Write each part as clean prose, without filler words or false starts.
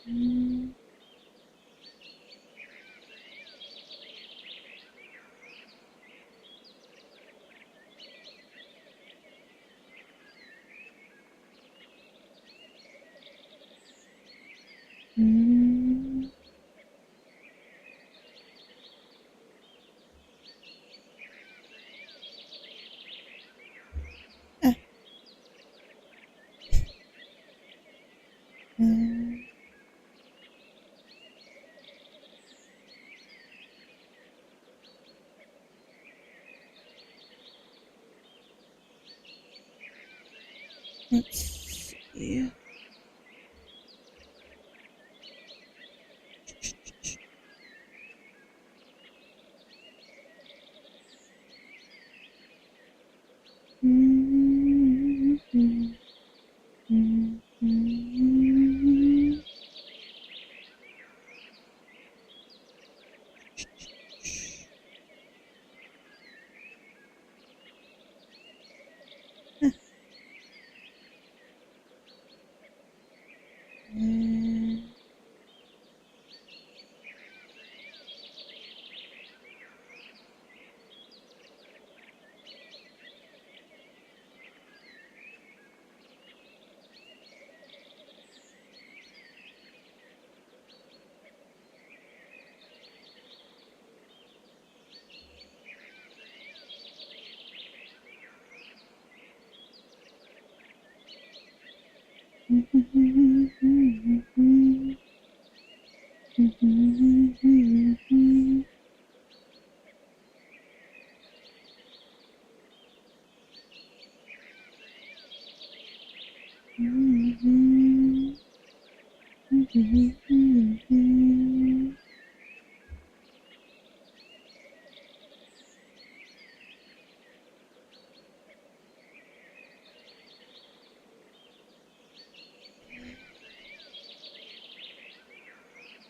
Mm. Mm. Ah. Mm. Let's see. Mm. Mm. Mm. Mm. Ah. Mm.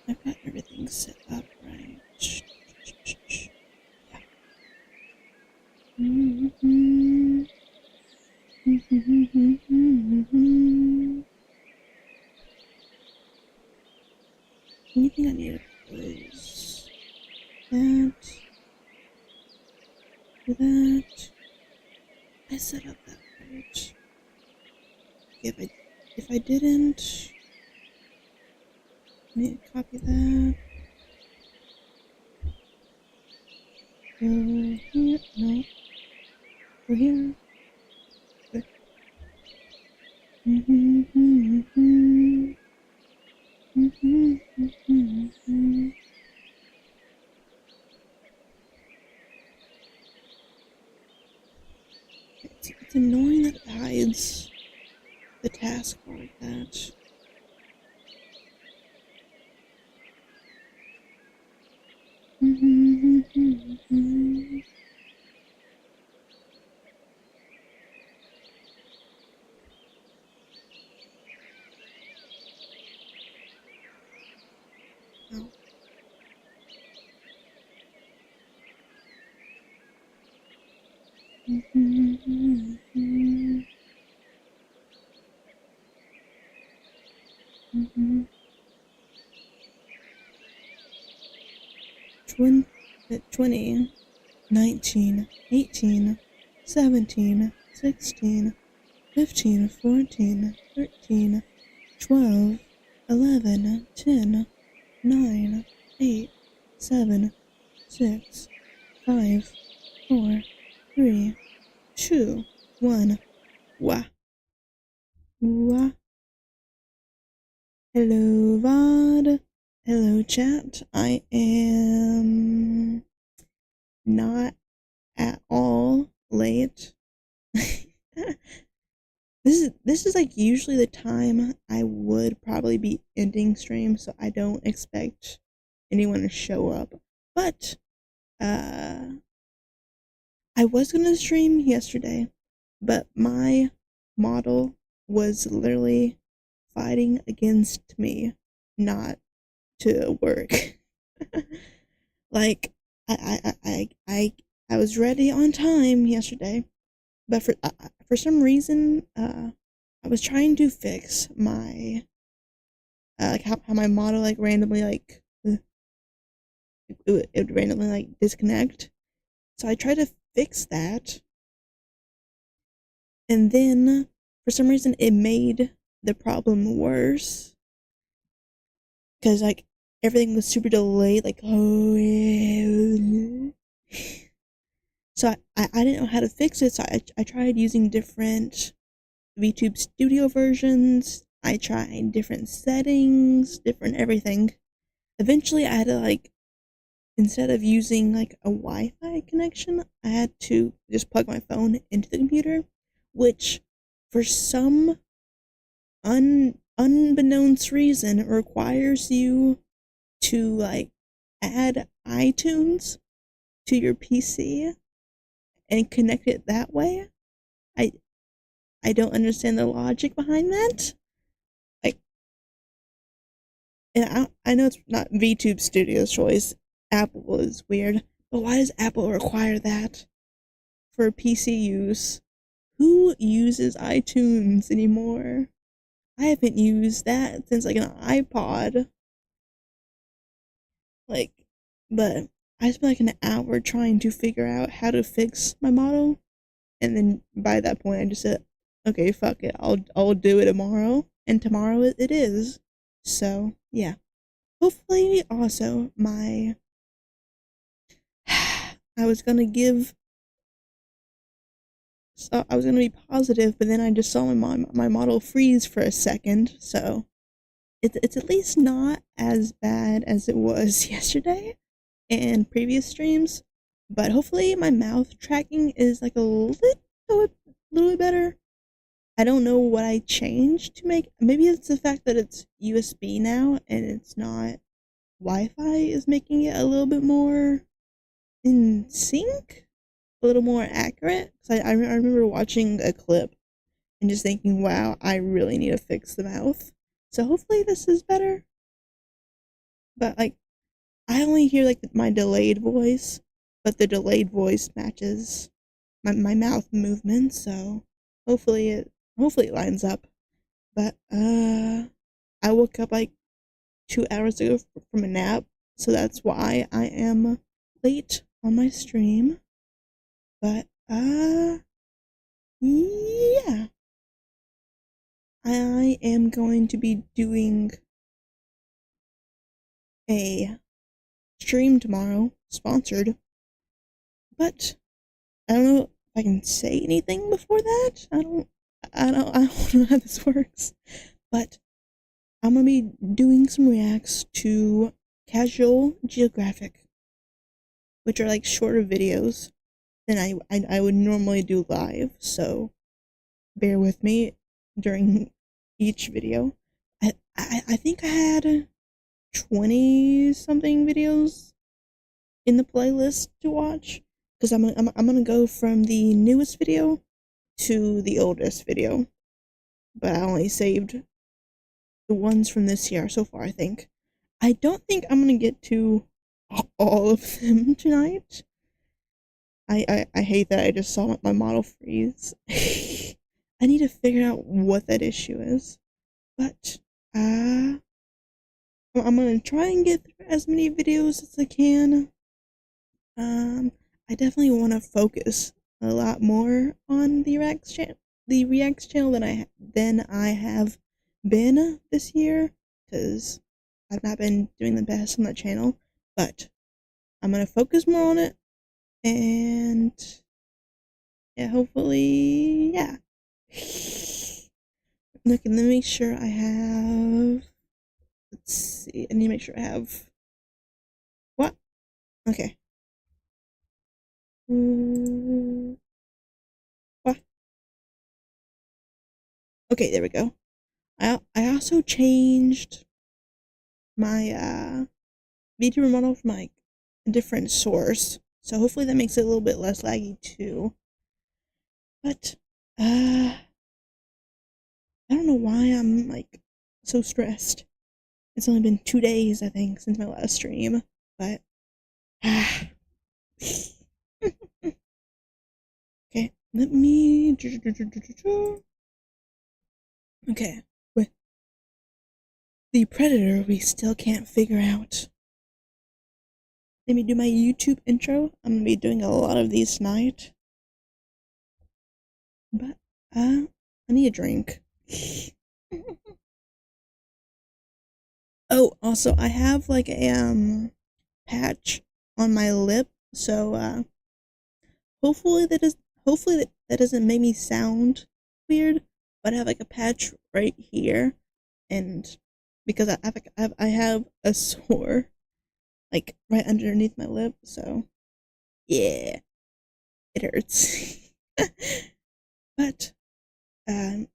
I've got everything set up right. Yeah. Anything I need to close that, do that. I set up that right. If I didn't, I need to copy that. Go here, no. Go here. Okay. It's annoying that it hides the taskbar like that. Oh. 20, 19, 18, 17, 16, 15, 14, 13, 12, 11, 10, 9, 8, 7, 6, 5, 4, 3, 2, 1. Wah. Wah. Hello, VOD. Hello, chat. I am not at all late. This is like usually the time I would probably be ending stream, so I don't expect anyone to show up. But uh I was gonna stream yesterday, but my model was literally fighting against me not to work. Like I was ready on time yesterday, but for some reason I was trying to fix my like how my model like randomly like it would randomly like disconnect. So I tried to fix that, and then for some reason it made the problem worse because like everything was super delayed. Like oh, so I didn't know how to fix it. So I tried using different VTube Studio versions. I tried different settings, different everything. Eventually, I had to like instead of using like a Wi-Fi connection, I had to just plug my phone into the computer, which for some unbeknownst reason requires you to like add iTunes to your PC and connect it that way. I I don't understand the logic behind that. Like, and I know it's not VTube Studio's choice. Apple is weird, but why does Apple require that for PC use? Who uses iTunes anymore? I haven't used that since like an iPod. Like, but I spent like an hour trying to figure out how to fix my model, and then by that point I just said, okay, fuck it, I'll do it tomorrow, and tomorrow it is. So yeah, hopefully also my I was gonna give so I was gonna be positive, but then I just saw my model freeze for a second, so it's at least not as bad as it was yesterday and previous streams. But hopefully my mouth tracking is like a little bit better. I don't know what I changed to make. Maybe it's the fact that it's USB now and it's not Wi-Fi is making it a little bit more in sync, a little more accurate. Cause I remember watching a clip and just thinking, wow, I really need to fix the mouth. So hopefully this is better. But like, I only hear like my delayed voice, but the delayed voice matches my mouth movement. So hopefully it lines up. But I woke up like 2 hours ago from a nap, so that's why I am late on my stream. But yeah, I am going to be doing a stream tomorrow, sponsored. But I don't know if I can say anything before that. I don't know how this works. But I'm gonna be doing some reacts to casual Geographic, which are like shorter videos than I would normally do live. So bear with me during each video. I think I had 20 something videos in the playlist to watch because I'm gonna go from the newest video to the oldest video, but I only saved the ones from this year so far. I don't think I'm gonna get to all of them tonight. I hate that I just saw my model freeze. I need to figure out what that issue is, but I'm gonna try and get through as many videos as I can. I definitely want to focus a lot more on the Reacts channel than I have been this year, because I've not been doing the best on that channel. But I'm gonna focus more on it, and yeah, hopefully, yeah. Look, and let me make sure I have. Let's see. I need to make sure I have. What? Okay. What? Okay, there we go. I also changed my VTuber model from like a different source, so hopefully that makes it a little bit less laggy too. But I don't know why I'm like so stressed. It's only been 2 days, I think, since my last stream, but okay, let me. Okay, wait. The predator we still can't figure out. Let me do my YouTube intro. I'm gonna be doing a lot of these tonight. But, I need a drink. Oh, also, I have like a, patch on my lip, so, hopefully that doesn't make me sound weird, but I have like a patch right here, and because I have a sore like right underneath my lip, so yeah, it hurts. But I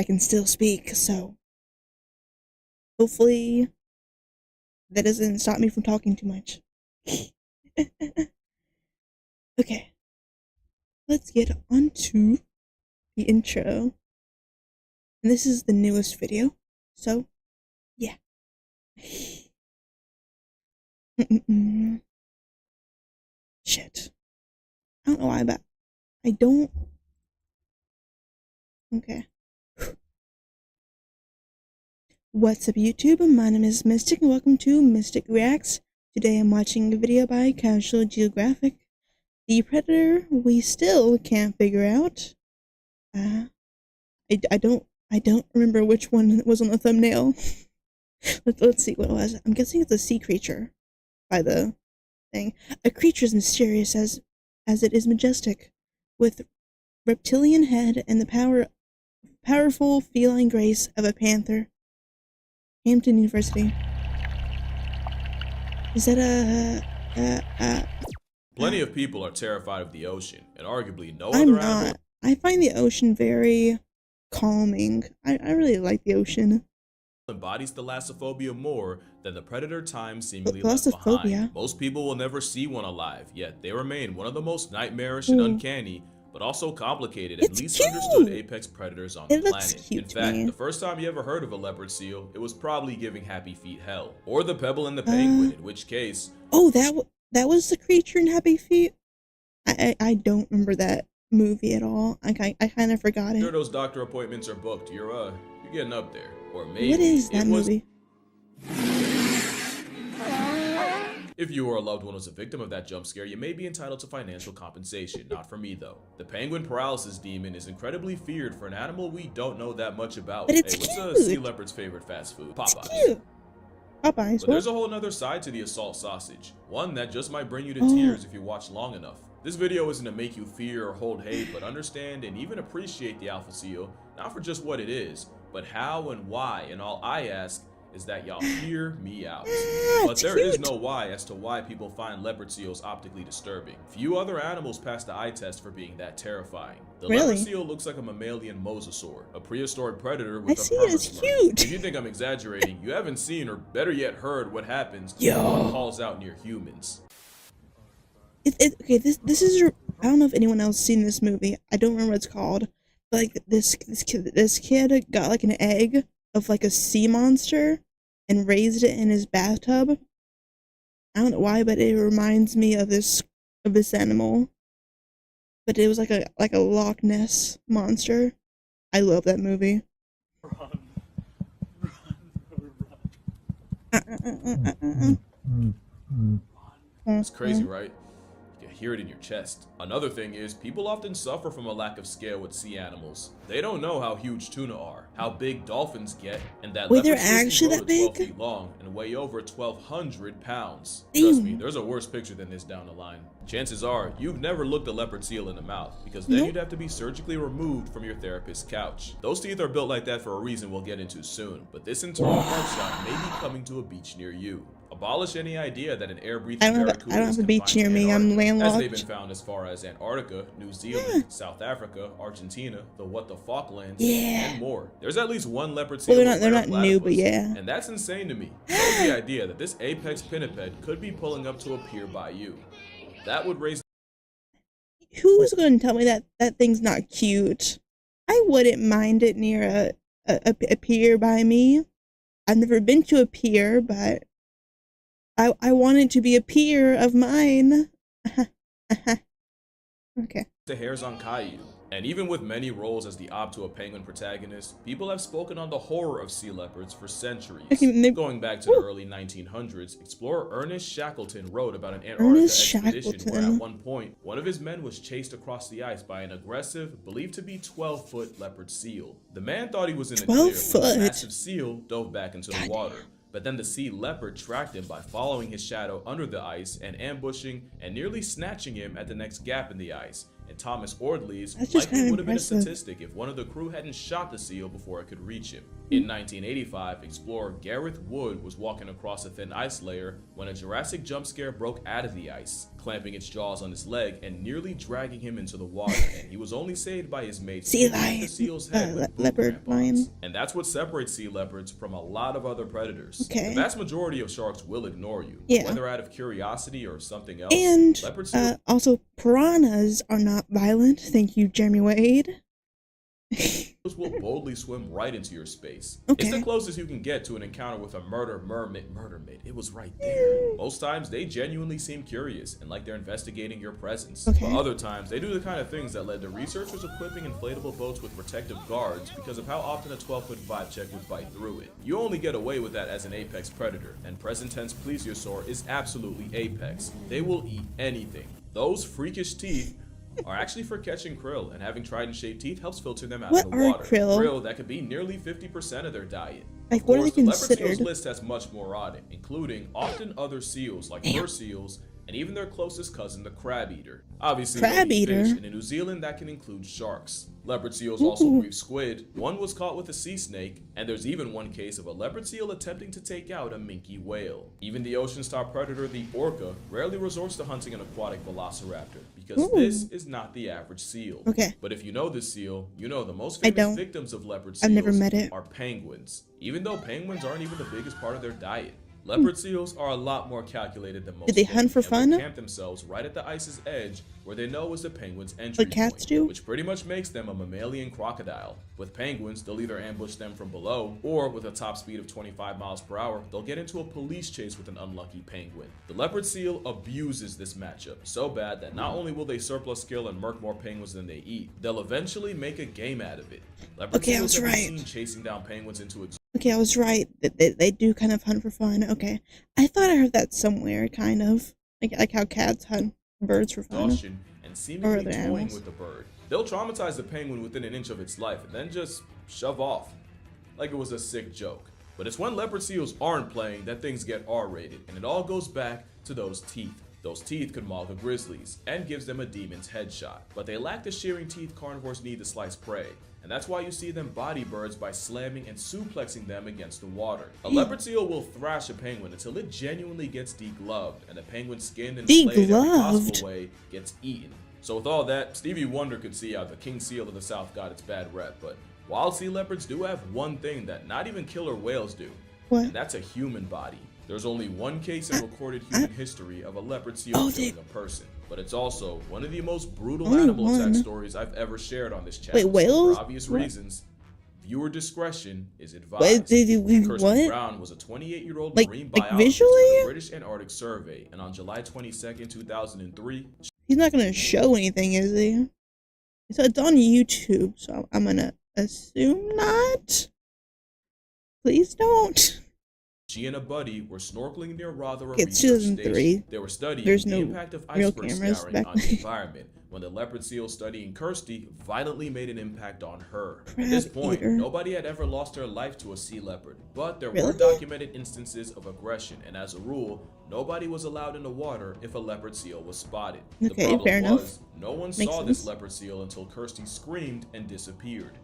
can still speak, so hopefully that doesn't stop me from talking too much. Okay, let's get on to the intro. And this is the newest video, so yeah. Shit. I don't know why, but I don't. Okay. What's up, YouTube? My name is Mistic, and welcome to Mistic Reacts. Today I'm watching a video by Casual Geographic. The predator we still can't figure out. I don't remember which one was on the thumbnail. Let's see what it was. I'm guessing it's a sea creature by the thing. A creature as mysterious as it is majestic, with reptilian head and the powerful feline grace of a panther. Hampton University. Is that Plenty of people are terrified of the ocean, and arguably no I'm other animal not. I find the ocean very calming. I really like the ocean. embodies thalassophobia more than the predator time seemingly left Thalassophobia? behind. Most people will never see one alive, yet they remain one of the most nightmarish and Ooh. uncanny, but also complicated and It's least cute. understood apex predators on It the looks planet. cute In to fact, me. the first time you ever heard of a leopard seal, it was probably giving Happy Feet hell. Or the pebble and the penguin, in which case... Oh, that was the creature in Happy Feet? I don't remember that movie at all. I kind of forgot Sure, it. those doctor appointments are booked. You're getting up there. Or maybe What is that movie? If you or a loved one was a victim of that jump scare, you may be entitled to financial compensation. Not for me, though. The penguin paralysis demon is incredibly feared for an animal we don't know that much about. But it's what's cute. a sea leopard's favorite fast food? Popeyes. It's cute. Popeyes. But there's a whole nother side to the assault sausage. One that just might bring you to tears if you watch long enough. This video isn't to make you fear or hold hate, but understand and even appreciate the alpha seal, not for just what it is, but how and why, and all I ask is that y'all hear me out. But there is no why as to why people find leopard seals optically disturbing. Few other animals pass the eye test for being that terrifying. The leopard seal looks like a mammalian mosasaur, a prehistoric predator with a perma-smurf. Cute. If you think I'm exaggerating, you haven't seen or better yet heard what happens when one calls out near humans. Okay, this is I don't know if anyone else seen this movie. I don't remember what it's called. But like this kid got like an egg of like a sea monster and raised it in his bathtub. I don't know why, but it reminds me of this animal. But it was like a Loch Ness monster. I love that movie. It's crazy, right? You can hear it in your chest. Another thing is, people often suffer from a lack of scale with sea animals. They don't know how huge tuna are, how big dolphins get, and that they're actually that big? 12 feet long and weigh over 1,200 pounds. Trust me, there's a worse picture than this down the line. Chances are, you've never looked a leopard seal in the mouth, because then you'd have to be surgically removed from your therapist's couch. Those teeth are built like that for a reason we'll get into soon, but this internal mugshot may be coming to a beach near you. Abolish any idea that an air-breathing barracuda I don't have a beach near me. I'm landlocked. As they've been found as far as Antarctica, New Zealand, South Africa, Argentina, the What the Falklands, and more. There's at least one leopard seal. Well, they're not new, but yeah. And that's insane to me. Shows the idea that this apex pinniped could be pulling up to a pier by you. That would raise. Who's going to tell me that that thing's not cute? I wouldn't mind it near a pier by me. I've never been to a pier, but I want it to be a peer of mine. Okay. The hairs on Caillou. And even with many roles as the op to a penguin protagonist, people have spoken on the horror of sea leopards for centuries. Okay, maybe, Going back to the early 1900s, explorer Ernest Shackleton wrote about an Antarctica Ernest expedition where at Shackleton. one point, one of his men was chased across the ice by an aggressive, believed to be 12-foot leopard seal. The man thought he was in the clear 12 when the foot. massive seal dove back into the God water. But then the sea leopard tracked him by following his shadow under the ice and ambushing and nearly snatching him at the next gap in the ice. And Thomas Ordley's That's just likely kinda would have been a impressive. statistic if one of the crew hadn't shot the seal before it could reach him. In 1985, explorer Gareth Wood was walking across a thin ice layer when a Jurassic jump scare broke out of the ice, clamping its jaws on his leg and nearly dragging him into the water, and he was only saved by his mates Sea who hit lion. the seal's head with boot Leopard crampons. lion. And that's what separates sea leopards from a lot of other predators. Okay. The vast majority of sharks will ignore you, Yeah. whether out of curiosity or something else. And Leopard seals also piranhas are not violent. Thank you, Jeremy Wade. will boldly swim right into your space. Okay. It's the closest you can get to an encounter with a murder maid. It was right there. Most times they genuinely seem curious and like they're investigating your presence. Okay. But other times they do the kind of things that led to researchers equipping inflatable boats with protective guards because of how often a 12-foot vibe check would bite through it. You only get away with that as an apex predator, and present tense plesiosaur is absolutely apex. They will eat anything. Those freakish teeth are actually for catching krill, and having trident-shaped teeth helps filter them out What of the are water. krill? Krill that could be nearly 50% of their diet. Like, Of what are course, they the leopard seal's considered? list has much more on it, including often other seals like fur seals, and even their closest cousin, the crab eater. Obviously, Crab they eat eater? fish, and in New Zealand that can include sharks. Leopard seals also Ooh. breed squid. One was caught with a sea snake, and there's even one case of a leopard seal attempting to take out a minke whale. Even the ocean's top predator, the orca, rarely resorts to hunting an aquatic velociraptor, because Ooh. this is not the average seal. Okay. But if you know this seal, you know the most I famous don't. victims of leopard I've seals never met it. are penguins. Even though penguins aren't even the biggest part of their diet, leopard seals are a lot more calculated than most. Do they hunt for and will fun? camp themselves right at the ice's edge, where they know is the penguin's entry Like cats point, do? which pretty much makes them a mammalian crocodile. With penguins, they'll either ambush them from below, or with a top speed of 25 miles per hour, they'll get into a police chase with an unlucky penguin. The leopard seal abuses this matchup so bad that not only will they surplus skill and murk more penguins than they eat, they'll eventually make a game out of it. Leopard Okay, I seals was have been right. seen chasing down penguins into Okay, I was right. They do kind of hunt for fun. Okay. I thought I heard that somewhere, kind of. Like how cats hunt birds for fun. exhaustion and Or seemingly other toying animals. with the bird. They'll traumatize the penguin within an inch of its life and then just shove off like it was a sick joke. But it's when leopard seals aren't playing that things get R-rated, and it all goes back to those teeth. Those teeth could maul the grizzlies and gives them a demon's headshot, but they lack the shearing teeth carnivores need to slice prey. And that's why you see them body birds by slamming and suplexing them against the water. A leopard seal will thrash a penguin until it genuinely gets degloved, and the penguin's skin and flayed every Degloved? possible way gets eaten. So with all that, Stevie Wonder could see how the king seal of the South got its bad rep, but wild sea leopards do have one thing that not even killer whales do, What? and that's a human body. There's only one case in recorded human history of a leopard seal Oh, killing a person, but it's also one of the most brutal Only animal attack one? stories I've ever shared on this channel. Wait, whales? For obvious What? reasons, viewer discretion is Wait, advised. Kirsty what? Brown was a 28-year-old Like- marine like biologist visually? for the British Antarctic Survey, and on July 22nd, 2003, He's not gonna show anything, is he? So it's on YouTube, so I'm gonna assume not. Please don't. she and a buddy were snorkeling near Rothera Okay, it's Research 2003. Station. They were studying There's the no impact of real iceberg cameras scouring back on the then. environment when the leopard seal studying Kirsty violently made an impact on her. At Crab this point, eater. nobody had ever lost their life to a sea leopard, but there were Really? documented instances of aggression, and as a rule, nobody was allowed in the water if a leopard seal was spotted. The Okay, problem fair enough. was, no one Makes saw this sense. leopard seal until Kirsty screamed and disappeared,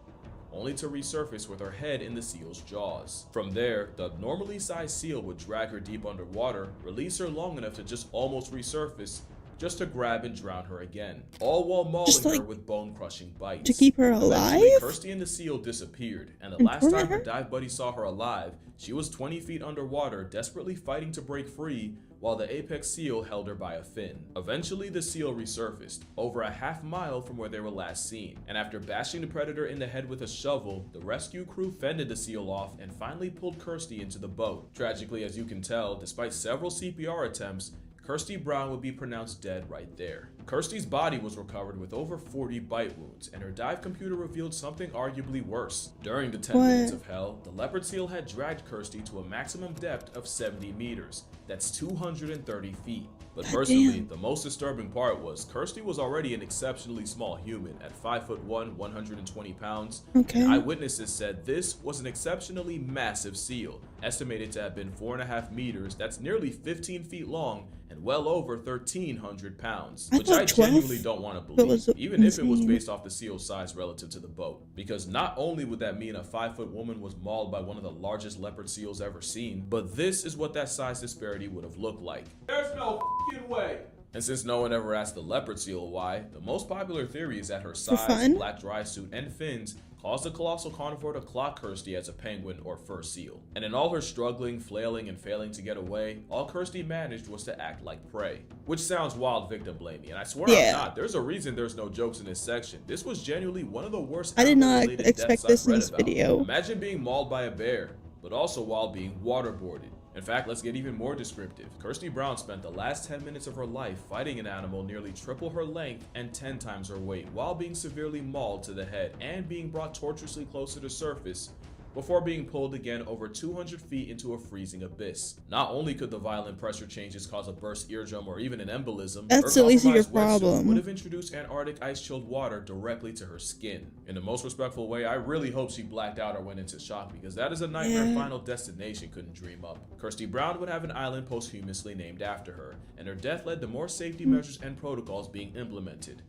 only to resurface with her head in the seal's jaws. From there, the normally sized seal would drag her deep underwater, release her long enough to just almost resurface, just to grab and drown her again, all while mauling Just, like, her with bone-crushing bites. to keep her Eventually, alive? Kirsty and the seal disappeared, and the And last torment time her her? dive buddy saw her alive, she was 20 feet underwater, desperately fighting to break free, while the apex seal held her by a fin. Eventually, the seal resurfaced, over a half-mile from where they were last seen, and after bashing the predator in the head with a shovel, the rescue crew fended the seal off and finally pulled Kirsty into the boat. Tragically, as you can tell, despite several CPR attempts, Kirsty Brown would be pronounced dead right there. Kirsty's body was recovered with over 40 bite wounds, and her dive computer revealed something arguably worse. During the 10 minutes of hell, the leopard seal had dragged Kirsty to a maximum depth of 70 meters. That's 230 feet. But personally, the most disturbing part was Kirsty was already an exceptionally small human at 5'1", 120 pounds. Okay. And eyewitnesses said this was an exceptionally massive seal, estimated to have been 4.5 meters, that's nearly 15 feet long, and well over 1,300 pounds, which I genuinely don't want to believe, even if it was based off the seal's size relative to the boat. Because not only would that mean a 5-foot woman was mauled by one of the largest leopard seals ever seen, but this is what that size disparity would have looked like. There's no f***ing way! And since no one ever asked the leopard seal why, the most popular theory is that her size, black dry suit, and fins caused the colossal carnivore to clock Kirsty as a penguin or fur seal. And in all her struggling, flailing, and failing to get away, all Kirsty managed was to act like prey. Which sounds wild victim blaming, and I swear I'm not. There's a reason there's no jokes in this section. This was genuinely one of the worst I did not expect this in this video. Imagine being mauled by a bear, but also while being waterboarded. In fact, let's get even more descriptive. Kirsty Brown spent the last 10 minutes of her life fighting an animal nearly triple her length and 10 times her weight, while being severely mauled to the head and being brought tortuously close to the surface before being pulled again over 200 feet into a freezing abyss. Not only could the violent pressure changes cause a burst eardrum or even an embolism, that's at least your problem. Would have introduced Antarctic ice-chilled water directly to her skin. In the most respectful way, I really hope she blacked out or went into shock, because that is a nightmare Final Destination couldn't dream up. Kirsty Brown would have an island posthumously named after her, and her death led to more safety measures and protocols being implemented.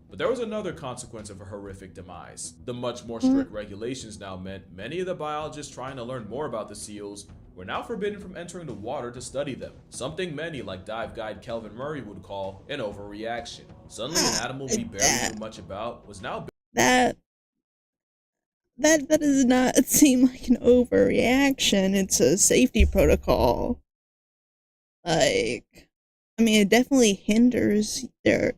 But there was another consequence of her horrific demise. The much more strict regulations now meant many of the biologists trying to learn more about the seals were now forbidden from entering the water to study them. Something many, like dive guide Kelvin Murray, would call an overreaction. Suddenly an animal we barely knew much about was now... That does not seem like an overreaction. It's a safety protocol. Like, I mean, it definitely hinders their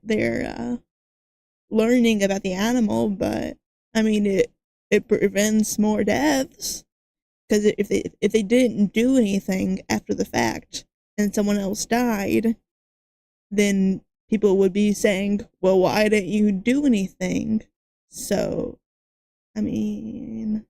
learning about the animal, but I mean it prevents more deaths, because if they didn't do anything after the fact and someone else died, then people would be saying, well, why didn't you do anything? So I mean,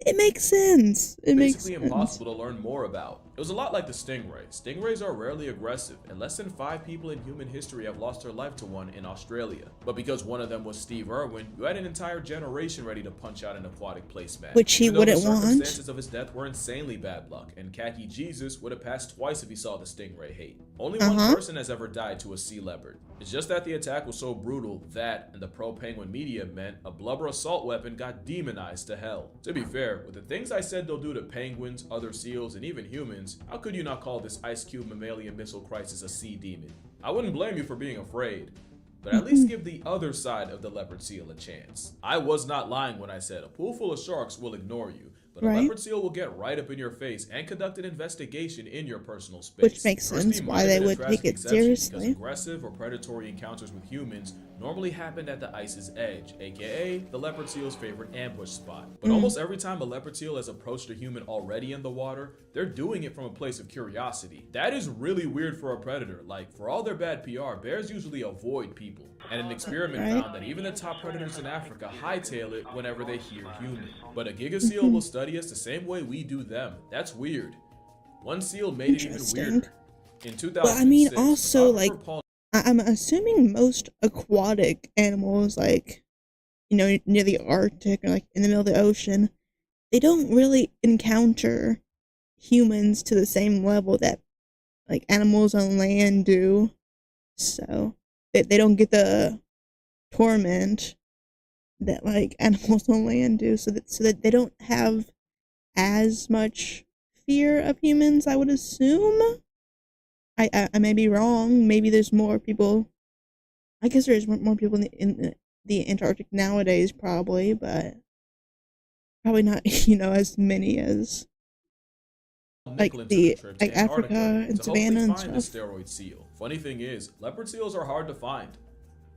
it makes sense. It makes sense. Impossible to learn more about. It was a lot like the stingray. Stingrays are rarely aggressive, and less than 5 people in human history have lost their life to one in Australia. But because one of them was Steve Irwin, you had an entire generation ready to punch out an aquatic placemat. Which he wouldn't want. The circumstances of his death were insanely bad luck, and Khaki Jesus would have passed twice if he saw the stingray hate. Only one person has ever died to a sea leopard. It's just that the attack was so brutal that, and the pro-penguin media meant, a blubber assault weapon got demonized to hell. To be fair, with the things I said they'll do to penguins, other seals, and even humans, how could you not call this Ice Cube mammalian missile crisis a sea demon? I wouldn't blame you for being afraid, but at least give the other side of the leopard seal a chance. I was not lying when I said a pool full of sharks will ignore you, but a leopard seal will get right up in your face and conduct an investigation in your personal space. Which makes sense why they would take it seriously. Because aggressive or predatory encounters with humans normally happened at the ice's edge, aka the leopard seal's favorite ambush spot. But almost every time a leopard seal has approached a human already in the water, they're doing it from a place of curiosity. That is really weird for a predator. Like, for all their bad PR, bears usually avoid people. And an experiment found that even the top predators in Africa hightail it whenever they hear human. But a giga seal will study us the same way we do them. That's weird. One seal made it even weirder. In 2006, but I mean, also, like, I'm assuming most aquatic animals, like, you know, near the Arctic or like in the middle of the ocean, they don't really encounter humans to the same level that like animals on land do. So they don't get the torment that like animals on land do, so that they don't have as much fear of humans, I would assume. I may be wrong. Maybe there's more people. I guess there's more people in the Antarctic nowadays, probably, but probably not, you know, as many as like Africa and Savannah and stuff. Steroid seal. Funny thing is, leopard seals are hard to find.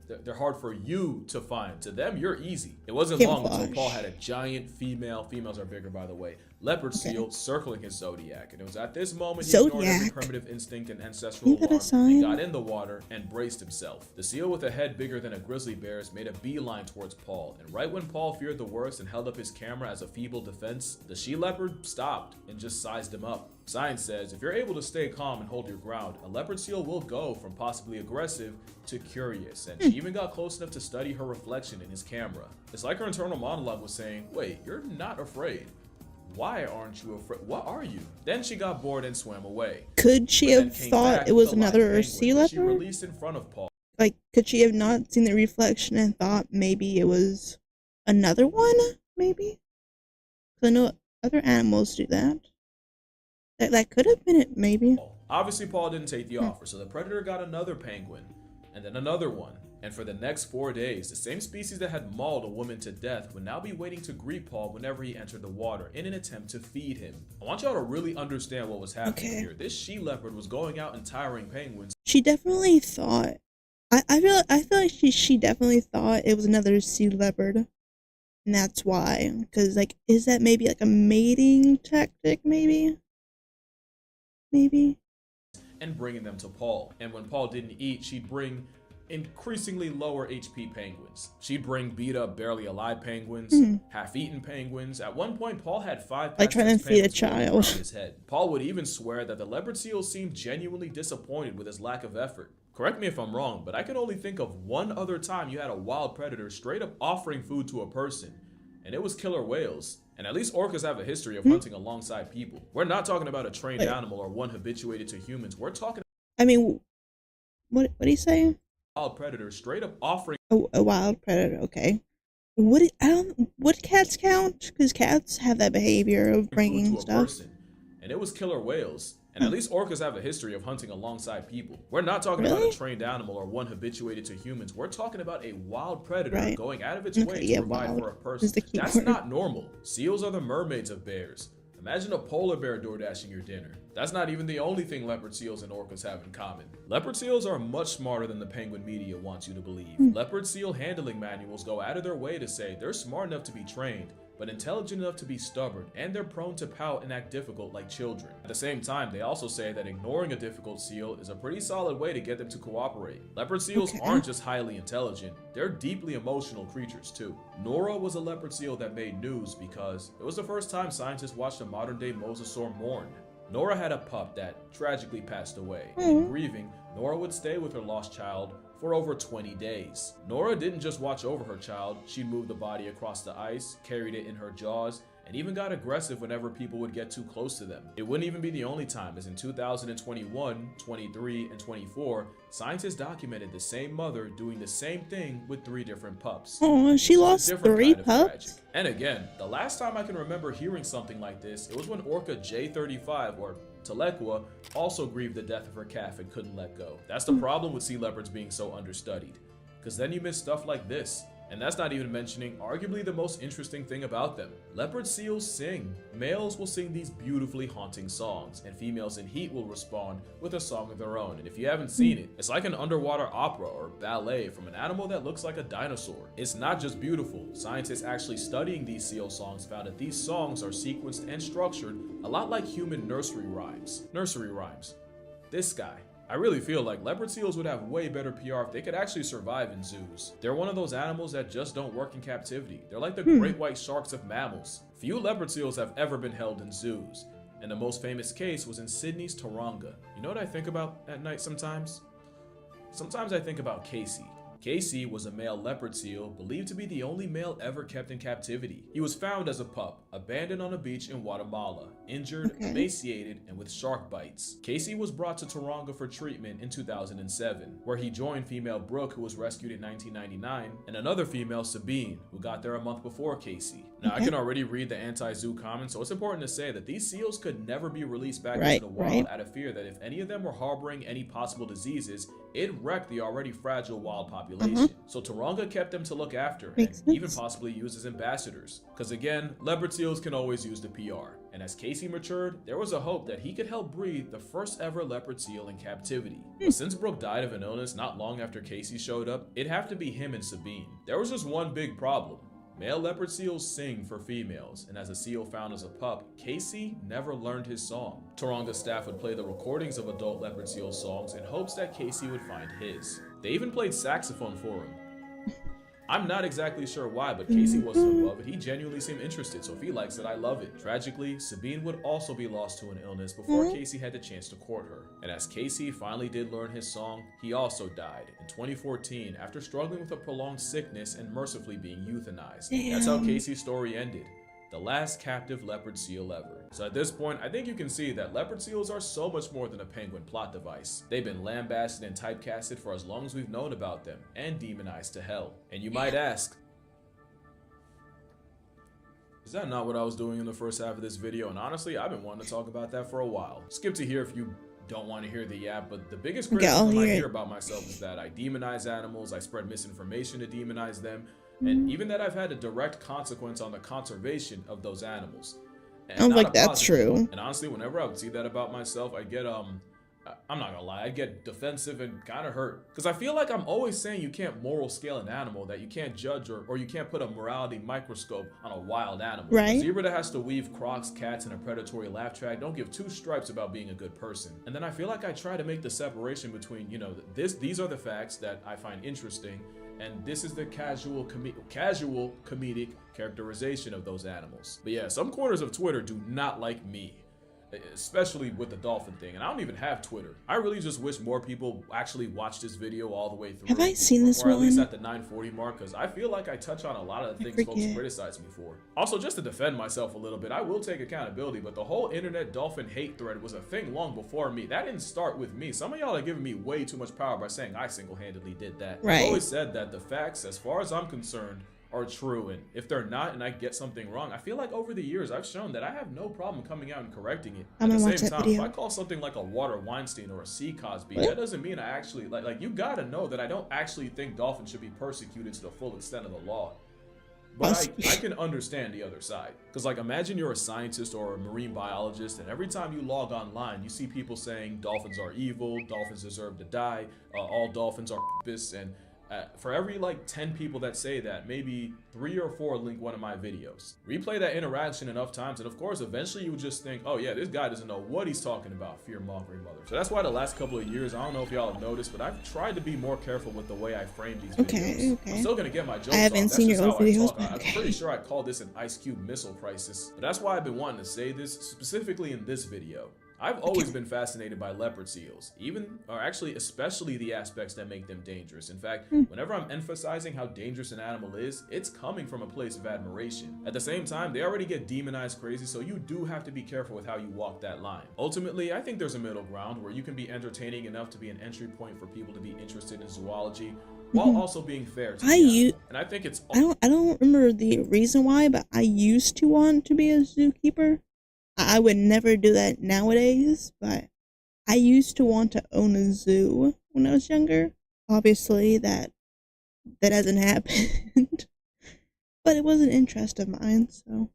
They're hard for you to find. To them, you're easy. It wasn't long until Paul had a giant female. Females are bigger, by the way. leopard Okay. seal circling his zodiac. And it was at this moment he ignored every Zodiac. primitive instinct and ancestral Ain't that a alarm and got sign? in the water and braced himself. The seal with a head bigger than a grizzly bear's made a beeline towards Paul, and right when Paul feared the worst and held up his camera as a feeble defense, the she leopard stopped and just sized him up. Science says if you're able to stay calm and hold your ground, a leopard seal will go from possibly aggressive to curious, and she even got close enough to study her reflection in his camera. It's like her internal monologue was saying, wait, you're not afraid. Why aren't you afraid? What are you? Then she got bored and swam away. Could she But then have came thought back it with was a live another penguin, sea which she leopard? released in front of Paul. Like, could she have not seen the reflection and thought maybe it was another one? Maybe? 'Cause I know other animals do that. That could have been it, maybe. Obviously, Paul didn't take the offer, so the predator got another penguin, and then another one. And for the next 4 days, the same species that had mauled a woman to death would now be waiting to greet Paul whenever he entered the water in an attempt to feed him. I want y'all to really understand what was happening Okay. here. This she-leopard was going out and tiring penguins. She definitely thought. I feel like she definitely thought it was another sea leopard, and that's why. Because like, is that maybe like a mating tactic? Maybe. And bringing them to Paul. And when Paul didn't eat, she'd bring increasingly lower HP penguins. She'd bring beat up, barely alive penguins, half-eaten penguins. At one point, Paul had 5 Like trying to past feed a tense penguins floating child. around his head. Paul would even swear that the leopard seal seemed genuinely disappointed with his lack of effort. Correct me if I'm wrong, but I can only think of one other time you had a wild predator straight up offering food to a person, and it was killer whales. And at least orcas have a history of hunting alongside people. We're not talking about a trained Wait. animal or one habituated to humans. We're talking I mean, what do you say? wild predator straight up offering A wild predator. Okay. Would cats count? Because cats have that behavior of food bringing to a stuff. person, and it was killer whales. And at least orcas have a history of hunting alongside people. We're not talking about Really? a trained animal or one habituated to humans. We're talking about a wild predator Right. going out of its Okay, way yeah, to provide wild for a is person. the key That's word. not normal. Seals are the mermaids of bears. Imagine a polar bear door dashing your dinner. That's not even the only thing leopard seals and orcas have in common. Leopard seals are much smarter than the penguin media wants you to believe. Leopard seal handling manuals go out of their way to say they're smart enough to be trained, but intelligent enough to be stubborn, and they're prone to pout and act difficult like children. At the same time, they also say that ignoring a difficult seal is a pretty solid way to get them to cooperate. Leopard seals Okay. aren't just highly intelligent, they're deeply emotional creatures too. Nora was a leopard seal that made news because it was the first time scientists watched a modern-day mosasaur mourn. Nora had a pup that tragically passed away, and in grieving, Nora would stay with her lost child for over 20 days. Nora didn't just watch over her child, she'd move the body across the ice, carried it in her jaws, and even got aggressive whenever people would get too close to them. It wouldn't even be the only time, as in 2021, 23, and 24, scientists documented the same mother doing the same thing with 3 different pups. Oh, she Which is a lost different 3 kind of pups? tragic. And again, the last time I can remember hearing something like this, it was when Orca J35, or Telequa, also grieved the death of her calf and couldn't let go. That's the problem with sea leopards being so understudied, because then you miss stuff like this. And that's not even mentioning arguably the most interesting thing about them. Leopard seals sing. Males will sing these beautifully haunting songs, and females in heat will respond with a song of their own. And if you haven't seen it, it's like an underwater opera or ballet from an animal that looks like a dinosaur. It's not just beautiful. Scientists actually studying these seal songs found that these songs are sequenced and structured a lot like human nursery rhymes. This guy. I really feel like leopard seals would have way better PR if they could actually survive in zoos. They're one of those animals that just don't work in captivity. They're like the great white sharks of mammals. Few leopard seals have ever been held in zoos, and the most famous case was in Sydney's Taronga. You know what I think about at night sometimes? Sometimes I think about Casey. Casey was a male leopard seal, believed to be the only male ever kept in captivity. He was found as a pup, abandoned on a beach in Guatemala, injured, emaciated, and with shark bites. Casey was brought to Taronga for treatment in 2007, where he joined female Brooke, who was rescued in 1999, and another female, Sabine, who got there a month before Casey. Now, I can already read the anti-zoo comments, so it's important to say that these seals could never be released back into the wild out of fear that if any of them were harboring any possible diseases, it'd wreck the already fragile wild population. So Taronga kept them to look after and even possibly use as ambassadors. Because again, leopard seals can always use the PR. And as Casey matured, there was a hope that he could help breed the first ever leopard seal in captivity. But since Brooke died of an illness not long after Casey showed up, it'd have to be him and Sabine. There was just one big problem. Male leopard seals sing for females, and as a seal found as a pup, Casey never learned his song. Taronga's staff would play the recordings of adult leopard seal songs in hopes that Casey would find his. They even played saxophone for him. I'm not exactly sure why, but Casey wasn't above it. He genuinely seemed interested, so if he likes it, I love it. Tragically, Sabine would also be lost to an illness before Casey had the chance to court her. And as Casey finally did learn his song, he also died in 2014 after struggling with a prolonged sickness and mercifully being euthanized. That's how Casey's story ended. The last captive leopard seal ever. So at this point, I think you can see that leopard seals are so much more than a penguin plot device. They've been lambasted and typecasted for as long as we've known about them, and demonized to hell. And you might ask, is that not what I was doing in the first half of this video? And honestly, I've been wanting to talk about that for a while. Skip to here if you don't want to hear the yap, but the biggest criticism I hear about myself is that I demonize animals, I spread misinformation to demonize them, and even that I've had a direct consequence on the conservation of those animals. And I don't think that's true. And honestly, whenever I would see that about myself, I get I'm not gonna lie, I get defensive and kind of hurt, because I feel like I'm always saying you can't moral scale an animal, that you can't judge or you can't put a morality microscope on a wild animal. Right. A zebra that has to weave crocs, cats, and a predatory laugh track don't give two stripes about being a good person. And then I feel like I try to make the separation between, you know, these are the facts that I find interesting, and this is the casual comedic characterization of those animals. But yeah, some corners of Twitter do not like me, especially with the dolphin thing, and I don't even have Twitter. I really just wish more people actually watch this video all the way through. Have I seen this one? Or at least at the 940 mark, because I feel like I touch on a lot of the things folks criticize me for. Also, just to defend myself a little bit, I will take accountability, but the whole internet dolphin hate thread was a thing long before me. That didn't start with me. Some of y'all are giving me way too much power by saying I single-handedly did that. Right. I've always said that the facts, as far as I'm concerned, are true, and if they're not and I get something wrong, I feel like over the years I've shown that I have no problem coming out and correcting it. At the same time, if I call something like a Water Weinstein or a C Cosby, that doesn't mean I actually like you gotta know that I don't actually think dolphins should be persecuted to the full extent of the law. But I can understand the other side. Because like, imagine you're a scientist or a marine biologist, and every time you log online, you see people saying dolphins are evil, dolphins deserve to die, all dolphins are rapists, and for every like 10 people that say that, maybe 3 or 4 link one of my videos. Replay that interaction enough times, and of course, eventually you would just think, oh yeah, this guy doesn't know what he's talking about, fear-mongering mother. So that's why the last couple of years, I don't know if y'all have noticed, but I've tried to be more careful with the way I frame these videos. Okay. I'm still gonna get my jokes off. I haven't seen your old videos. I'm pretty sure I called this an Ice Cube missile crisis, but that's why I've been wanting to say this, specifically in this video. I've always been fascinated by leopard seals, especially the aspects that make them dangerous. In fact, whenever I'm emphasizing how dangerous an animal is, it's coming from a place of admiration. At the same time, they already get demonized crazy, so you do have to be careful with how you walk that line. Ultimately, I think there's a middle ground where you can be entertaining enough to be an entry point for people to be interested in zoology, while also being fair to and I think it's I don't remember the reason why, but I used to want to be a zookeeper. I would never do that nowadays, but I used to want to own a zoo when I was younger. Obviously, that hasn't happened, but it was an interest of mine, so.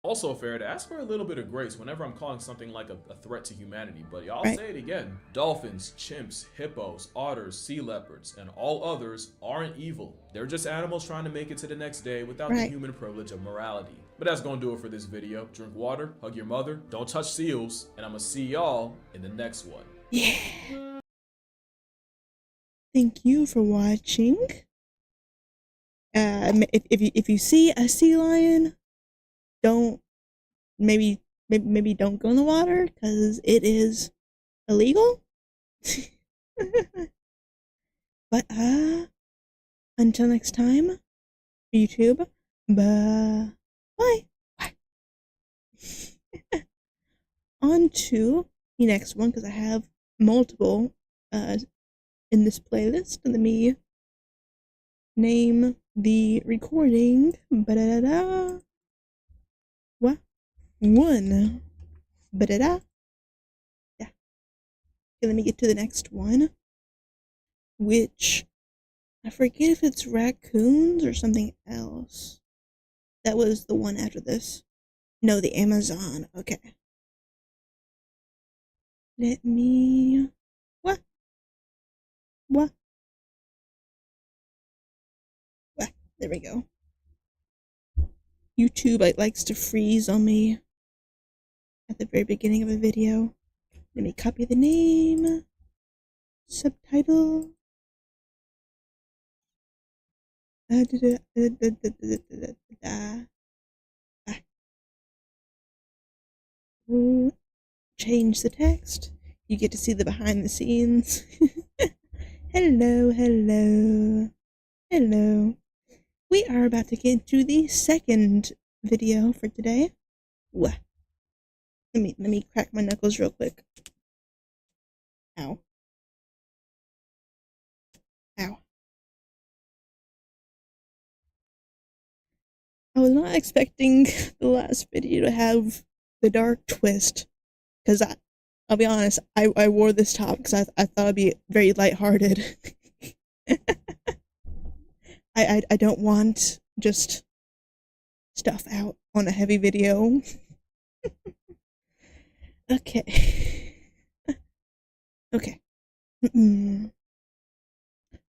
Also fair to ask for a little bit of grace whenever I'm calling something like a threat to humanity, but y'all say it again. Dolphins, chimps, hippos, otters, sea leopards, and all others aren't evil. They're just animals trying to make it to the next day without the human privilege of morality. But that's gonna do it for this video. Drink water, hug your mother, don't touch seals, and I'm gonna see y'all in the next one. Yeah. Thank you for watching. If you see a sea lion, maybe don't go in the water, because it is illegal. But until next time, YouTube, bye. On to the next one, because I have multiple in this playlist. Let me name the recording. What? One. Yeah. Okay, let me get to the next one, which I forget if it's Raccoons or something else. That was the one after this. No, the Amazon. Okay. Let me... What? There we go. YouTube likes to freeze on me at the very beginning of a video. Let me copy the name. Subtitle. Change the text. You get to see the behind the scenes. Hello, hello, hello. We are about to get into the second video for today. Let me crack my knuckles real quick. Ow. Ow. I was not expecting the last video to have the dark twist, because I'll be honest, I wore this top because I thought it'd be very lighthearted. I don't want just stuff out on a heavy video. Okay. Okay.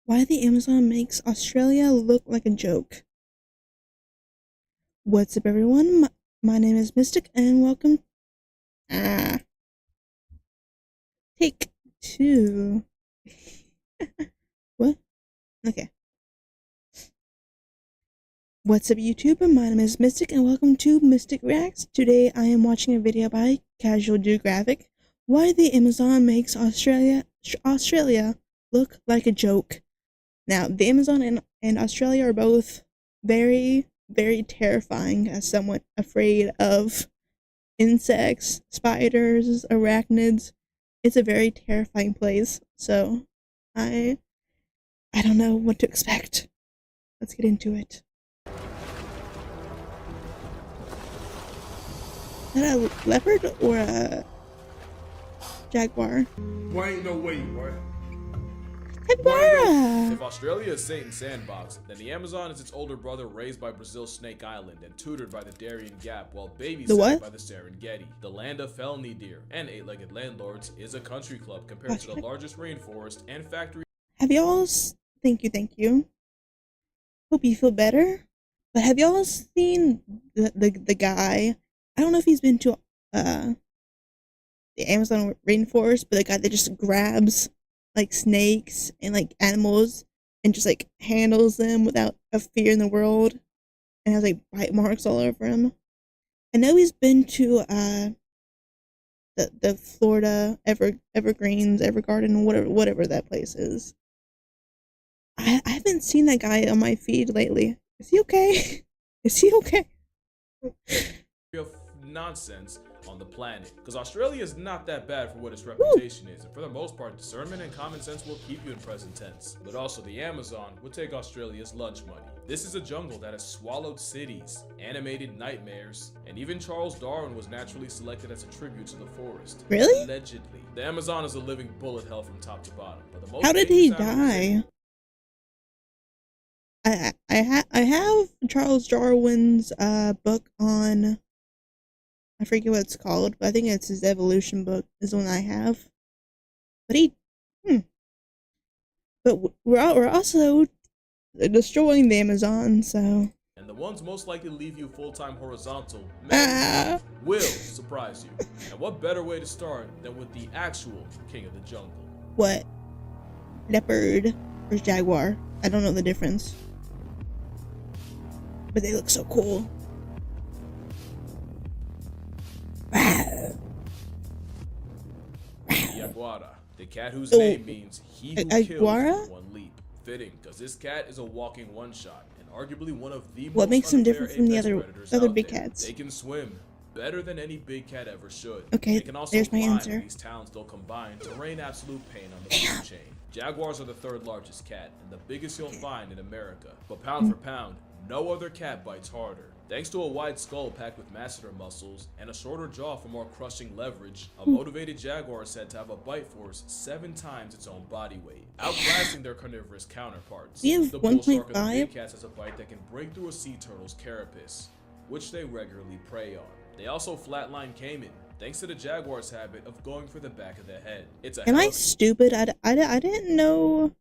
Why the Amazon makes Australia look like a joke. What's up, everyone? My name is Mistic, and welcome. Take 2. What? Okay. What's up, YouTube? My name is Mistic, and welcome to Mistic Reacts. Today, I am watching a video by Geographic. Why the Amazon makes Australia look like a joke. Now, the Amazon and Australia are both very, very terrifying, as someone afraid of insects, spiders, arachnids. It's a very terrifying place, so I don't know what to expect. Let's get into it. Is that a leopard or a jaguar? Why ain't no way, boy? Jaguar! If Australia is Satan's sandbox, then the Amazon is its older brother raised by Brazil's Snake Island and tutored by the Darien Gap while babysat by the Serengeti. The land of felony deer and eight-legged landlords is a country club compared to the largest rainforest and factory. Have y'all... Thank you. Hope you feel better. But have y'all seen the guy... I don't know if he's been to the Amazon rainforest, but the guy that just grabs like snakes and like animals and just like handles them without a fear in the world and has like bite marks all over him. I know he's been to the Florida Evergreens, Evergarden, whatever that place is. I haven't seen that guy on my feed lately. Is he okay? Is he okay? Nonsense on the planet, because Australia is not that bad for what its reputation is, and for the most part discernment and common sense will keep you in present tense. But also the Amazon would take Australia's lunch money. This is a jungle that has swallowed cities, animated nightmares, and even Charles Darwin was naturally selected as a tribute to the forest. Really? Allegedly. The Amazon is a living bullet hell from top to bottom, but the most... How did he die? I have Charles Darwin's book on... I forget what it's called, but I think it's his evolution book is the one I have. But But we're also destroying the Amazon, so... And the ones most likely to leave you full-time horizontal will surprise you. And what better way to start than with the actual king of the jungle? What? Leopard or jaguar? I don't know the difference. But they look so cool. Jaguara, the cat whose name means he who kills with one leap. Fitting, because this cat is a walking one-shot and arguably one of the what most makes them different from the other big there. cats? They can swim better than any big cat ever should. Okay, they can also there's my climb, answer. and these talents they'll combine to rain absolute pain on the food chain. Jaguars are the third largest cat and the biggest you'll find in America. But pound for pound, no other cat bites harder. Thanks to a wide skull packed with masseter muscles and a shorter jaw for more crushing leverage, a motivated jaguar is said to have a bite force 7 times its own body weight, outclassing their carnivorous counterparts. We have The bull shark of the 1.5. big cats has a bite that can break through a sea turtle's carapace, which they regularly prey on. They also flatline caiman, thanks to the jaguar's habit of going for the back of the head. It's a Am I stupid? I didn't know.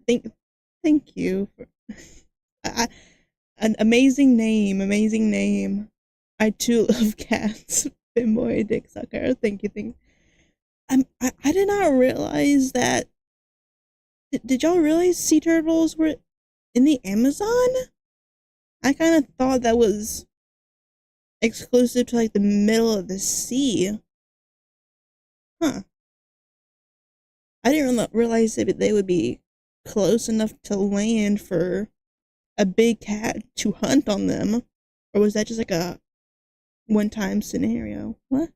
Thank you. An amazing name, amazing name. I too love cats. Finboy dick sucker. Thank you, thank you. I did not realize that. Did y'all realize sea turtles were in the Amazon? I kind of thought that was exclusive to like the middle of the sea. Huh. I didn't realize that they would be close enough to land for a big cat to hunt on them. Or was that just like a one-time scenario? What?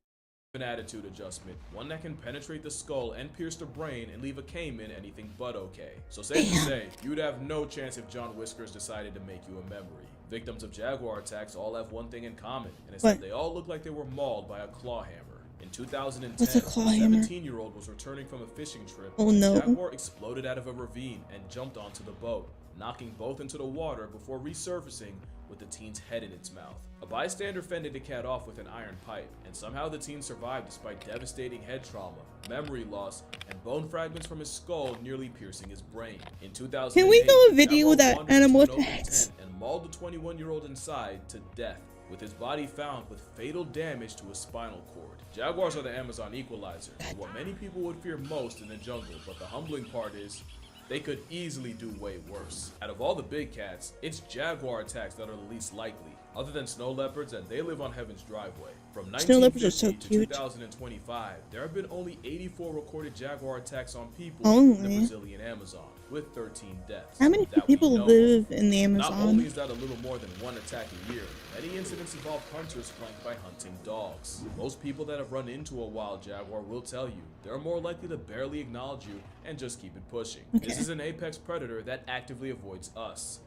An attitude adjustment, one that can penetrate the skull and pierce the brain and leave a caiman anything but okay. So safe to say, you'd have no chance if John Whiskers decided to make you a memory. Victims of jaguar attacks all have one thing in common, and it's that they all look like they were mauled by a claw hammer. In 2010, a 17-year-old was returning from a fishing trip when a jaguar exploded out of a ravine and jumped onto the boat, knocking both into the water before resurfacing with the teen's head in its mouth. A bystander fended the cat off with an iron pipe, and somehow the teen survived despite devastating head trauma, memory loss, and bone fragments from his skull nearly piercing his brain. In 2008, can we go a video with that animal attacks? And mauled the 21-year-old inside to death, with his body found with fatal damage to his spinal cord. Jaguars are the Amazon equalizer, what many people would fear most in the jungle, but the humbling part is, they could easily do way worse. Out of all the big cats, it's jaguar attacks that are the least likely, other than snow leopards, and they live on heaven's driveway. From 1950 to 2025, there have been only 84 recorded jaguar attacks on people in the Brazilian Amazon, with 13 deaths. How many people live in the Amazon? Not only is that a little more than one attack a year, many incidents involve hunters flanked by hunting dogs. Most people that have run into a wild jaguar will tell you they're more likely to barely acknowledge you and just keep it pushing. This is an apex predator that actively avoids us.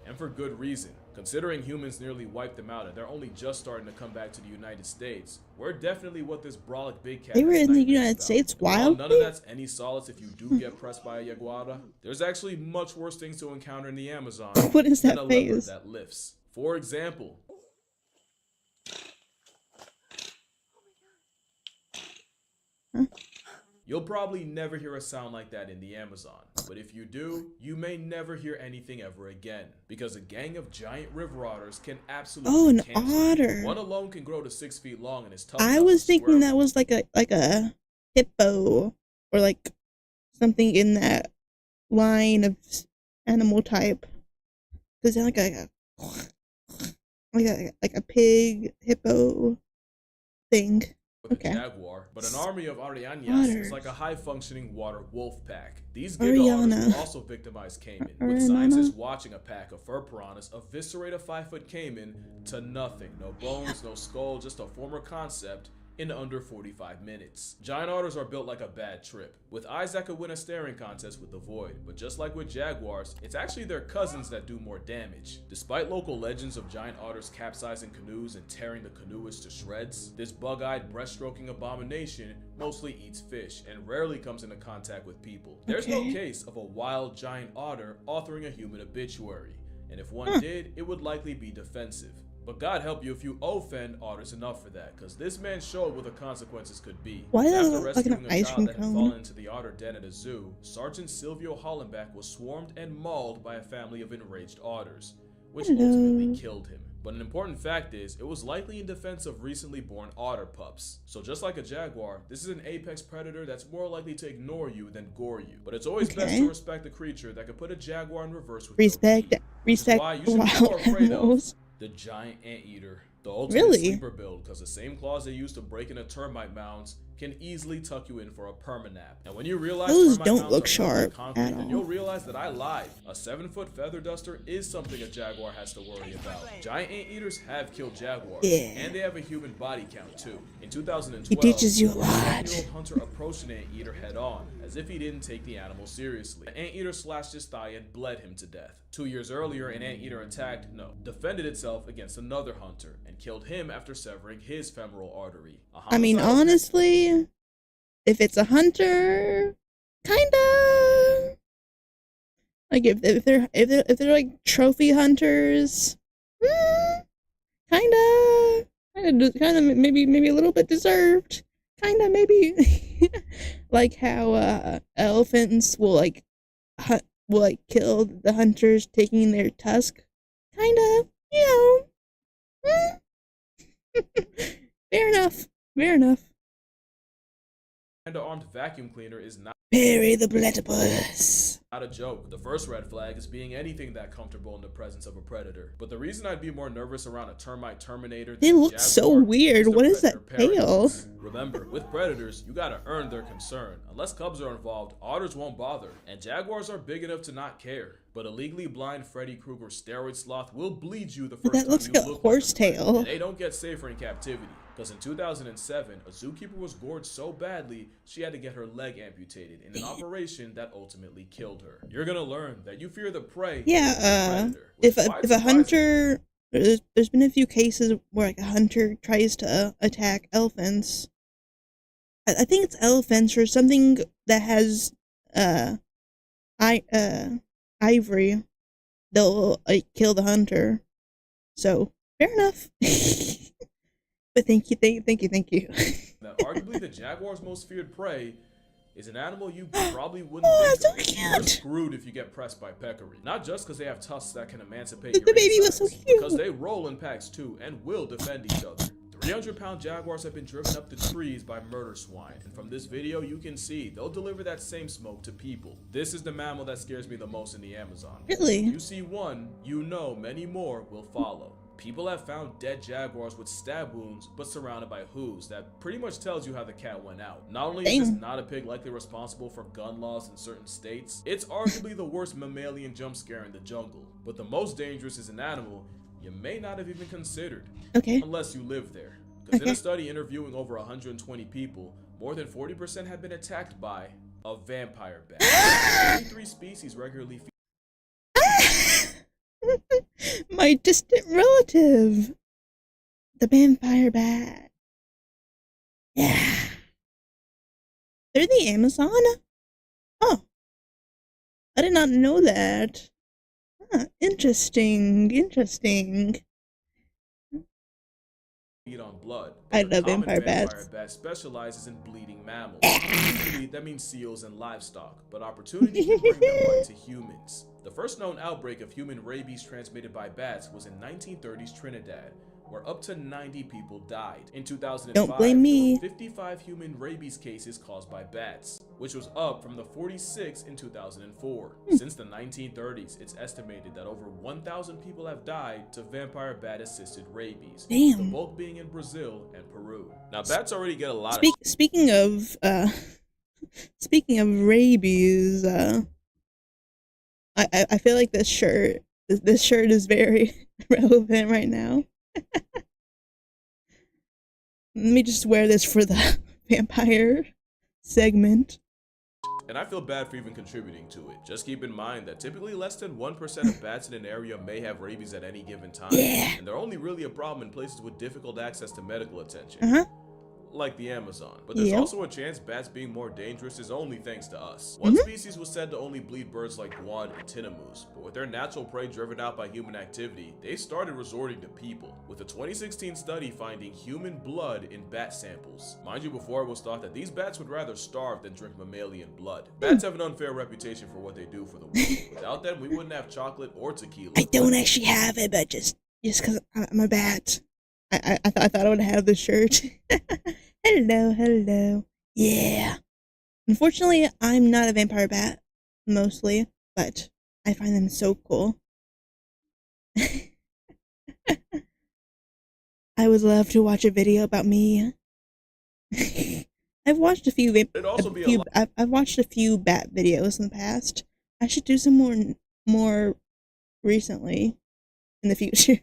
And for good reason. Considering humans nearly wiped them out and they're only just starting to come back to the United States, we're definitely what this brolic big cat. They were in the United States wild? None of that's any solace if you do get pressed by a jaguar. There's actually much worse things to encounter in the Amazon what is that than a face? leopard that lifts. For example, you'll probably never hear a sound like that in the Amazon, but if you do, you may never hear anything ever again, because a gang of giant river otters can absolutely otter. One alone can grow to 6 feet long and is tough. I was thinking that was like a hippo or like something in that line of animal type, because they're like a pig hippo thing. With a jaguar, but an army of Arianas is like a high-functioning water wolf pack. These giga otters will also victimize caiman, with scientists watching a pack of fur piranhas eviscerate a 5-foot caiman to nothing. No bones, no skull, just a former concept in under 45 minutes. Giant otters are built like a bad trip, with eyes that could win a staring contest with the void, but just like with jaguars, it's actually their cousins that do more damage. Despite local legends of giant otters capsizing canoes and tearing the canoeists to shreds, this bug-eyed breaststroking abomination mostly eats fish and rarely comes into contact with people. There's no case of a wild giant otter authoring a human obituary, and if one did, it would likely be defensive. But God help you if you offend otters enough for that, because this man showed what the consequences could be. Why After like rescuing an a ice child cream that had cone? fallen into the otter den at a zoo, Sergeant Silvio Hollenbach was swarmed and mauled by a family of enraged otters, which ultimately killed him. But an important fact is, it was likely in defense of recently born otter pups. So just like a jaguar, this is an apex predator that's more likely to ignore you than gore you. But it's always best to respect the creature that could put a jaguar in reverse with respect wild animals. The giant anteater, the ultimate Really? sleeper build, because the same claws they use to break into termite mounds can easily tuck you in for a permanap. And when you realize those termite don't mounds look are sharp concrete, at then all. you'll realize that I lied. A 7-foot feather duster is something a jaguar has to worry about. Giant anteaters have killed jaguars, and they have a human body count too. In 2012, it teaches you a lot. a 7-year-old hunter approached an anteater head on, as if he didn't take the animal seriously. The anteater slashed his thigh and bled him to death. 2 years earlier, an anteater defended itself against another hunter and killed him after severing his femoral artery. I mean, honestly, if it's a hunter, kinda like if they're like trophy hunters, kinda maybe a little bit deserved. Kinda maybe like how elephants will kill the hunters taking their tusk kind of, you know. Fair enough. Fair enough. And an armed vacuum cleaner is not Perry the Platypus. a joke. The first red flag is being anything that comfortable in the presence of a predator. But the reason I'd be more nervous around a termite terminator They than a look jaguar so weird. is the What is that predator tail? paradox. Remember, with predators, you gotta earn their concern. Unless cubs are involved, otters won't bother. And jaguars are big enough to not care. But a legally blind Freddy Krueger steroid sloth will bleed you the first That time looks you like a look horse like a tail. And they don't get safer in captivity. Because in 2007, a zookeeper was gored so badly, she had to get her leg amputated in an operation that ultimately killed her. You're gonna learn that you fear the prey. Yeah, the predator, if a hunter, there's been a few cases where like a hunter tries to attack elephants. I think it's elephants or something that has ivory. They'll kill the hunter. So fair enough. But thank you. That arguably the jaguar's most feared prey is an animal you probably wouldn't Oh, think that's so of. cute. You're screwed if you get pressed by peccary. Not just because they have tusks that can emancipate The your baby was so insides, cute. because they roll in packs too and will defend each other. 300-pound jaguars have been driven up the trees by murder swine, and from this video you can see they'll deliver that same smoke to people. This is the mammal that scares me the most in the Amazon. Really? If you see one, you know many more will follow. People have found dead jaguars with stab wounds, but surrounded by hooves. That pretty much tells you how the cat went out. Not only is this not a pig likely responsible for gun laws in certain states, it's arguably the worst mammalian jump scare in the jungle. But the most dangerous is an animal you may not have even considered. Okay. Unless you live there. Because in a study interviewing over 120 people, more than 40% have been attacked by a vampire bat. 23 species regularly feed. My distant relative, the vampire bat. Yeah. They're the Amazon? Oh. I did not know that. Huh, interesting. Feed on blood. I The love common vampire vampire bats. bat specializes in bleeding mammals. Usually that means seals and livestock, but opportunity can bring them right to humans. The first known outbreak of human rabies transmitted by bats was in 1930s Trinidad, where up to 90 people died. In 2005, Don't blame me. there were 55 human rabies cases caused by bats, which was up from the 46 in 2004. Since the 1930s, it's estimated that over 1,000 people have died to vampire bat-assisted rabies. Damn. The bulk being in Brazil and Peru. Now, bats already get a lot of Speaking of rabies, I feel like this shirt is very relevant right now. Let me just wear this for the vampire segment. and I feel bad for even contributing to it. Just keep in mind that typically less than 1% of bats in an area may have rabies at any given time, and they're only really a problem in places with difficult access to medical attention. Like the Amazon. But there's also a chance bats being more dangerous is only thanks to us. One species was said to only bleed birds like guan and tinamous, but with their natural prey driven out by human activity, they started resorting to people, with a 2016 study finding human blood in bat samples. Mind you, before it was thought that these bats would rather starve than drink mammalian blood. Bats have an unfair reputation for what they do for the world. Without them, we wouldn't have chocolate or tequila. I don't actually have it, but just because I'm a bat. I thought I would have the shirt. Hello. Yeah. Unfortunately, I'm not a vampire bat, mostly, but I find them so cool. I would love to watch a video about me. I've watched a few I've watched a few bat videos in the past. I should do some more recently in the future.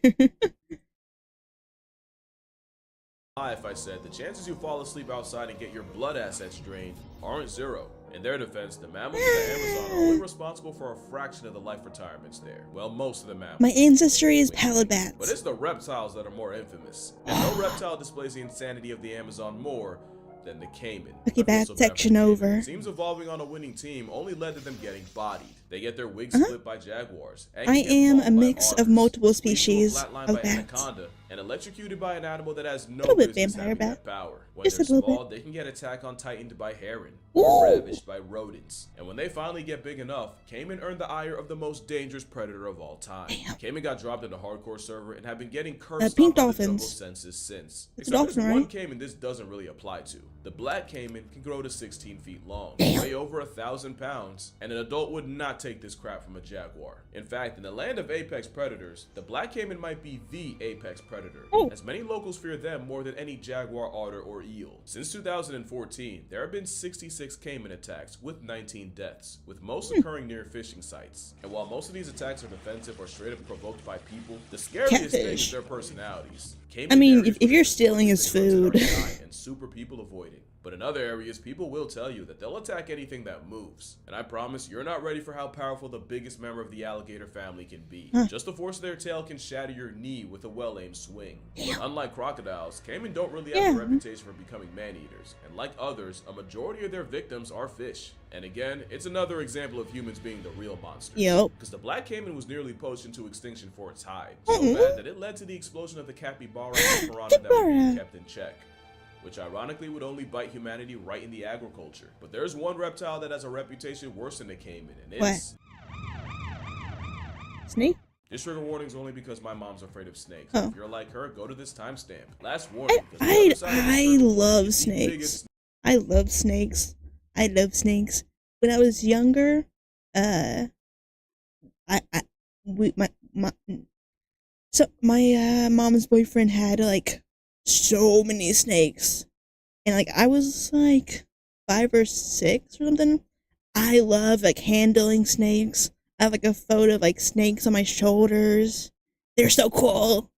If I said the chances you fall asleep outside and get your blood assets drained aren't zero. In their defense, the mammals of the Amazon are only responsible for a fraction of the life retirements there. Well, most of the mammals. My ancestry is pallid bats. But it's the reptiles that are more infamous. And no reptile displays the insanity of the Amazon more than the caiman. Okay, bat section over. Seems evolving on a winning team only led to them getting bodied. They get their wigs split by jaguars. I am a mix of multiple species of bats. And electrocuted by an animal that has no Little bit business vampire having bat. that power. When Just they're a little small, they can get attack on tightened by heron or ravaged by rodents. And when they finally get big enough, Cayman earned the ire of the most dangerous predator of all time. Damn. Cayman got dropped into hardcore server and have been getting cursed pink off on the jungle dolphins. census since. It's a Except there's dolphin, one right? cayman this doesn't really apply to. The black cayman can grow to 16 feet long, Damn. weigh over 1,000 pounds, and an adult would not take this crap from a jaguar. In fact, in the land of apex predators, the black cayman might be the apex predator, as many locals fear them more than any jaguar, otter, or eel. Since 2014, there have been 66 cayman attacks with 19 deaths, with most occurring near fishing sites. And while most of these attacks are defensive or straight up provoked by people, the scariest thing is their personalities. I mean, if you're stealing his food. And super people avoiding. But in other areas, people will tell you that they'll attack anything that moves. And I promise you're not ready for how powerful the biggest member of the alligator family can be. Just the force of their tail can shatter your knee with a well-aimed swing. But unlike crocodiles, cayman don't really have a reputation for becoming man-eaters. And like others, a majority of their victims are fish. And again, it's another example of humans being the real monsters. Yep. Because the black cayman was nearly poached into extinction for its hide. So bad that it led to the explosion of the capybara and piranha that were being kept in check, which ironically would only bite humanity right in the agriculture. But there's one reptile that has a reputation worse than the cayman, and it's... Snake? This trigger warning is only because my mom's afraid of snakes. Oh. If you're like her, go to this timestamp. Last warning. I love snakes. I love snakes. I love snakes. When I was younger, my mom's boyfriend had like so many snakes, and like I was like 5 or 6 or something. I love like handling snakes. I have like a photo of like snakes on my shoulders. They're so cool.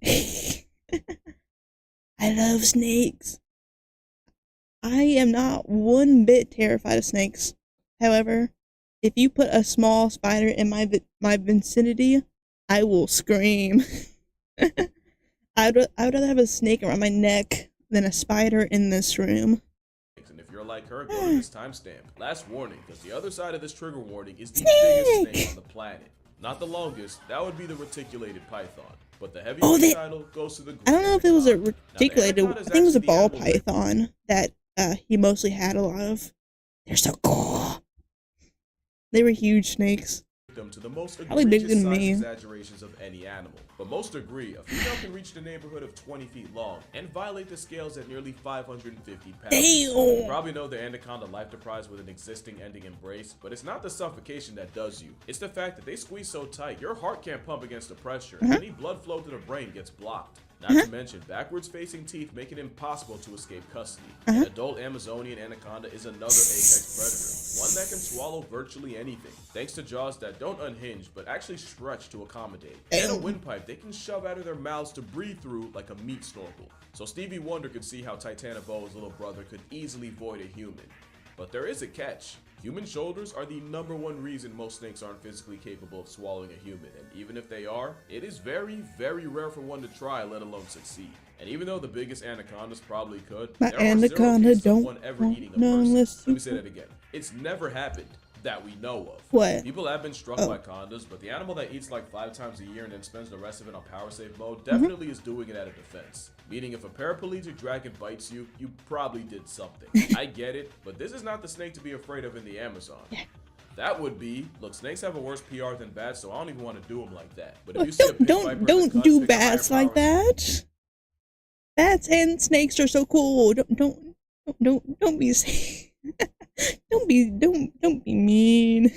I love snakes. I am not one bit terrified of snakes. However, if you put a small spider in my vicinity, I will scream. I would rather have a snake around my neck than a spider in this room. And if you're like her, go to this timestamp. Last warning, because the other side of this trigger warning is the biggest snake on the planet. Not the longest, that would be the reticulated python. But the heavyweight title goes to the... I don't know if it was a reticulated, I think it was a ball python that he mostly had a lot of. They're so cool. They were huge snakes. To the most Probably bigger egregious than size me. exaggerations of any animal. But most agree, a female can reach the neighborhood of 20 feet long and violate the scales at nearly 550 pounds. Damn. You probably know the anaconda life deprives with an existing ending embrace, but it's not the suffocation that does you. It's the fact that they squeeze so tight, your heart can't pump against the pressure, and any blood flow to the brain gets blocked. Not to mention, backwards facing teeth make it impossible to escape custody. An adult Amazonian anaconda is another apex predator, one that can swallow virtually anything, thanks to jaws that don't unhinge but actually stretch to accommodate. And a windpipe they can shove out of their mouths to breathe through like a meat snorkel. So Stevie Wonder could see how Titanoboa's little brother could easily void a human. But there is a catch. Human shoulders are the #1 reason most snakes aren't physically capable of swallowing a human, and even if they are, it is very, very rare for one to try, let alone succeed. And even though the biggest anacondas probably could, My there anaconda are 0 cases of don't one ever want eating a no person. less Let me say that again. It's never happened that we know of. What? People have been struck by condas, but the animal that eats like 5 times a year and then spends the rest of it on power save mode definitely is doing it out of defense. Meaning if a paraplegic dragon bites you, you probably did something. I get it, but this is not the snake to be afraid of in the Amazon. That would be, look, snakes have a worse PR than bats, so I don't even want to do them like that. But if you see a pit viper in the Don't cuts, do pick a higher bats like power save. that. Bats and snakes are so cool. Don't be don't be mean.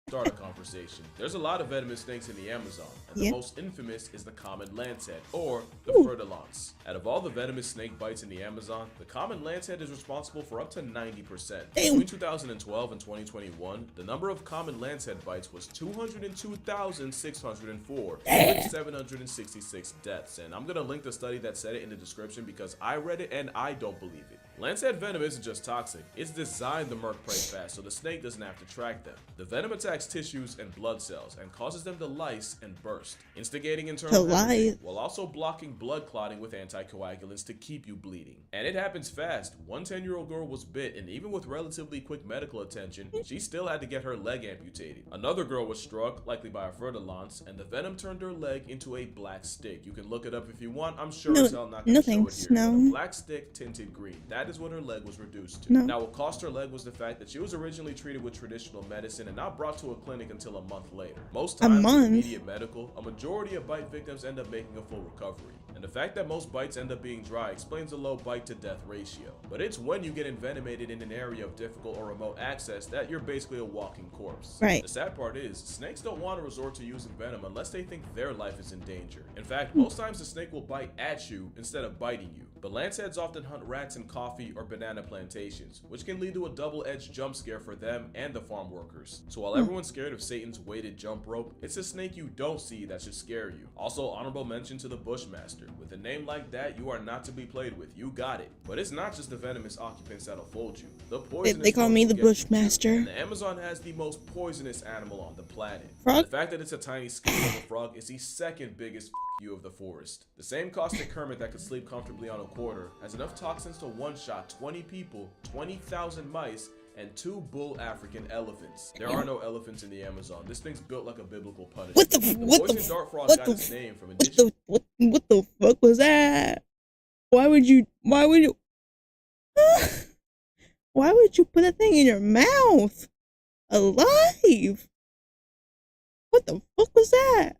Start a conversation. There's a lot of venomous snakes in the Amazon, and the most infamous is the common lancehead, or the furtilance. Out of all the venomous snake bites in the Amazon, the common lancehead is responsible for up to 90%. Between 2012 and 2021, the number of common lancehead bites was 202,604, with 766 deaths. And I'm gonna link the study that said it in the description because I read it and I don't believe it. Lancehead venom isn't just toxic, it's designed to murk prey fast so the snake doesn't have to track them. The venom attacks tissues and blood cells and causes them to lyse and burst, instigating internal hemorrhaging while also blocking blood clotting with anticoagulants to keep you bleeding. And it happens fast. One 10-year-old girl was bit, and even with relatively quick medical attention, she still had to get her leg amputated. Another girl was struck, likely by a fer-de-lance, and the venom turned her leg into a black stick. You can look it up if you want. I'm sure as hell not gonna show it here. No. A black stick tinted green. That is what her leg was reduced to. Now, what cost her leg was the fact that she was originally treated with traditional medicine and not brought to a clinic until a month later. Most times in immediate medical, a majority of bite victims end up making a full recovery. And the fact that most bites end up being dry explains the low bite to death ratio. But it's when you get envenomated in an area of difficult or remote access that you're basically a walking corpse. Right. The sad part is, snakes don't want to resort to using venom unless they think their life is in danger. In fact, most times the snake will bite at you instead of biting you. But lanceheads often hunt rats in coffee or banana plantations, which can lead to a double-edged jump scare for them and the farm workers. So while everyone's scared of Satan's weighted jump rope, it's a snake you don't see that should scare you. Also, honorable mention to the Bushmaster. With a name like that, you are not to be played with. You got it. But it's not just the venomous occupants that'll fold you. The poisonous they call me the Bushmaster. And the Amazon has the most poisonous animal on the planet. Frog? The fact that it's a tiny skin-level frog is the second biggest you of the forest. The same caustic Kermit that could sleep comfortably on a quarter has enough toxins to one-shot 20 people, 20,000 mice, and 2 bull African elephants. There are no elephants in the Amazon. This thing's built like a biblical punishment. What the fuck was that? Why would you why would you put that thing in your mouth? Alive? What the fuck was that?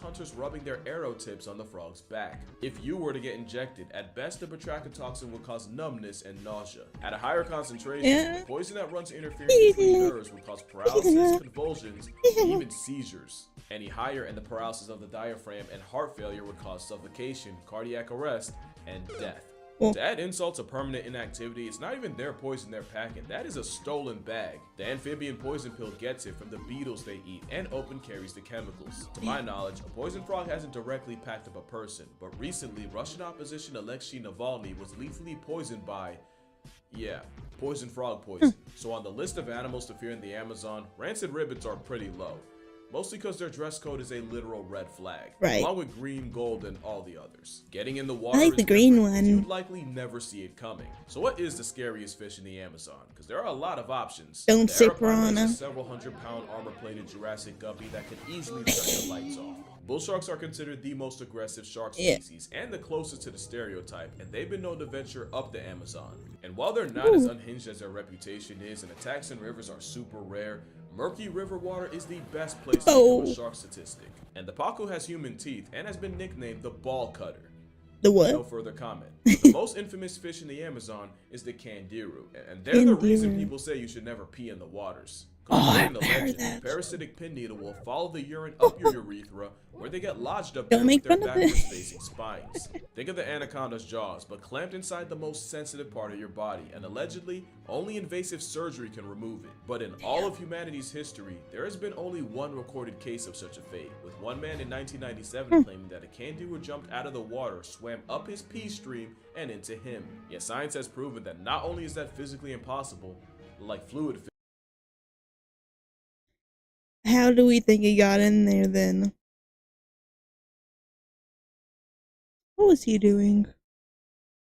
Hunters rubbing their arrow tips on the frog's back. If you were to get injected, at best the batrachotoxin would cause numbness and nausea. At a higher concentration, the poison that runs interference between nerves would cause paralysis, convulsions, and even seizures. Any higher, and the paralysis of the diaphragm and heart failure would cause suffocation, cardiac arrest, and death. To add insult to permanent inactivity, it's not even their poison they're packing. That is a stolen bag. The amphibian poison pill gets it from the beetles they eat and open carries the chemicals. To my knowledge, a poison frog hasn't directly packed up a person, but recently Russian opposition Alexei Navalny was lethally poisoned by, poison frog poison. So on the list of animals to fear in the Amazon, rancid ribbits are pretty low. Mostly because their dress code is a literal red flag, along with green, gold, and all the others. Getting in the water I like the green one. You'd likely never see it coming. So what is the scariest fish in the Amazon? Because there are a lot of options. Don't say piranha. Several 100-pound armor-plated Jurassic guppy that could easily turn your lights off. Bull sharks are considered the most aggressive shark species and the closest to the stereotype, and they've been known to venture up the Amazon. And while they're not as unhinged as their reputation is, and attacks in rivers are super rare, murky river water is the best place to do a shark statistic. And the pacu has human teeth and has been nicknamed the ball cutter. The what? No further comment. The most infamous fish in the Amazon is the candiru, and they're the reason people say you should never pee in the waters. According to legend, the parasitic pin needle will follow the urine up your urethra, where they get lodged up there with their backwards facing spines. Think of the anaconda's jaws, but clamped inside the most sensitive part of your body, and allegedly, only invasive surgery can remove it. But in all of humanity's history, there has been only one recorded case of such a fate, with one man in 1997 claiming that a candiru jumped out of the water, swam up his pee stream, and into him. Yet science has proven that not only is that physically impossible, like fluid How do we think he got in there then? What was he doing?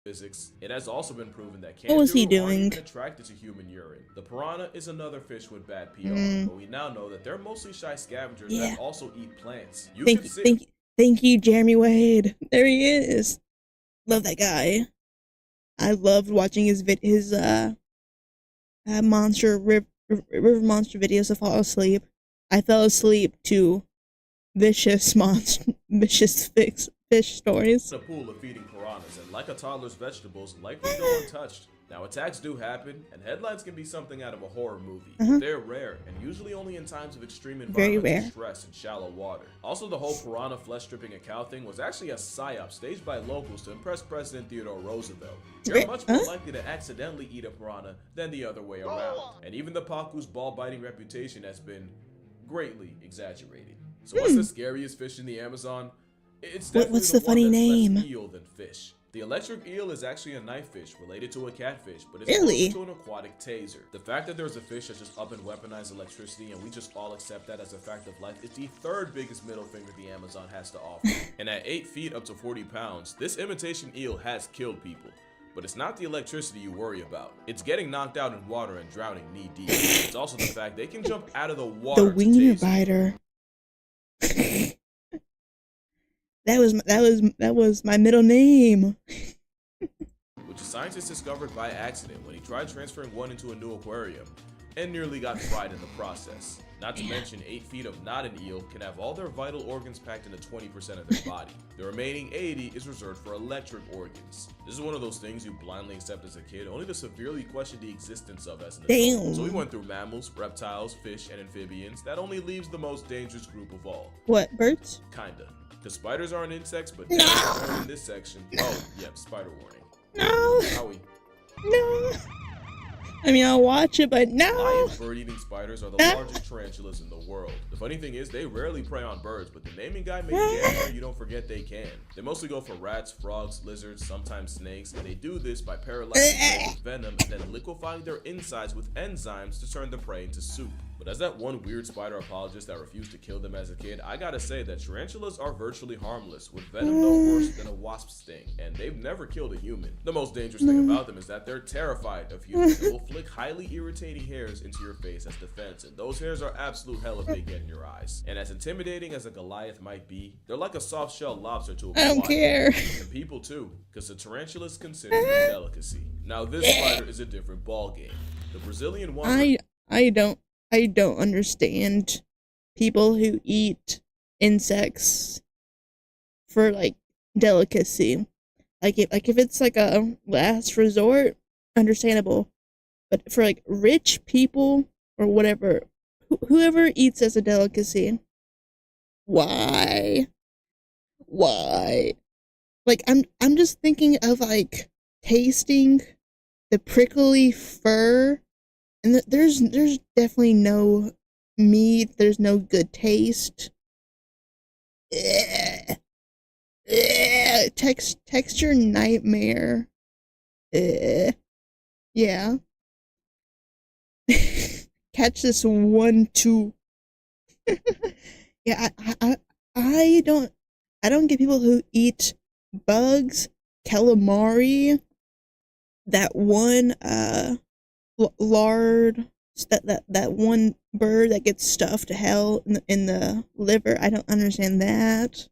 physics, it has also been proven that what was he candiru aren't doing? even attracted to human urine. The piranha is another fish with bad PR, but we now know that they're mostly shy scavengers that also eat plants. Thank you, Jeremy Wade. There he is. Love that guy. I loved watching his monster river monster videos to fall asleep. I fell asleep to vicious fish stories. A pool of feeding piranhas, and like a toddler's vegetables, likely go untouched. Now, attacks do happen, and headlines can be something out of a horror movie. But they're rare, and usually only in times of extreme environmental stress and shallow water. Also, the whole piranha flesh-stripping a cow thing was actually a psyop staged by locals to impress President Theodore Roosevelt. You're much more likely to accidentally eat a piranha than the other way around. And even the pacu's ball-biting reputation has been greatly exaggerated. So what's the scariest fish in the Amazon? It's definitely What's the the one funny that's name? less eel than fish. The electric eel is actually a knife fish related to a catfish, but it's Really? closer to an aquatic taser. The fact that there's a fish that's just up and weaponized electricity and we just all accept that as a fact of life is the third biggest middle finger the Amazon has to offer. And at 8 feet up to 40 pounds, this imitation eel has killed people. But it's not the electricity you worry about. It's getting knocked out in water and drowning knee deep. It's also the fact they can jump out of the water The to wiener tase you. biter. That was my middle name. Which a scientist discovered by accident when he tried transferring one into a new aquarium and nearly got fried in the process. Not to mention 8 feet of not an eel can have all their vital organs packed into 20% of their body. The remaining 80 is reserved for electric organs. This is one of those things you blindly accept as a kid, only to severely question the existence of as an adult. Damn. So we went through mammals, reptiles, fish, and amphibians. That only leaves the most dangerous group of all. What, birds? Kinda. Because spiders aren't insects, but No. they're in this section. Oh, yep, spider warning. No. Howie. No. I mean, I'll watch it, but no. Lion bird-eating spiders are the largest tarantulas in the world. The funny thing is, they rarely prey on birds, but the naming guy made damn sure you don't forget they can. They mostly go for rats, frogs, lizards, sometimes snakes, and they do this by paralyzing prey with venom and then liquefying their insides with enzymes to turn the prey into soup. But as that one weird spider apologist that refused to kill them as a kid, I gotta say that tarantulas are virtually harmless, with venom no worse than a wasp sting, and they've never killed a human. The most dangerous thing about them is that they're terrified of humans and will flick highly irritating hairs into your face as defense, and those hairs are absolute hell if they get in your eyes. And as intimidating as a Goliath might be, they're like a soft-shell lobster to a I don't Goliath. care. And people too, because the tarantula is considered a delicacy. Now this spider is a different ballgame. The Brazilian one. I don't understand people who eat insects for like delicacy. Like if it's like a last resort, understandable. But for like rich people or whatever, whoever eats as a delicacy, why? Why? Like I'm just thinking of like tasting the prickly fur. And there's definitely no meat. There's no good taste. Texture nightmare. Yeah. Catch this 1, 2. Yeah, I don't get people who eat bugs, calamari, that one lard, that one bird that gets stuffed to hell in the liver. I don't understand that.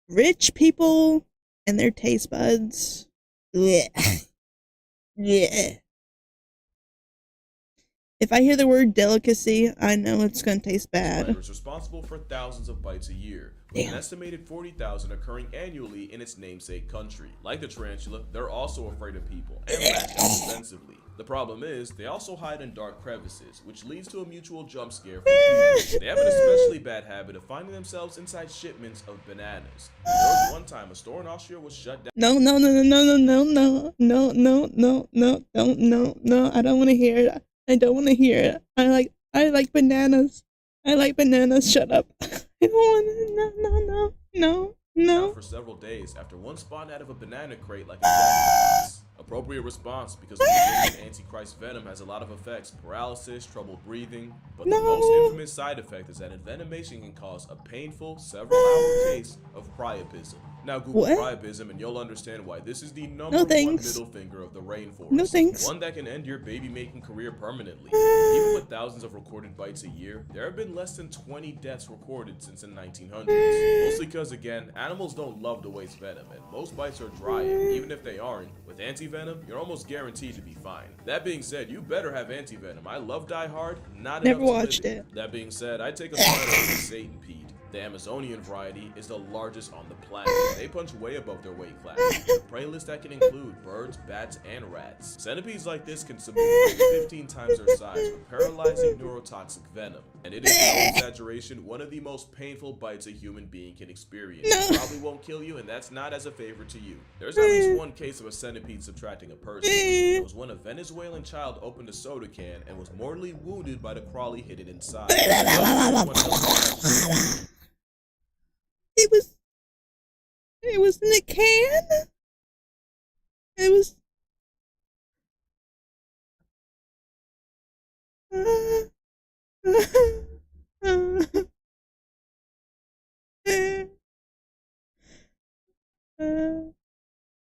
Rich people and their taste buds. Blech. Yeah. If I hear the word delicacy, I know it's gonna taste bad. Spider is responsible for thousands of bites a year, with an estimated 40,000 occurring annually in its namesake country. Like the tarantula, they're also afraid of people and lash out offensively. The problem is, they also hide in dark crevices, which leads to a mutual jump scare for people. They have an especially bad habit of finding themselves inside shipments of bananas. There was one time a store in Austria was shut down. No, I don't want to hear it. I don't want to hear it. I like bananas. I like bananas. Shut up. I don't want to. No. For several days after one spawned out of a banana crate like a jack. Appropriate response because the Brazilian Antichrist venom has a lot of effects: paralysis, trouble breathing. But the most infamous side effect is that envenomation can cause a painful, several-hour case of priapism. Now Google priapism and you'll understand why this is the number one middle finger of the rainforest. No thanks. One that can end your baby-making career permanently. Even with thousands of recorded bites a year, there have been less than 20 deaths recorded since the 1900s. Mostly because, again, animals don't love to waste venom, and most bites are dry, and even if they aren't, with anti-venom, you're almost guaranteed to be fine. That being said, you better have anti-venom. I love Die Hard, not Never enough to watched live it. That being said, I take a spider over Satan-pede. The Amazonian variety is the largest on the planet. They punch way above their weight class. A prey list that can include birds, bats, and rats. Centipedes like this can subdue 15 times their size with paralyzing neurotoxic venom. And it is no exaggeration, one of the most painful bites a human being can experience. It probably won't kill you, and that's not as a favor to you. There's at least one case of a centipede subtracting a person. It was when a Venezuelan child opened a soda can and was mortally wounded by the crawly hidden inside. It was in a can. It was.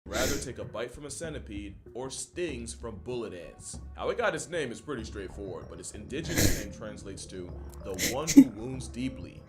Rather take a bite from a centipede or stings from bullet ants. How it got its name is pretty straightforward, but its indigenous name translates to the one who wounds deeply.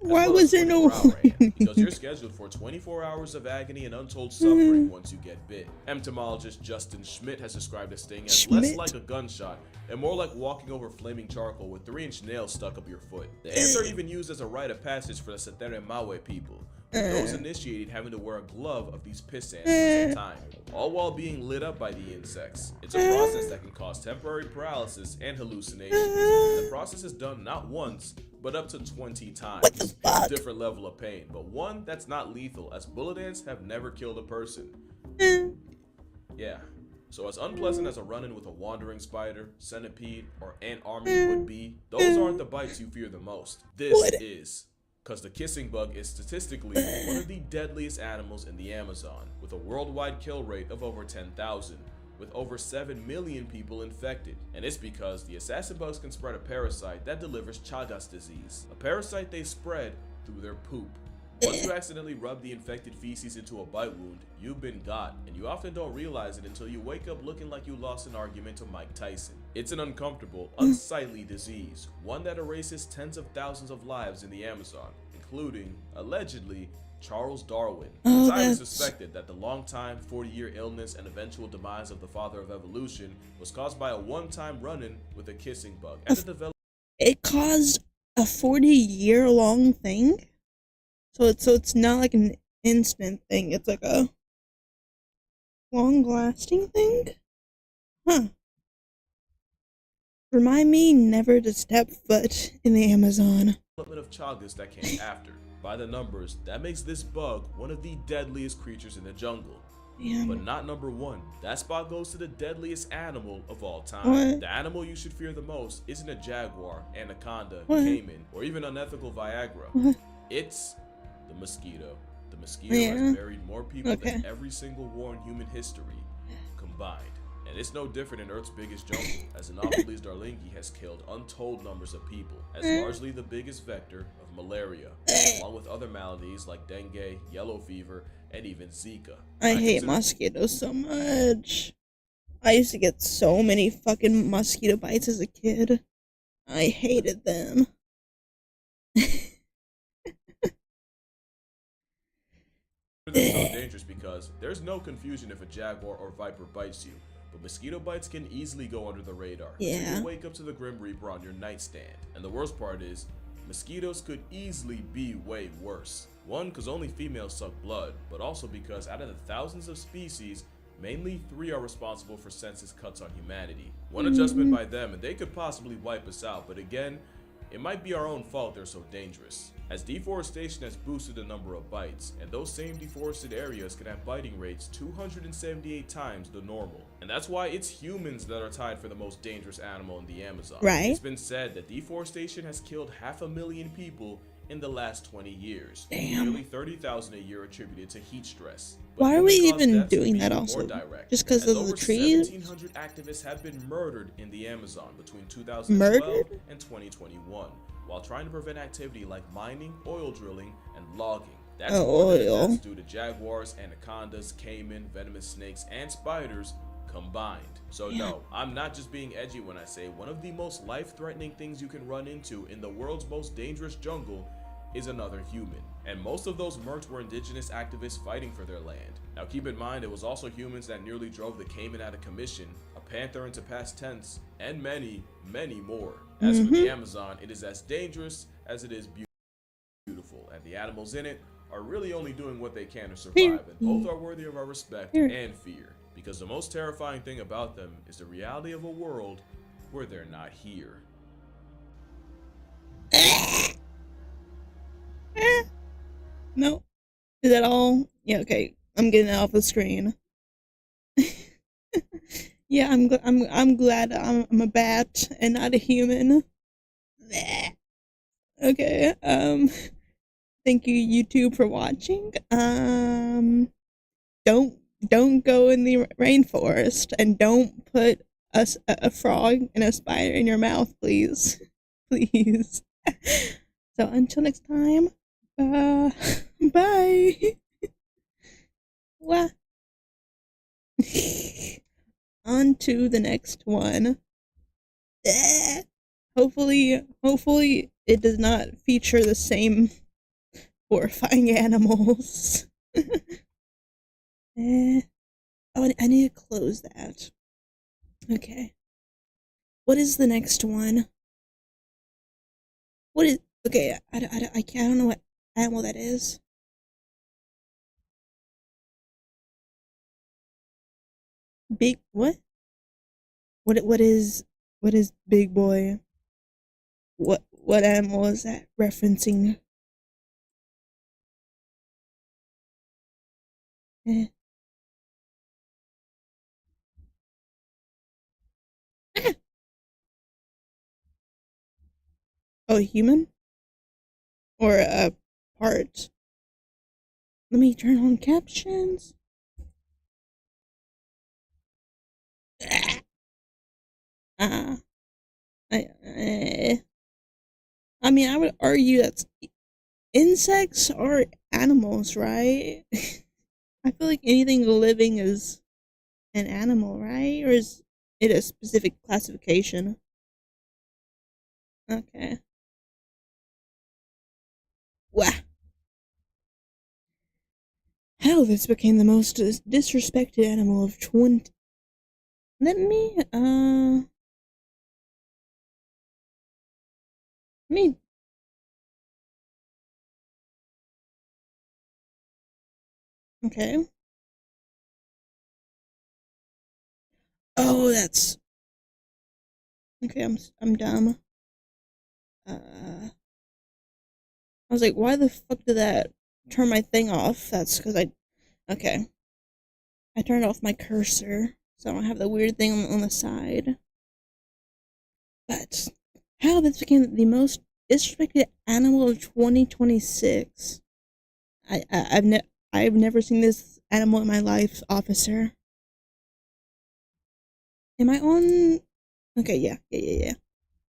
Why was there no Because you're scheduled for 24 hours of agony and untold suffering once you get bit. Entomologist Justin Schmidt has described a sting as less like a gunshot and more like walking over flaming charcoal with 3-inch nails stuck up your foot. The ants are even used as a rite of passage for the Setere people, with those initiated having to wear a glove of these piss ants for some time, all while being lit up by the insects. It's a process that can cause temporary paralysis and hallucinations. The process is done not once, but up to 20 times. It's a different level of pain, but one that's not lethal, as bullet ants have never killed a person. Yeah. So as unpleasant as a run-in with a wandering spider, centipede, or ant army would be, those aren't the bites you fear the most. This is. Because the kissing bug is statistically one of the deadliest animals in the Amazon, with a worldwide kill rate of over 10,000, with over 7 million people infected. And it's because the assassin bugs can spread a parasite that delivers Chagas disease, a parasite they spread through their poop. Once you accidentally rub the infected feces into a bite wound, you've been got, and you often don't realize it until you wake up looking like you lost an argument to Mike Tyson. It's an uncomfortable, unsightly disease, one that erases tens of thousands of lives in the Amazon, including, allegedly, Charles Darwin. It's highly suspected that the long-time 40-year illness and eventual demise of the father of evolution was caused by a one-time run-in with a kissing bug. It caused a 40-year-long thing? So it's not like an instant thing, it's like a long-lasting thing? Huh. Remind me never to step foot in the Amazon. Of Chagas that came after. By the numbers, that makes this bug one of the deadliest creatures in the jungle. Damn. But not number one. That spot goes to the deadliest animal of all time. What? The animal you should fear the most isn't a jaguar, anaconda, caiman, or even unethical Viagra. What? It's the mosquito. The mosquito has buried more people than every single war in human history combined. And it's no different in Earth's biggest jungle, as Anopheles darlingi has killed untold numbers of people, as largely the biggest vector of malaria, along with other maladies like dengue, yellow fever, and even Zika. I hate mosquitoes so much. I used to get so many fucking mosquito bites as a kid. I hated them. They're so dangerous because there's no confusion if a jaguar or viper bites you. But mosquito bites can easily go under the radar. Yeah. So you wake up to the Grim Reaper on your nightstand. And the worst part is, mosquitoes could easily be way worse. One, because only females suck blood, but also because out of the thousands of species, mainly 3 are responsible for census cuts on humanity. One adjustment by them and they could possibly wipe us out, but again, it might be our own fault they're so dangerous. As deforestation has boosted the number of bites, and those same deforested areas can have biting rates 278 times the normal. And that's why it's humans that are tied for the most dangerous animal in the Amazon. Right. It's been said that deforestation has killed 500,000 people in the last 20 years. Damn. Nearly 30,000 a year attributed to heat stress. Why are we even doing that also? Just because of the trees? 1,700 activists have been murdered in the Amazon between 2012 and 2021, while trying to prevent activity like mining, oil drilling, and logging. That's more than deaths due to jaguars, anacondas, caiman, venomous snakes, and spiders combined. So no, I'm not just being edgy when I say one of the most life-threatening things you can run into in the world's most dangerous jungle is another human. And most of those mercs were indigenous activists fighting for their land. Now keep in mind, it was also humans that nearly drove the caiman out of commission, a panther into past tense, and many, many more. As for the Amazon, it is as dangerous as it is beautiful, and the animals in it are really only doing what they can to survive, and both are worthy of our respect and fear. Because the most terrifying thing about them is the reality of a world where they're not here. No. Is that all? Yeah, okay. I'm getting it off the screen. Yeah, I'm glad I'm a bat and not a human. Okay, Thank you, YouTube, for watching. Don't go in the rainforest, and don't put a frog and a spider in your mouth, please. Please. So until next time, bye. What? On to the next one. Hopefully it does not feature the same horrifying animals. Oh, I need to close that. Okay. What is the next one? What is... Okay, I don't know what animal that is. Big... What? What is big boy? What animal is that referencing? Oh, human? Or a part? Let me turn on captions. I mean, I would argue that insects are animals, right? I feel like anything living is an animal, right? Or is it a specific classification? Okay. Wow. How this became the most disrespected animal of 20. Let me, okay. Oh, that's, okay, I'm dumb. I was like, why the fuck did that turn my thing off? That's because okay. I turned off my cursor, so I don't have the weird thing on the side. But how this became the most disrespected animal of 2026. I've never seen this animal in my life, officer. Am I on? Okay, yeah.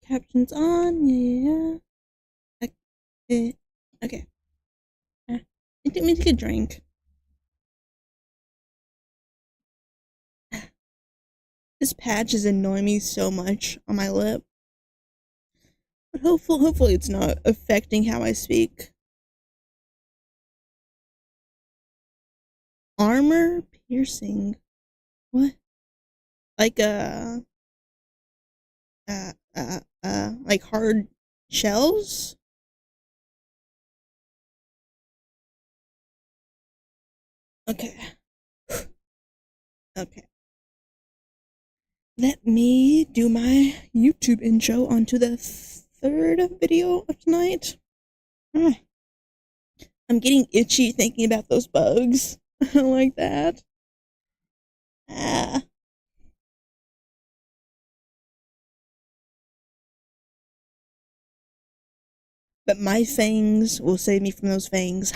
Captions on, yeah. Okay. Let me take a drink. This patch is annoying me so much on my lip. But hopefully it's not affecting how I speak. Armor piercing. What? Like like hard shells? Okay. Okay. Let me do my YouTube intro onto the third video of tonight. I'm getting itchy thinking about those bugs. I don't like that. But my fangs will save me from those fangs.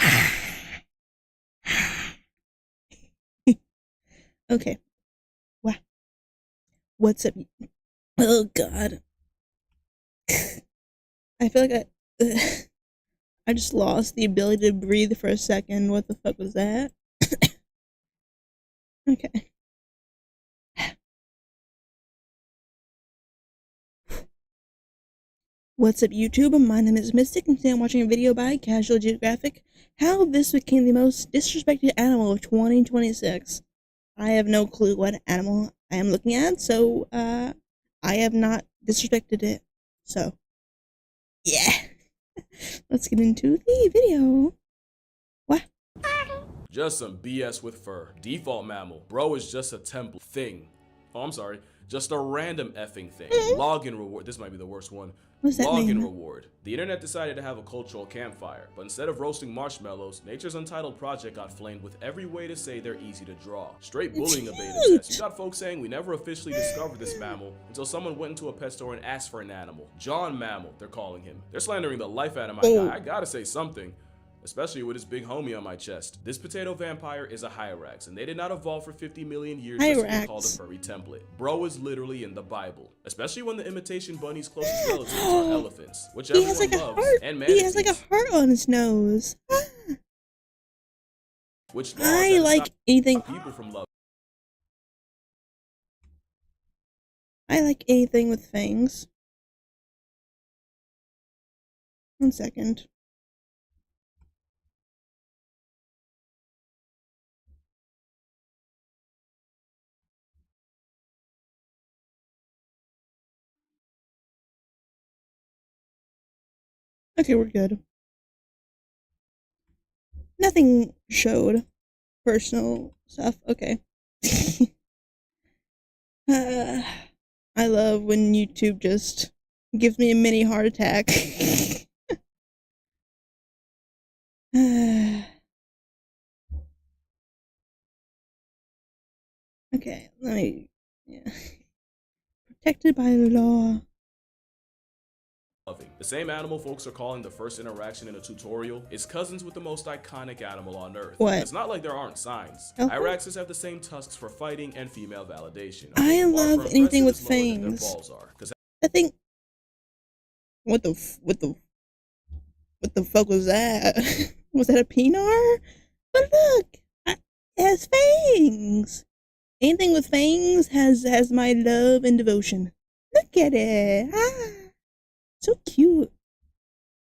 Okay. Wow. What's up? Oh god. I feel like I just lost the ability to breathe for a second. What the fuck was that? Okay. What's up, YouTube? My name is Mistic, and today I'm watching a video by Casual Geographic. How this became the most disrespected animal of 2026. I have no clue what animal I am looking at, so I have not disrespected it. So, yeah. Let's get into the video. What? Just some BS with fur. Default mammal. Bro is just a template thing. Oh, I'm sorry. Just a random effing thing. Login reward. This might be the worst one. What's that Login mean? reward. The internet decided to have a cultural campfire, but instead of roasting marshmallows, Nature's Untitled Project got flamed with every way to say they're easy to draw. Straight bullying a beta test. You got folks saying we never officially discovered this mammal until someone went into a pet store and asked for an animal. John Mammal, they're calling him. They're slandering the life out of my guy. I gotta say something. especially with his big homie on my chest. This potato vampire is a Hyrax, and they did not evolve for 50 million years just to be called a furry template. Bro is literally in the Bible, especially when the imitation bunny's closest relatives are elephants, which everyone loves, and manatees. He has like a heart on his nose. Which I like anything. People from love. I like anything with fangs. 1 second. Okay, we're good. Nothing showed. Personal stuff. Okay. I love when YouTube just gives me a mini heart attack. Okay, let me. Yeah. Protected by the law. The same animal folks are calling the first interaction in a tutorial is cousins with the most iconic animal on Earth. What? It's not like there aren't signs. Okay. Hyraxes have the same tusks for fighting and female validation. I love anything with fangs. I think. What the fuck was that? Was that a Pinar? But look, it has fangs. Anything with fangs has my love and devotion. Look at it. So cute.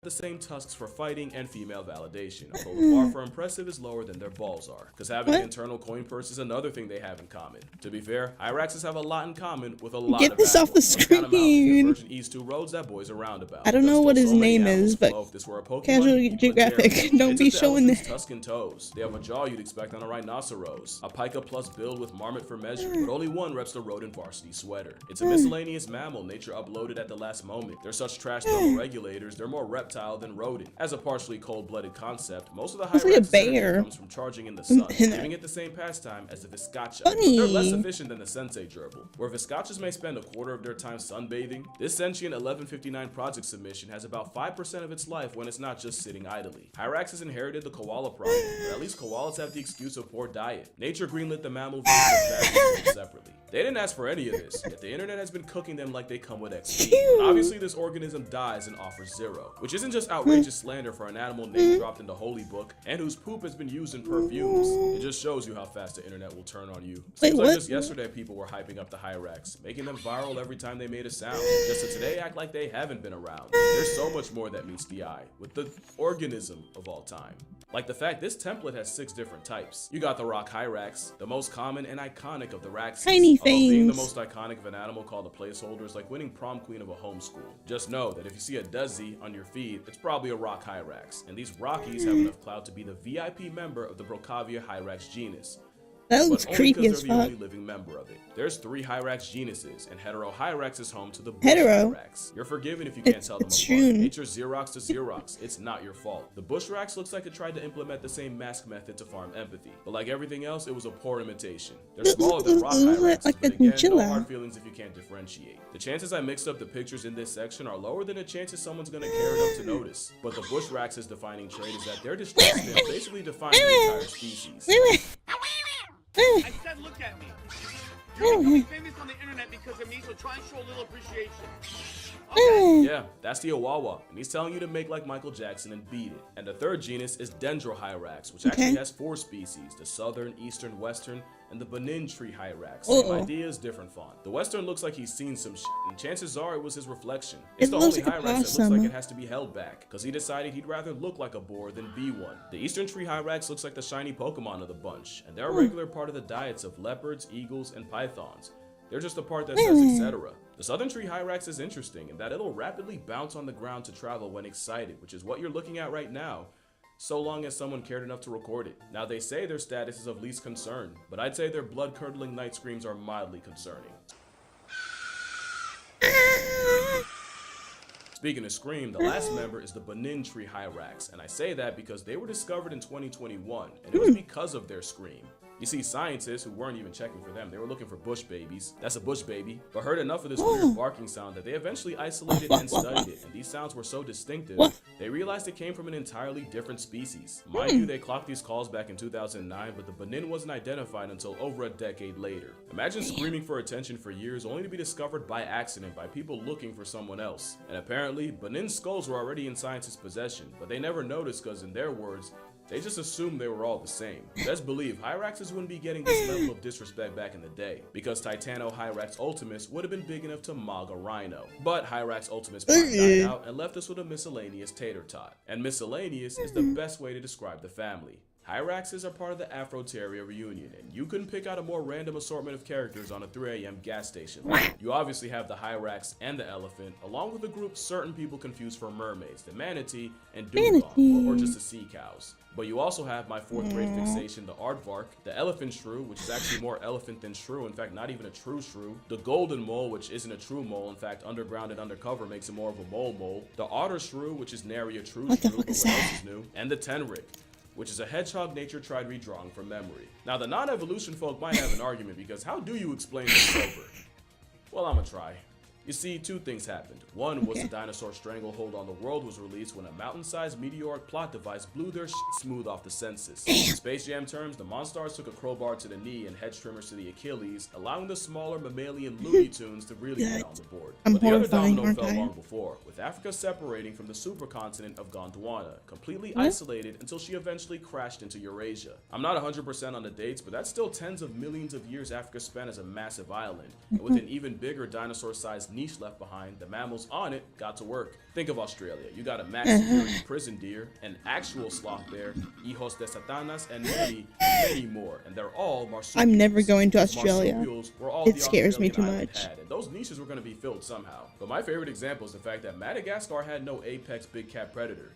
The same tusks for fighting and female validation, although the bar for impressive is lower than their balls are, because having an internal coin purse is another thing they have in common. To be fair, Hyraxes have a lot in common with a lot Get of this off the screen. Virgin East 2 roads, that boy's a roundabout. I don't know what his name is, but Casual Geographic, don't be showing that. Tusk and toes. They have a jaw you'd expect on a rhinoceros, a pica plus build with marmot for measure, but only one reps the rodent varsity sweater. It's a miscellaneous mammal nature uploaded at the last moment. They're such trash thermoregulators, they're more reptile than rodent. As a partially cold-blooded concept, most of the Hyraxes comes from charging in the sun, giving it the same pastime as the Viscacha. They're less efficient than the Sensei gerbil. Where Viscachas may spend a quarter of their time sunbathing, this sentient 1159 project submission has about 5% of its life when it's not just sitting idly. Hyraxes inherited the koala problem, but at least koalas have the excuse of poor diet. Nature greenlit the mammal version separately. They didn't ask for any of this, yet the internet has been cooking them like they come with XP. Obviously, this organism dies and offers zero, which isn't just outrageous slander for an animal name dropped in the holy book and whose poop has been used in perfumes. It just shows you how fast the internet will turn on you. Seems like just yesterday people were hyping up the Hyrax, making them viral every time they made a sound, just to today act like they haven't been around. There's so much more that meets the eye, with the organism of all time. Like the fact this template has 6 different types. You got the rock Hyrax, the most common and iconic of the Raxes. Tiny things. Being the most iconic of an animal called a placeholder is like winning prom queen of a homeschool. Just know that if you see a Desi on your feed, it's probably a rock Hyrax, and these Rockies have enough clout to be the VIP member of the Brocavia Hyrax genus. That looks creepy as fuck. They're the only living member of it. There's 3 Hyrax genuses, and Hetero Hyrax is home to the Bush Hyrax. You're forgiven if you can't tell them apart. Nature's Xerox to Xerox. It's not your fault. The Bush Rax looks like it tried to implement the same mask method to farm empathy, but like everything else, it was a poor imitation. They're smaller than rock Hyraxes, but again, no hard feelings if you can't differentiate. The chances I mixed up the pictures in this section are lower than the chances someone's gonna care enough to notice. But the Bush Rax's defining trait is that their distress stamp basically defines the entire species. I said, look at me. You're becoming famous on the internet because of me, so try and show a little appreciation. Okay. Yeah, that's the Awawa, and he's telling you to make like Michael Jackson and beat it. And the third genus is Dendrohyrax, which actually has 4 species: the southern, eastern, western, and the Benin tree Hyrax. Same idea is different font. The western looks like he's seen some shit, and chances are it was his reflection. It's the only Hyrax that looks like it has to be held back, because he decided he'd rather look like a boar than be one. The eastern tree Hyrax looks like the shiny Pokemon of the bunch, and they're a regular part of the diets of leopards, eagles, and pythons. They're just the part that says etc. The southern tree Hyrax is interesting in that it'll rapidly bounce on the ground to travel when excited, which is what you're looking at right now, so long as someone cared enough to record it. Now they say their status is of least concern, but I'd say their blood-curdling night screams are mildly concerning. Speaking of scream, the last member is the Benin tree Hyrax, and I say that because they were discovered in 2021, and it was because of their scream. You see, scientists who weren't even checking for them, they were looking for bush babies. That's a bush baby. But heard enough of this weird barking sound that they eventually isolated and studied it. And these sounds were so distinctive, they realized it came from an entirely different species. Mind you, they clocked these calls back in 2009, but the Benin wasn't identified until over a decade later. Imagine screaming for attention for years only to be discovered by accident by people looking for someone else. And apparently, Benin skulls were already in scientists' possession, but they never noticed because, in their words, they just assumed they were all the same. Best believe Hyraxes wouldn't be getting this level of disrespect back in the day, because Titano-Hyrax Ultimus would have been big enough to mog a rhino. But Hyrax Ultimus Prime died out and left us with a miscellaneous tater tot. And miscellaneous is the best way to describe the family. Hyraxes are part of the Afroteria reunion, and you couldn't pick out a more random assortment of characters on a 3 a.m. gas station. You obviously have the Hyrax and the elephant, along with a group certain people confuse for mermaids, the manatee and dugong, or just the sea cows. But you also have my 4th grade fixation, the aardvark, the elephant shrew, which is actually more elephant than shrew, in fact not even a true shrew, the golden mole, which isn't a true mole, in fact underground and undercover makes it more of a mole, the otter shrew, which is nary a true shrew, but what else is new, and the tenric, which is a hedgehog nature tried redrawing from memory. Now the non-evolution folk might have an argument, because how do you explain this sober? Well, I'ma try. You see, 2 things happened. One was the dinosaur stranglehold on the world was released when a mountain-sized meteoric plot device blew their smooth off the census. In Space Jam terms, the Monstars took a crowbar to the knee and hedge trimmers to the Achilles, allowing the smaller mammalian Looney Tunes to really get on the board. But the other domino fell long before, with Africa separating from the supercontinent of Gondwana, completely isolated until she eventually crashed into Eurasia. I'm not 100% on the dates, but that's still tens of millions of years Africa spent as a massive island, and with an even bigger dinosaur-sized niche left behind, the mammals on it got to work. Think of Australia. You got a max security prison deer, an actual sloth bear, hijos de satanas, and many, many more. And they're all marsupials. I'm never going to Australia. It scares me too Australian much. and those niches were going to be filled somehow. But my favorite example is the fact that Madagascar had no apex big cat predator.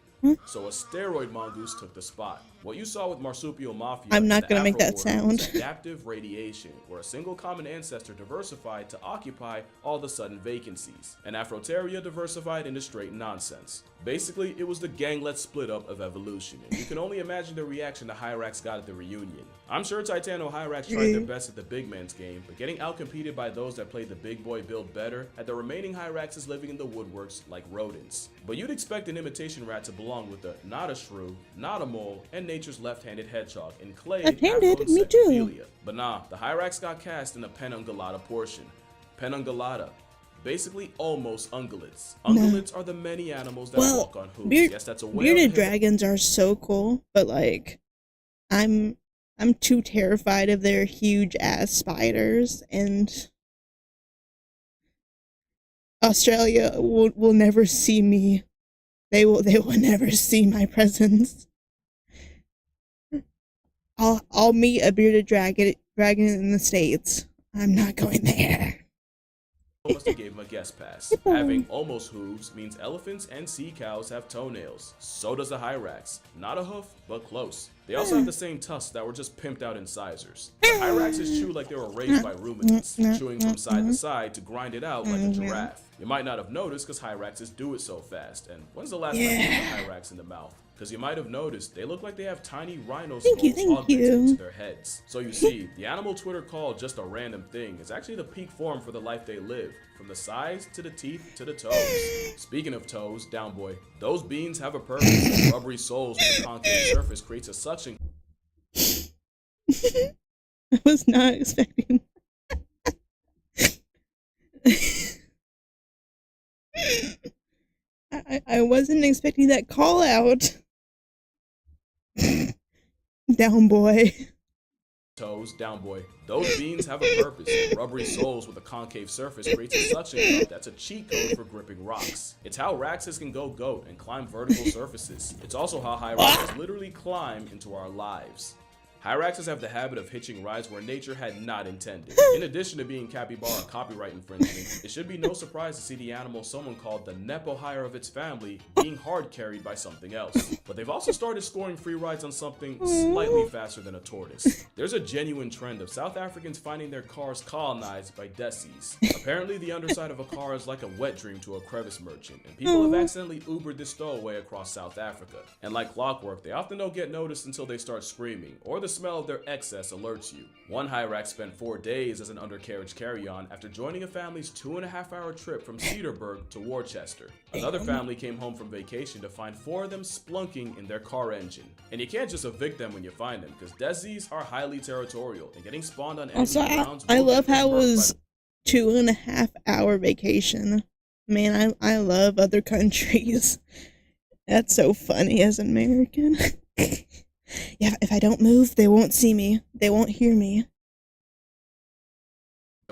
So a steroid mongoose took the spot. What you saw with Marsupial Mafia, I'm not going to make that sound. Adaptive radiation, where a single common ancestor diversified to occupy all the sudden vacancies. And Afroteria diversified into straight nonsense. Basically, it was the ganglet split up of evolution, and you can only imagine the reaction the Hyrax got at the reunion. I'm sure Titano-Hyrax tried their best at the big man's game, but getting outcompeted by those that played the big boy build better had the remaining Hyraxes living in the woodworks like rodents. But you'd expect an imitation rat to belong with the not a shrew, not a mole, and nature's left-handed hedgehog in clay. Left-handed, me too. But nah, the Hyrax got cast in the Penungulata portion. Penungulata. Basically, almost ungulates. Ungulates are the many animals that walk on hooves. Yes, that's a whale. Bearded dragons are so cool, but like, I'm too terrified of their huge ass spiders, and Australia will never see me. They will never see my presence. I'll meet a bearded dragon in the States. I'm not going there. Almost gave him a guest pass. Having almost hooves means elephants and sea cows have toenails. So does a Hyrax. Not a hoof, but close. They also have the same tusks that were just pimped out incisors. The Hyraxes chew like they were raised by ruminants, chewing from side to side to grind it out like a giraffe. You might not have noticed because Hyraxes do it so fast. And when's the last time you put a Hyrax in the mouth? Because you might have noticed, they look like they have tiny rhino skulls augmented into their heads. So you see, the animal Twitter called just a random thing is actually the peak form for the life they live, from the size to the teeth to the toes. Speaking of toes, down boy, those beans have a purpose. Rubbery soles with a concave surface creates a suction. I was not expecting. I wasn't expecting that call out. Down boy. Toes, down boy. Those beans have a purpose. Rubbery soles with a concave surface creates a suction cup that's a cheat code for gripping rocks. It's how Raxes can go goat and climb vertical surfaces. It's also how Hyraxes literally climb into our lives. Hyraxes have the habit of hitching rides where nature had not intended. In addition to being capybara copyright infringement, it should be no surprise to see the animal someone called the Nepo hire of its family being hard carried by something else. But they've also started scoring free rides on something slightly faster than a tortoise. There's a genuine trend of South Africans finding their cars colonized by desis. Apparently the underside of a car is like a wet dream to a crevice merchant, and people have accidentally Ubered this stowaway across South Africa. And like clockwork, they often don't get noticed until they start screaming, or the smell of their excess alerts you. One Hyrax spent 4 days as an undercarriage carry-on after joining a family's 2.5-hour trip from Cedarburg to Worcester. Another family came home from vacation to find 4 of them splunking in their car engine. And you can't just evict them when you find them, because Desies are highly territorial, and getting spawned on enemy Also, grounds I will love get how it murked by was 2.5-hour vacation. Man, I love other countries. That's so funny as an American. Yeah, if I don't move, they won't see me. They won't hear me.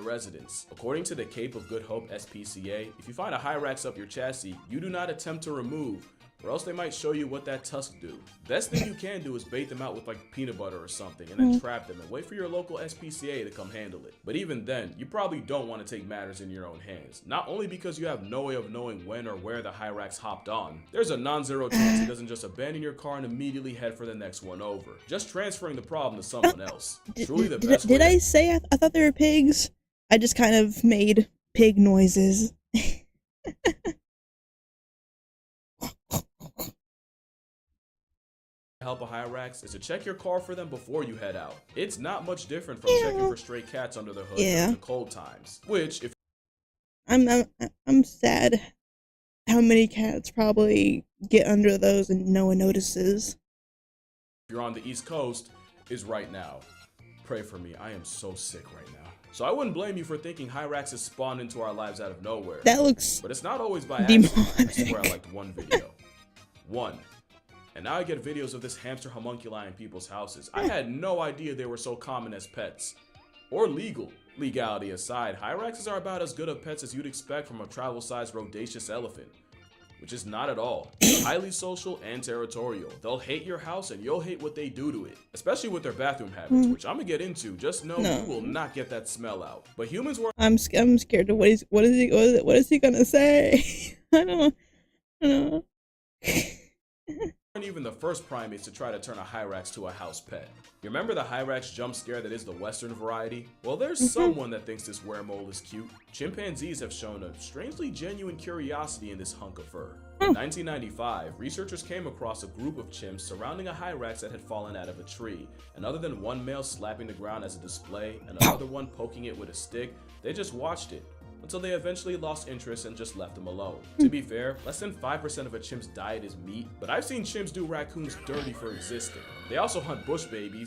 the residents. According to the Cape of Good Hope SPCA, if you find a Hyrax up your chassis, you do not attempt to remove, or else they might show you what that tusk do. Best thing you can do is bait them out with like peanut butter or something and then trap them and wait for your local SPCA to come handle it. But even then, you probably don't want to take matters in your own hands. Not only because you have no way of knowing when or where the Hyrax hopped on, there's a non-zero chance he doesn't just abandon your car and immediately head for the next one over, just transferring the problem to someone else. Truly the best way. Did I say I thought they were pigs? I just kind of made pig noises. Help a Hyrax is to check your car for them before you head out. It's not much different from checking for stray cats under the hood during the cold times, which if I'm sad how many cats probably get under those and no one notices. you're on the East Coast is right now. Pray for me, I am so sick right now. So I wouldn't blame you for thinking Hyraxes spawn into our lives out of nowhere. That looks But it's not always by accident. demonic. I swear I liked one video. One. And now I get videos of this hamster homunculi in people's houses. I had no idea they were so common as pets. Or legal. Legality aside, Hyraxes are about as good of pets as you'd expect from a travel-sized rhodaceous elephant. Which is not at all. They're highly social and territorial. They'll hate your house and you'll hate what they do to it. Especially with their bathroom habits, which I'm gonna get into. Just know you will not get that smell out. But humans were I'm scared of what is he gonna say? I don't know. weren't even the first primates to try to turn a Hyrax to a house pet. You remember the Hyrax jump scare that is the Western variety? Well, there's someone that thinks this weremole is cute. Chimpanzees have shown a strangely genuine curiosity in this hunk of fur. In 1995, researchers came across a group of chimps surrounding a Hyrax that had fallen out of a tree, and other than one male slapping the ground as a display and another one poking it with a stick, they just watched it. Until they eventually lost interest and just left them alone. To be fair, less than 5% of a chimp's diet is meat, but I've seen chimps do raccoons dirty for existing. They also hunt bush baby,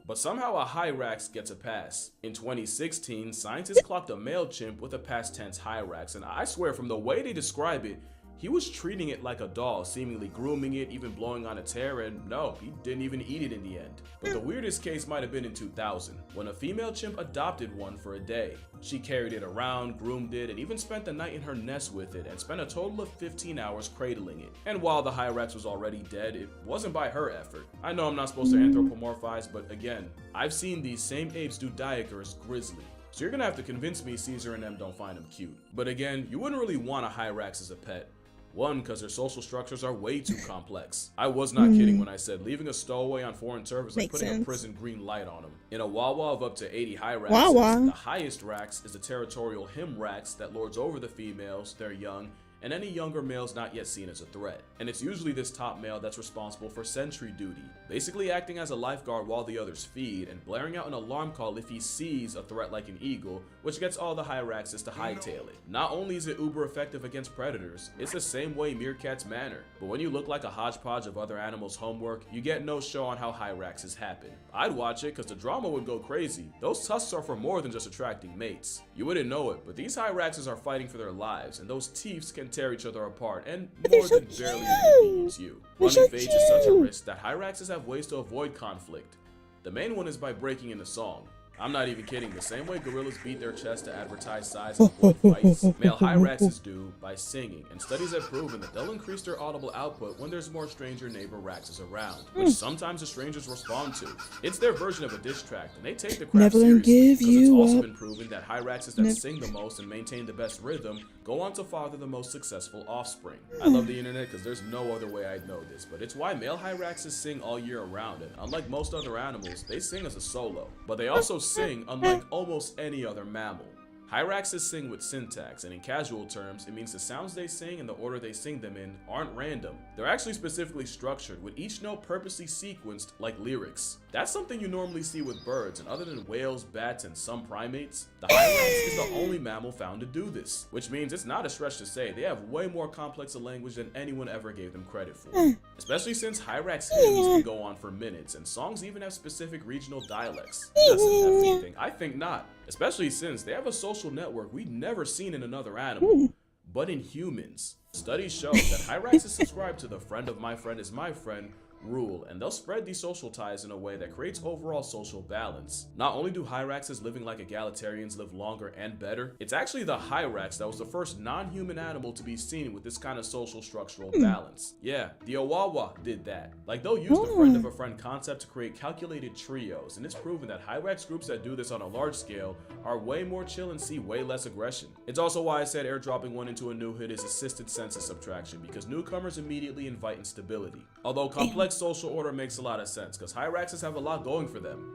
but somehow a Hyrax gets a pass. In 2016, scientists clocked a male chimp with a past tense Hyrax, and I swear from the way they describe it, he was treating it like a doll, seemingly grooming it, even blowing on its hair, and no, he didn't even eat it in the end. But the weirdest case might have been in 2000, when a female chimp adopted one for a day. She carried it around, groomed it, and even spent the night in her nest with it, and spent a total of 15 hours cradling it. And while the Hyrax was already dead, it wasn't by her effort. I know I'm not supposed to anthropomorphize, but again, I've seen these same apes do Diagor's grizzly. So you're gonna have to convince me Caesar and them don't find him cute. But again, you wouldn't really want a Hyrax as a pet. One, because their social structures are way too complex. I was not kidding when I said leaving a stowaway on foreign turf is like putting a prison green light on them. In a Wawa of up to 80 Hyraxes, the highest Rax is the territorial Him Rax that lords over the females, their young, and any younger males not yet seen as a threat. And it's usually this top male that's responsible for sentry duty, basically acting as a lifeguard while the others feed and blaring out an alarm call if he sees a threat like an eagle, which gets all the Hyraxes to hightail it. Not only is it uber effective against predators, it's the same way meerkats manner. But when you look like a hodgepodge of other animals' homework, you get no show on how Hyraxes happen. I'd watch it because the drama would go crazy. Those tusks are for more than just attracting mates. You wouldn't know it, but these Hyraxes are fighting for their lives, and those teeths can tear each other apart, and more than barely inconvenience you. Running phage is such a risk that Hyraxes have ways to avoid conflict. The main one is by breaking into song. I'm not even kidding, the same way gorillas beat their chest to advertise size and avoid fights, male Hyraxes do by singing, and studies have proven that they'll increase their audible output when there's more stranger neighbor Raxes around, which sometimes the strangers respond to. It's their version of a diss track, and they take the crap seriously, because it's also been proven that Hyraxes that sing the most and maintain the best rhythm go on to father the most successful offspring. I love the internet because there's no other way I'd know this, but it's why male Hyraxes sing all year around, and unlike most other animals, they sing as a solo, but they also sing unlike almost any other mammal. Hyraxes sing with syntax, and in casual terms, it means the sounds they sing and the order they sing them in aren't random. They're actually specifically structured, with each note purposely sequenced like lyrics. That's something you normally see with birds, and other than whales, bats, and some primates, the Hyrax is the only mammal found to do this, which means it's not a stretch to say they have way more complex a language than anyone ever gave them credit for. Especially since Hyrax hymns can go on for minutes, and songs even have specific regional dialects. Doesn't have anything? I think not. Especially since they have a social network we've never seen in another animal, but in humans. Studies show that Hyraxes subscribe to the friend of my friend is my friend rule, and they'll spread these social ties in a way that creates overall social balance. Not only do Hyraxes living like egalitarians live longer and better, it's actually the Hyrax that was the first non-human animal to be seen with this kind of social structural balance. Yeah, the Awawa did that. Like, they'll use the friend of a friend concept to create calculated trios, and it's proven that Hyrax groups that do this on a large scale are way more chill and see way less aggression. It's also why I said airdropping one into a new hood is assisted census subtraction, because newcomers immediately invite instability. Although complex social order makes a lot of sense, because Hyraxes have a lot going for them.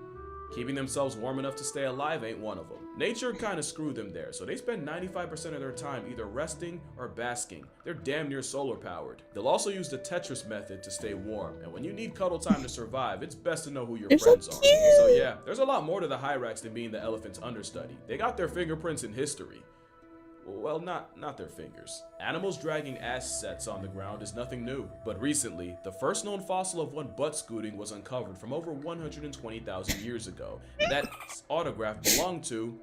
Keeping themselves warm enough to stay alive ain't one of them. Nature kind of screwed them there, so they spend 95% of their time either resting or basking. They're damn near solar powered. They'll also use the Tetris method to stay warm, and when you need cuddle time to survive, it's best to know who your friends are. So yeah, there's a lot more to the Hyrax than being the elephant's understudy. They got their fingerprints in history. Well, not their fingers. Animals dragging ass sets on the ground is nothing new, but recently, the first known fossil of one butt scooting was uncovered from over 120,000 years ago, and that autograph belonged to,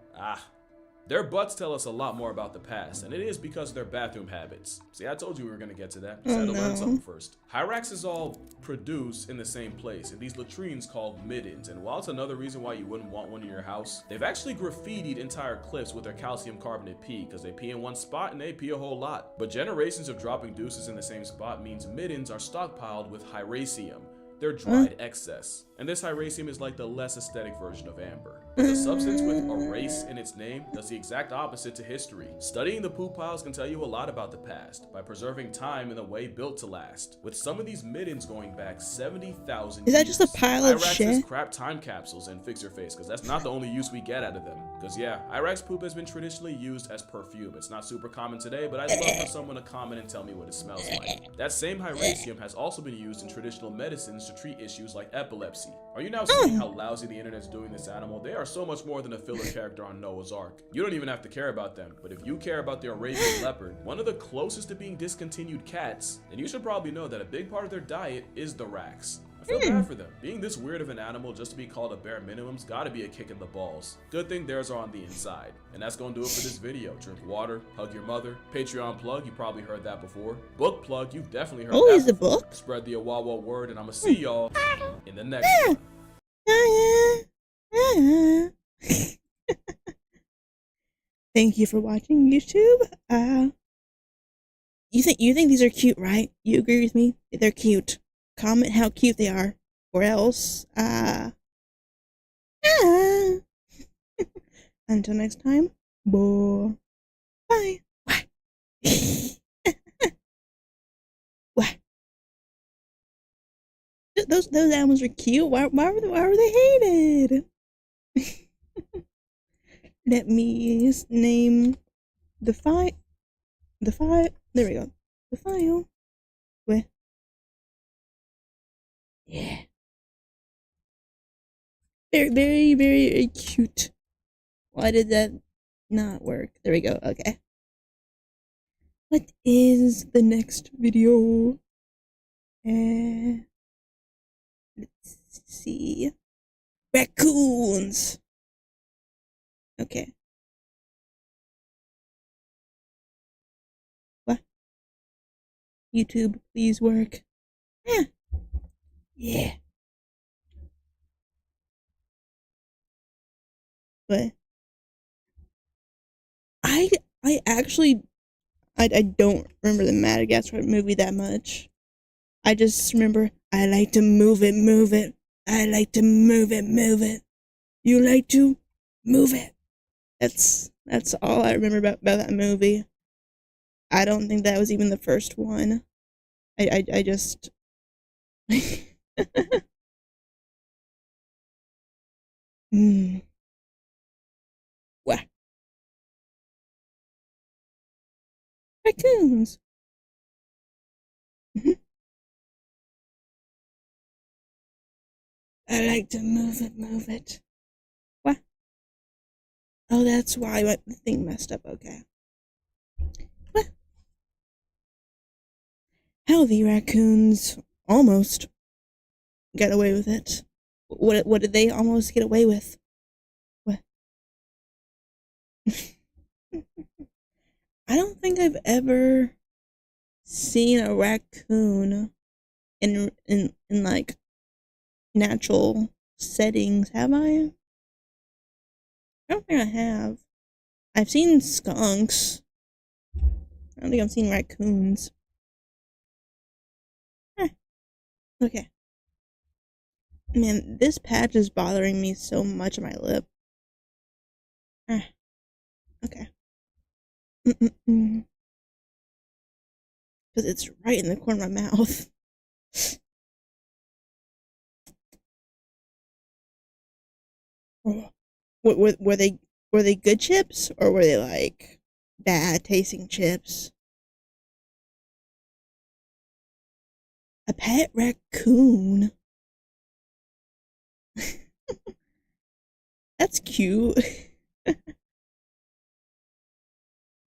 their butts tell us a lot more about the past, and it is because of their bathroom habits. See, I told you we were gonna get to that. Just had to learn something first. Hyraxes all produce in the same place, in these latrines called middens, and while it's another reason why you wouldn't want one in your house, they've actually graffitied entire cliffs with their calcium carbonate pee, because they pee in one spot and they pee a whole lot. But generations of dropping deuces in the same spot means middens are stockpiled with hyracium, their dried excess. And this hyracium is like the less aesthetic version of amber. But the substance with erase in its name does the exact opposite to history. Studying the poop piles can tell you a lot about the past by preserving time in a way built to last. With some of these middens going back 70,000 years. Is that just a pile of shit? Crap time capsules and fix your face, because that's not the only use we get out of them. Because yeah, Hyrax poop has been traditionally used as perfume. It's not super common today, but I'd love for someone to comment and tell me what it smells like. That same hyracium has also been used in traditional medicines to treat issues like epilepsy. Are you now seeing how lousy the internet's doing this animal? They are so much more than a filler character on Noah's Ark. You don't even have to care about them, but if you care about the Arabian leopard, one of the closest to being discontinued cats, then you should probably know that a big part of their diet is the rax. I feel bad for them. Being this weird of an animal just to be called a bare minimum's gotta be a kick in the balls. Good thing theirs are on the inside. And that's gonna do it for this video. Drink water, hug your mother. Patreon plug, you probably heard that before. Book plug, you've definitely heard that is a before. book? Spread the Awawa word, and I'ma see y'all in the next one. Thank you for watching, YouTube. You think these are cute, right? You agree with me? They're cute. Comment how cute they are, or else, until next time, bye. What? Those animals are cute. Why were they hated? Let me name the file. There we go. The file. Where? Yeah. Very, very cute. Why did that not work? There we go. Okay. What is the next video? Let's see. Raccoons. Okay. What? YouTube, please work. Yeah. But I actually I don't remember the Madagascar movie that much. I just remember I like to move it. I like to move it. You like to move it. That's all I remember about that movie. I don't think that was even the first one. I just What? Raccoons. I like to move it. What? Oh, that's why the thing messed up. Okay. What? Healthy raccoons almost got away with it. What did they almost get away with? What? I don't think I've ever seen a raccoon in like natural settings, have I? I don't think I have. I've seen skunks. I don't think I've seen raccoons. Okay. Man, this patch is bothering me so much on my lip. Okay. Because it's right in the corner of my mouth. Were they good chips, or were they like bad tasting chips? A pet raccoon. That's cute.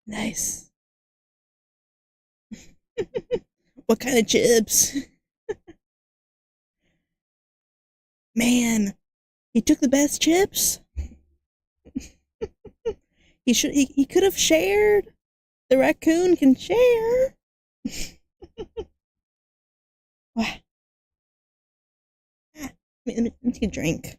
Nice. What kind of chips? Man, he took the best chips. He could have shared. The raccoon can share. Let me take a drink.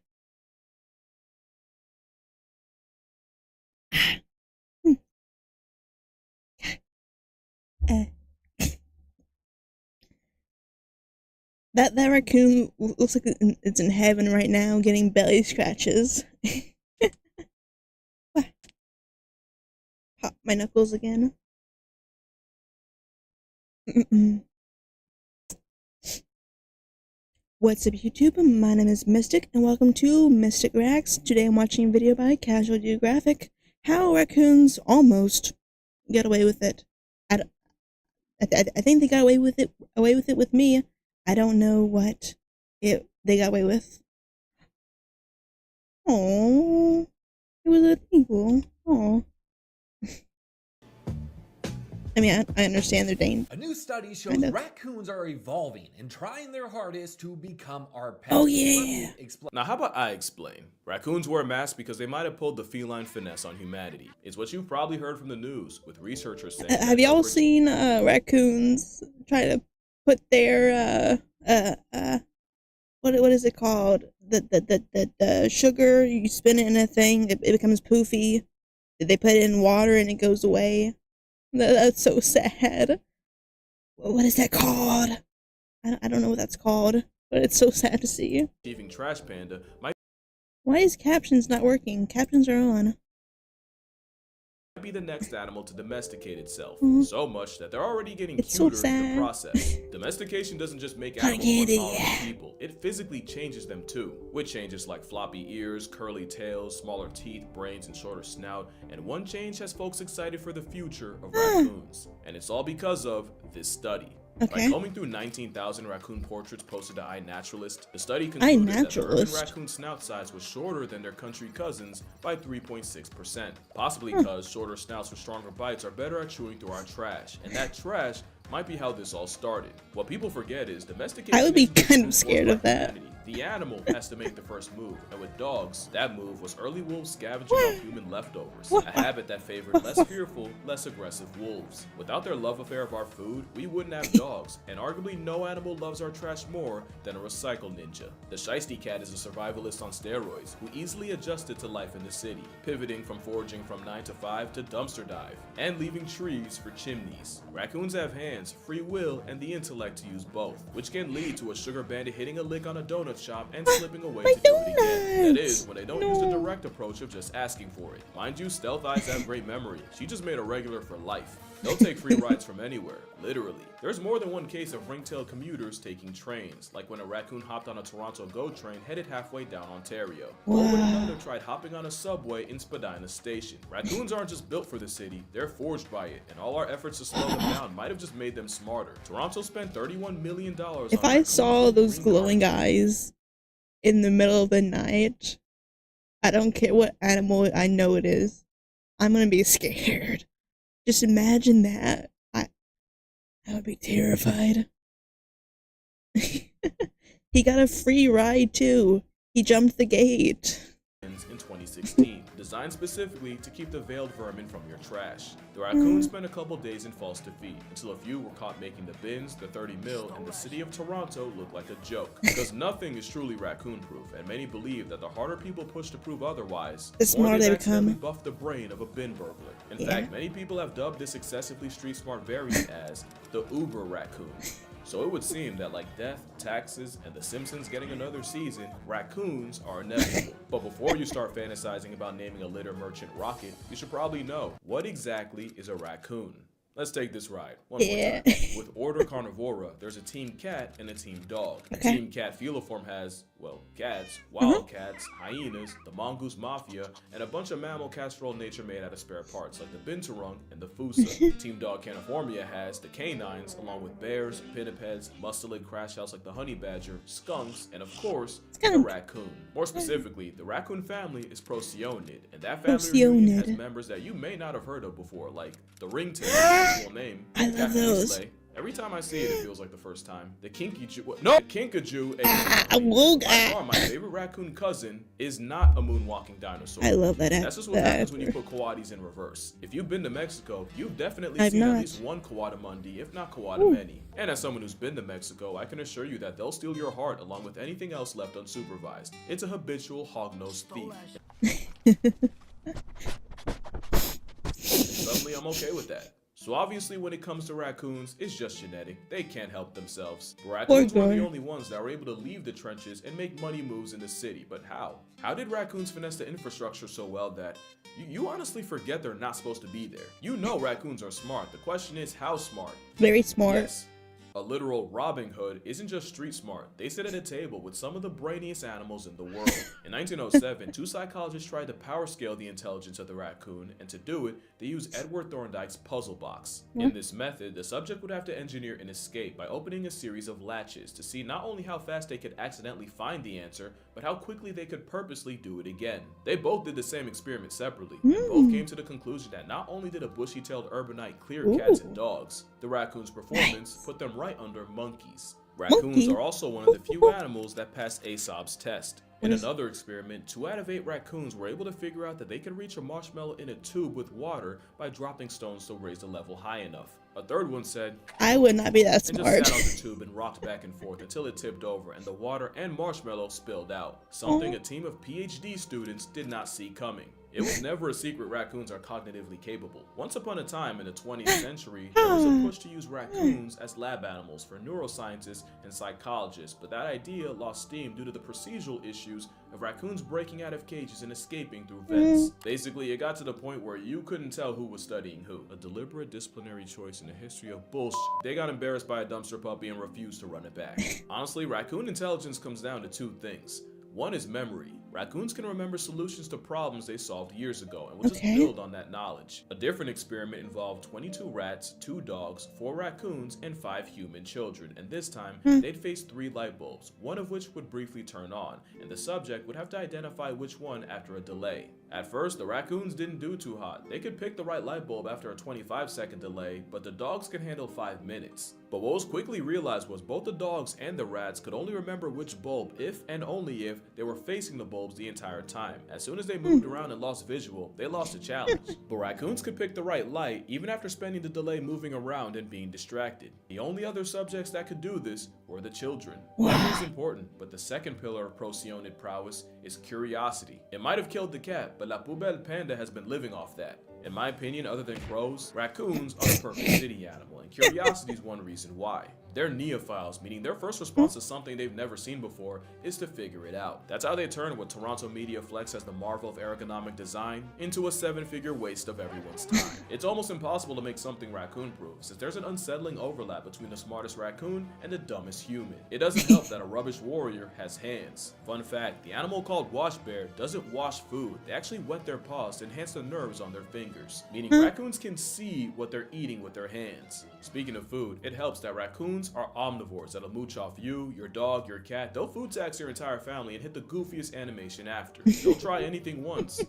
That raccoon looks like it's in heaven right now, getting belly scratches. Pop my knuckles again. What's up, YouTube? My name is Mistic, and welcome to Mistic Reacts. Today I'm watching a video by Casual Geographic. How raccoons almost get away with it. I think they got away with it with me. I don't know what they got away with. Oh, it was illegal. Oh. I mean, I understand their danger. A new study shows raccoons are evolving and trying their hardest to become our pets. Oh, yeah. Now, how about I explain? Raccoons wear masks because they might have pulled the feline finesse on humanity. It's what you've probably heard from the news, with researchers saying... Have y'all seen raccoons try to put their, what is it called? The sugar, you spin it in a thing, it becomes poofy. They put it in water and it goes away. That's so sad. What is that called? I don't know what that's called, but it's so sad to see. Achieving Trash Panda might... Why is captions not working? Captions are on. Be the next animal to domesticate itself, So much that they're already getting It's so cuter in the sad. process. Domestication doesn't just make animals more tolerant of people, it physically changes them too, with changes like floppy ears, curly tails, smaller teeth, brains, and shorter snout. And one change has folks excited for the future of raccoons, and it's all because of this study. By combing through 19,000 raccoon portraits posted to iNaturalist, the study concluded that the urban raccoon snout size was shorter than their country cousins by 3.6%, possibly because shorter snouts with stronger bites are better at chewing through our trash, and that trash might be how this all started. What people forget is domestication. I would be kind of scared of that. The animal has to make the first move, and with dogs, that move was early wolves scavenging up human leftovers, a habit that favored less fearful, less aggressive wolves. Without their love affair of our food, we wouldn't have dogs, and arguably no animal loves our trash more than a recycle ninja. The Shiesty cat is a survivalist on steroids who easily adjusted to life in the city, pivoting from foraging from 9 to 5 to dumpster dive, and leaving trees for chimneys. Raccoons have hands, free will, and the intellect to use both, which can lead to a sugar bandit hitting a lick on a donut donut shop and slipping away to do it again. That is, when they don't use the direct approach of just asking for it. Mind you, Stealth Eyes have great memory. She just made a regular for life. They'll take free rides from anywhere, literally. There's more than one case of ring-tailed commuters taking trains, like when a raccoon hopped on a Toronto GO train headed halfway down Ontario. Or when another tried hopping on a subway in Spadina Station. Raccoons aren't just built for the city, they're forged by it, and all our efforts to slow them down might have just made them smarter. Toronto spent $31 million on If I saw those glowing eyes in the middle of the night, I don't care what animal I know it is, I'm gonna be scared. Just imagine that. I would be terrified. He got a free ride too. He jumped the gate. In 2016, designed specifically to keep the veiled vermin from your trash. The raccoons spent a couple days in false defeat, until a few were caught making the bins, the 30 mil, and the city of Toronto look like a joke. Because nothing is truly raccoon-proof, and many believe that the harder people push to prove otherwise, the smarter they accidentally become. buff the brain of a bin burglar. In fact, many people have dubbed this excessively street-smart variant as the Uber raccoon. So it would seem that like death, taxes, and The Simpsons getting another season, raccoons are inevitable. But before you start fantasizing about naming a litter merchant Rocket, you should probably know, what exactly is a raccoon? Let's take this ride. One more time. With Order Carnivora, there's a team cat and a team dog. Team cat Feliform has, well, cats, wild cats, hyenas, the mongoose mafia, and a bunch of mammal castrol nature made out of spare parts like the binturong and the Fossa. Team dog Caniformia has the canines, along with bears, pinnipeds, mustelid crash house like the honey badger, skunks, and of course, the raccoon. More specifically, the raccoon family is Procyon, and that family reunion has members that you may not have heard of before, like the ringtail. Name. I love those. Every time I see it, it feels like the first time. The Kinkajou, no, Kinkajou, my favorite raccoon cousin, is not a moonwalking dinosaur. I love that. That's just what happens when you put coatis in reverse. If you've been to Mexico, you've definitely seen at least one coatimundi, if not coatimani. And as someone who's been to Mexico, I can assure you that they'll steal your heart along with anything else left unsupervised. It's a habitual hog-nosed thief. Suddenly, I'm okay with that. So obviously when it comes to raccoons, it's just genetic. They can't help themselves. Raccoons were the only ones that were able to leave the trenches and make money moves in the city. But how? How did raccoons finesse the infrastructure so well that you honestly forget they're not supposed to be there? You know raccoons are smart. The question is, how smart? Very smart. Yes. A literal Robin Hood isn't just street smart. They sit at a table with some of the brainiest animals in the world. In 1907, two psychologists tried to power scale the intelligence of the raccoon, and to do it, they used Edward Thorndike's puzzle box. In this method, the subject would have to engineer an escape by opening a series of latches to see not only how fast they could accidentally find the answer, but how quickly they could purposely do it again. They both did the same experiment separately, and both came to the conclusion that not only did a bushy-tailed urbanite clear cats and dogs, the raccoon's performance put them right under monkeys. Raccoons are also one of the few animals that passed Aesop's test. In another experiment, 2 out of 8 raccoons were able to figure out that they could reach a marshmallow in a tube with water by dropping stones to raise the level high enough. A third one said, I would not be that and smart. just sat on the tube and rocked back and forth until it tipped over and the water and marshmallow spilled out. Something a team of PhD students did not see coming. It was never a secret raccoons are cognitively capable. Once upon a time in the 20th century, there was a push to use raccoons as lab animals for neuroscientists and psychologists, but that idea lost steam due to the procedural issues of raccoons breaking out of cages and escaping through vents. Basically, it got to the point where you couldn't tell who was studying who. A deliberate disciplinary choice in the history of bullshit. They got embarrassed by a dumpster puppy and refused to run it back. Honestly, raccoon intelligence comes down to 2 things. One is memory. Raccoons can remember solutions to problems they solved years ago and will just build on that knowledge. A different experiment involved 22 rats, 2 dogs, 4 raccoons, and 5 human children, and this time they'd face 3 light bulbs, one of which would briefly turn on, and the subject would have to identify which one after a delay. At first, the raccoons didn't do too hot. They could pick the right light bulb after a 25-second delay, but the dogs could handle 5 minutes. But what was quickly realized was both the dogs and the rats could only remember which bulb if and only if they were facing the bulbs the entire time. As soon as they moved around and lost visual, they lost the challenge. But raccoons could pick the right light even after spending the delay moving around and being distracted. The only other subjects that could do this were the children. Memory is important, but the second pillar of Procyonid prowess is curiosity. It might have killed the cat, but La Poubelle Panda has been living off that. In my opinion, other than crows, raccoons are the perfect city animal, and curiosity is one reason why. They're neophiles, meaning their first response to something they've never seen before is to figure it out. That's how they turn what Toronto media flex as the marvel of ergonomic design into a 7-figure waste of everyone's time. It's almost impossible to make something raccoon-proof, since there's an unsettling overlap between the smartest raccoon and the dumbest human. It doesn't help that a rubbish warrior has hands. Fun fact, the animal called Wash Bear doesn't wash food. They actually wet their paws to enhance the nerves on their fingers, meaning raccoons can see what they're eating with their hands. Speaking of food, it helps that raccoons are omnivores that'll mooch off you, your dog, your cat. They'll food tax your entire family and hit the goofiest animation after. They'll try anything once,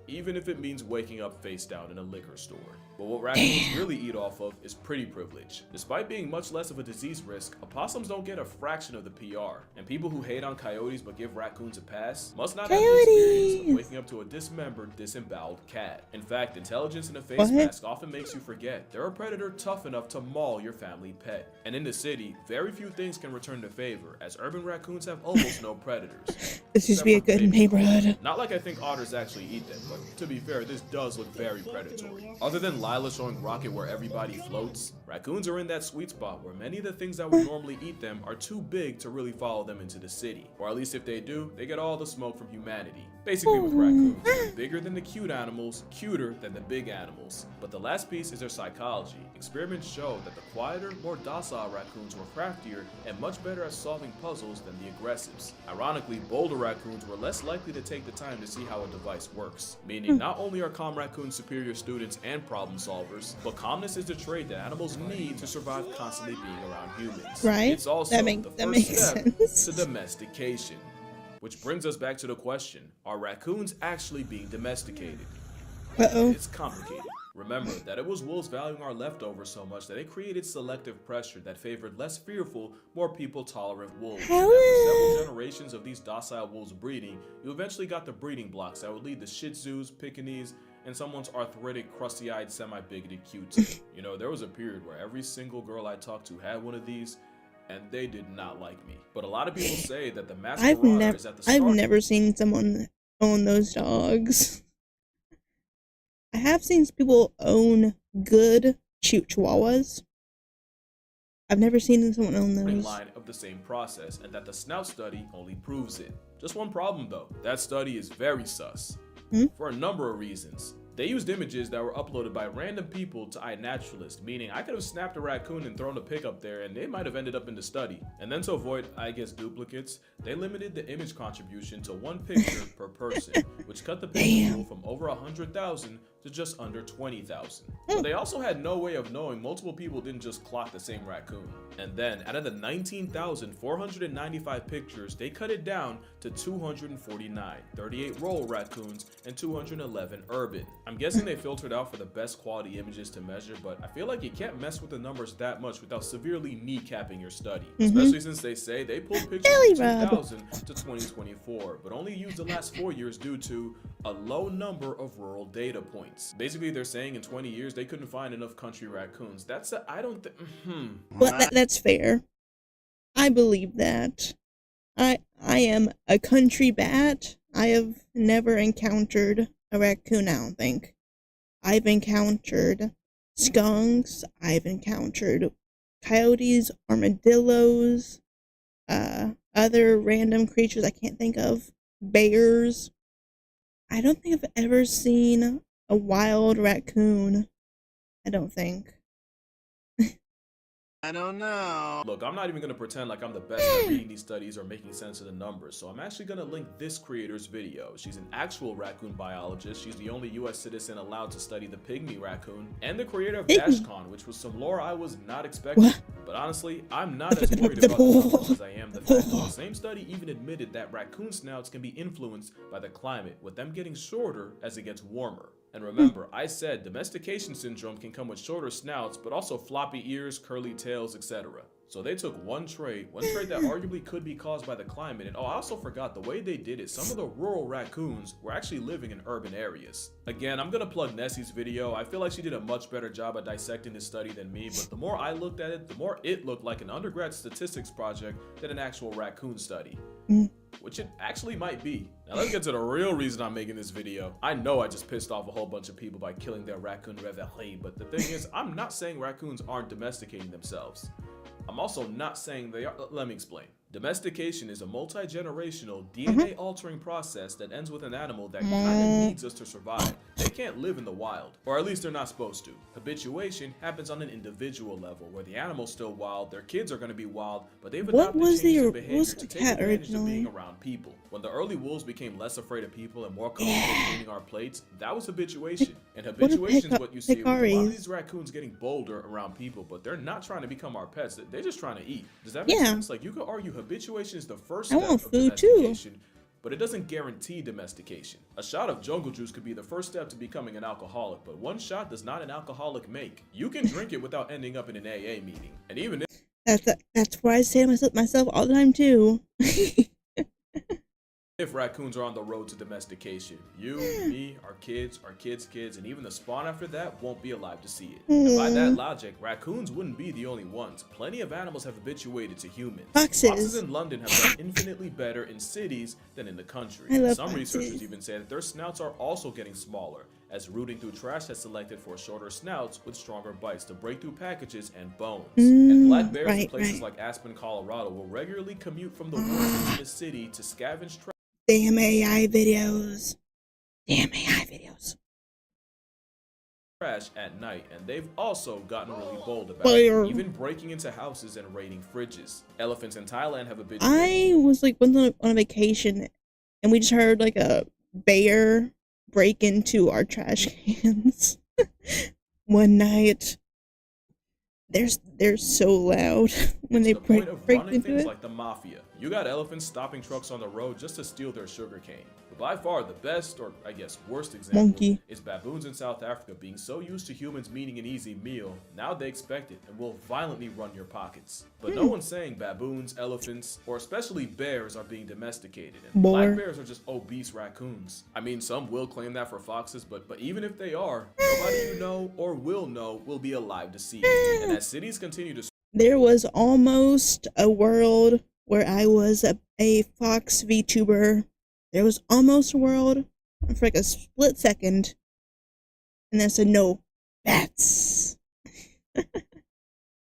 even if it means waking up face down in a liquor store. But what raccoons really eat off of is pretty privilege. Despite being much less of a disease risk, opossums don't get a fraction of the PR. And people who hate on coyotes but give raccoons a pass must not have the experience of waking up to a dismembered, disemboweled cat. In fact, intelligence in a face mask often makes you forget they're a predator tough enough to maul your family pet. And in the city, very few things can return the favor, as urban raccoons have almost no predators. This used to be a good neighborhood. Not like I think otters actually eat them, but to be fair, this does look very predatory. Other than Lila showing Rocket where everybody floats, raccoons are in that sweet spot where many of the things that would normally eat them are too big to really follow them into the city. Or at least if they do, they get all the smoke from humanity. Basically with raccoons, they're bigger than the cute animals, cuter than the big animals. But the last piece is their psychology. Experiments show that the quieter, more docile raccoons were craftier and much better at solving puzzles than the aggressives. Ironically, bolder raccoons were less likely to take the time to see how a device works, meaning not only are calm raccoons superior students and problem solvers, but calmness is the trait that animals need to survive constantly being around humans. Right? It's also the first step to domestication. Which brings us back to the question, are raccoons actually being domesticated? It's complicated. Remember that it was wolves valuing our leftovers so much that it created selective pressure that favored less fearful, more people-tolerant wolves. After several generations of these docile wolves breeding, you eventually got the breeding blocks that would lead to Shih Tzus, Pekingese, and someone's arthritic, crusty-eyed, semi-bigoted Q-tip. You know, there was a period where every single girl I talked to had one of these, and they did not like me. But a lot of people say that the masquerade is at the start. I've never seen someone own those dogs. I have seen people own good chihuahuas. I've never seen someone own those. Line of the same process, and that the snout study only proves it. Just one problem though, that study is very sus. For a number of reasons. They used images that were uploaded by random people to iNaturalist, meaning I could have snapped a raccoon and thrown a pic up there and it might have ended up in the study. And then to avoid, I guess, duplicates, they limited the image contribution to one picture per person, which cut the picture pool from over 100,000 to just under 20,000. But they also had no way of knowing multiple people didn't just clock the same raccoon. And then, out of the 19,495 pictures, they cut it down to 249, 38 rural raccoons, and 211 urban. I'm guessing they filtered out for the best quality images to measure, but I feel like you can't mess with the numbers that much without severely kneecapping your study. Especially since they say they pulled pictures from 2000 to 2024, but only used the last 4 years due to a low number of rural data points. Basically, they're saying in 20 years they couldn't find enough country raccoons. That's a, I don't think. Well, that's fair. I believe that. I am a country bat. I have never encountered a raccoon, I don't think. I've encountered skunks. I've encountered coyotes, armadillos, other random creatures I can't think of. Bears. I don't think I've ever seen a wild raccoon. I don't think. I don't know. Look, I'm not even going to pretend like I'm the best at reading these studies or making sense of the numbers, so I'm actually going to link this creator's video. She's an actual raccoon biologist. She's the only US citizen allowed to study the pygmy raccoon, and the creator of DashCon, which was some lore I was not expecting. But honestly, I'm not as worried about the numbers as I am the fact that the same study even admitted that raccoon snouts can be influenced by the climate, with them getting shorter as it gets warmer. And remember, I said domestication syndrome can come with shorter snouts, but also floppy ears, curly tails, etc. So they took one trait that arguably could be caused by the climate, and I also forgot the way they did it. Some of the rural raccoons were actually living in urban areas. Again, I'm gonna plug Nessie's video. I feel like she did a much better job at dissecting this study than me, but the more I looked at it, the more it looked like an undergrad statistics project than an actual raccoon study. Which it actually might be. Now let's get to the real reason I'm making this video. I know I just pissed off a whole bunch of people by killing their raccoon reveille, but the thing is, I'm not saying raccoons aren't domesticating themselves. I'm also not saying they are. Let me explain. Domestication is a multi-generational DNA-altering process that ends with an animal that kind of needs us to survive. They can't live in the wild, or at least they're not supposed to. Habituation happens on an individual level, where the animal's still wild, their kids are going to be wild, but they've adopted changes in behavior to take advantage of being around people. When the early wolves became less afraid of people and more comfortable cleaning our plates, that was habituation. And habituation is what you see with a lot of these raccoons getting bolder around people, but they're not trying to become our pets. They're just trying to eat. Does that make sense? Like, you could argue habituation is the first step of domestication, but it doesn't guarantee domestication. A shot of jungle juice could be the first step to becoming an alcoholic, but one shot does not an alcoholic make. You can drink it without ending up in an AA meeting. And even if that's why I say to myself all the time too. if raccoons are on the road to domestication, you, me, our kids, and even the spawn after that won't be alive to see it. And by that logic, raccoons wouldn't be the only ones. Plenty of animals have habituated to humans. Foxes in London have done infinitely better in cities than in the country. Some researchers even say that their snouts are also getting smaller, as rooting through trash has selected for shorter snouts with stronger bites to break through packages and bones. And black bears in places like Aspen, Colorado will regularly commute from the woods into the city to scavenge trash. Damn AI videos. Damn AI videos. Trash at night, and they've also gotten really bold about it, even breaking into houses and raiding fridges. Elephants in Thailand have a bit. I was like once on a vacation, and we just heard like a bear break into our trash cans one night. They're so loud when they break into it. Like the mafia. You got elephants stopping trucks on the road just to steal their sugar cane. But by far the best, or I guess worst example, is baboons in South Africa being so used to humans meaning an easy meal, now they expect it and will violently run your pockets. But no one's saying baboons, elephants, or especially bears are being domesticated, and black bears are just obese raccoons. I mean, some will claim that for foxes, but even if they are, nobody you know or will know will be alive to see it. And as cities continue to... There was almost a world where I was a fox Vtuber. There was almost a world for like a split second, and then I said no, bats.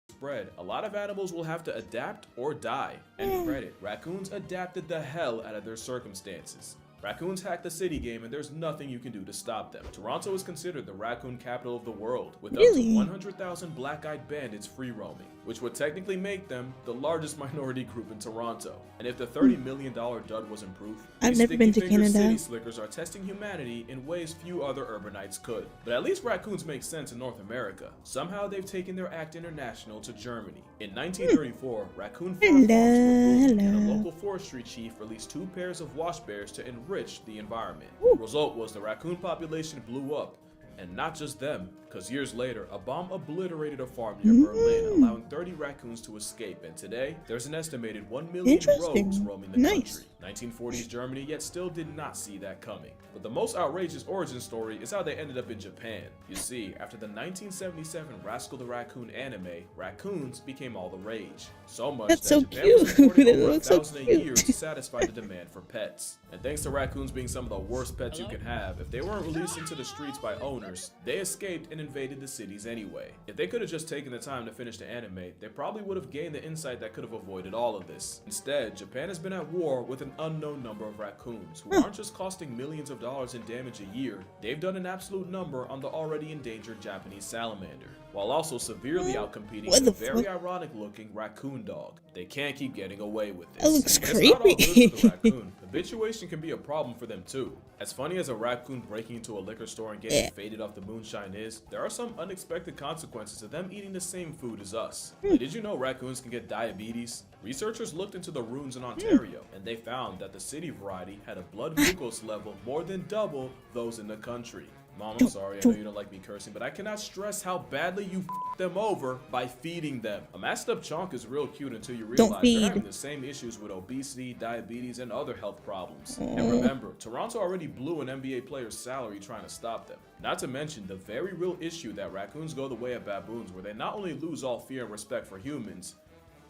Spread, a lot of animals will have to adapt or die. And credit, raccoons adapted the hell out of their circumstances. Raccoons hack the city game, and there's nothing you can do to stop them. Toronto is considered the raccoon capital of the world, with up to 100,000 black-eyed bandits free roaming, which would technically make them the largest minority group in Toronto. And if the $30 million dud wasn't proof, I've never been to Canada. City slickers are testing humanity in ways few other urbanites could. But at least raccoons make sense in North America. Somehow they've taken their act international to Germany. In 1934, raccoon farm farms were booming, and a local forestry chief released 2 pairs of wash bears to enrich the environment. The result was the raccoon population blew up, and not just them, because years later, a bomb obliterated a farm near Berlin, allowing 30 raccoons to escape, and today, there's an estimated 1 million rogues roaming the country. 1940s Germany yet still did not see that coming. But the most outrageous origin story is how they ended up in Japan. You see, after the 1977 Rascal the Raccoon anime, raccoons became all the rage. So much that Japan was importing over 1,000 a year to satisfy the demand for pets. And thanks to raccoons being some of the worst pets you can have, if they weren't released into the streets by owners, they escaped and invaded the cities anyway. If they could have just taken the time to finish the anime, they probably would have gained the insight that could have avoided all of this. Instead, Japan has been at war with an unknown number of raccoons, who aren't just costing millions of dollars in damage a year, they've done an absolute number on the already endangered Japanese salamander, while also severely outcompeting the very ironic looking raccoon dog. They can't keep getting away with this. That looks creepy. It's not all good for the raccoon. Habituation can be a problem for them too. As funny as a raccoon breaking into a liquor store and getting faded off the moonshine is, there are some unexpected consequences to them eating the same food as us. But did you know raccoons can get diabetes? Researchers looked into the runes in Ontario, and they found that the city variety had a blood glucose level more than double those in the country. Mom, I'm sorry, I know you don't like me cursing, but I cannot stress how badly you f*** them over by feeding them. A masked up chonk is real cute until you realize they're having the same issues with obesity, diabetes, and other health problems. And remember, Toronto already blew an NBA player's salary trying to stop them. Not to mention the very real issue that raccoons go the way of baboons, where they not only lose all fear and respect for humans,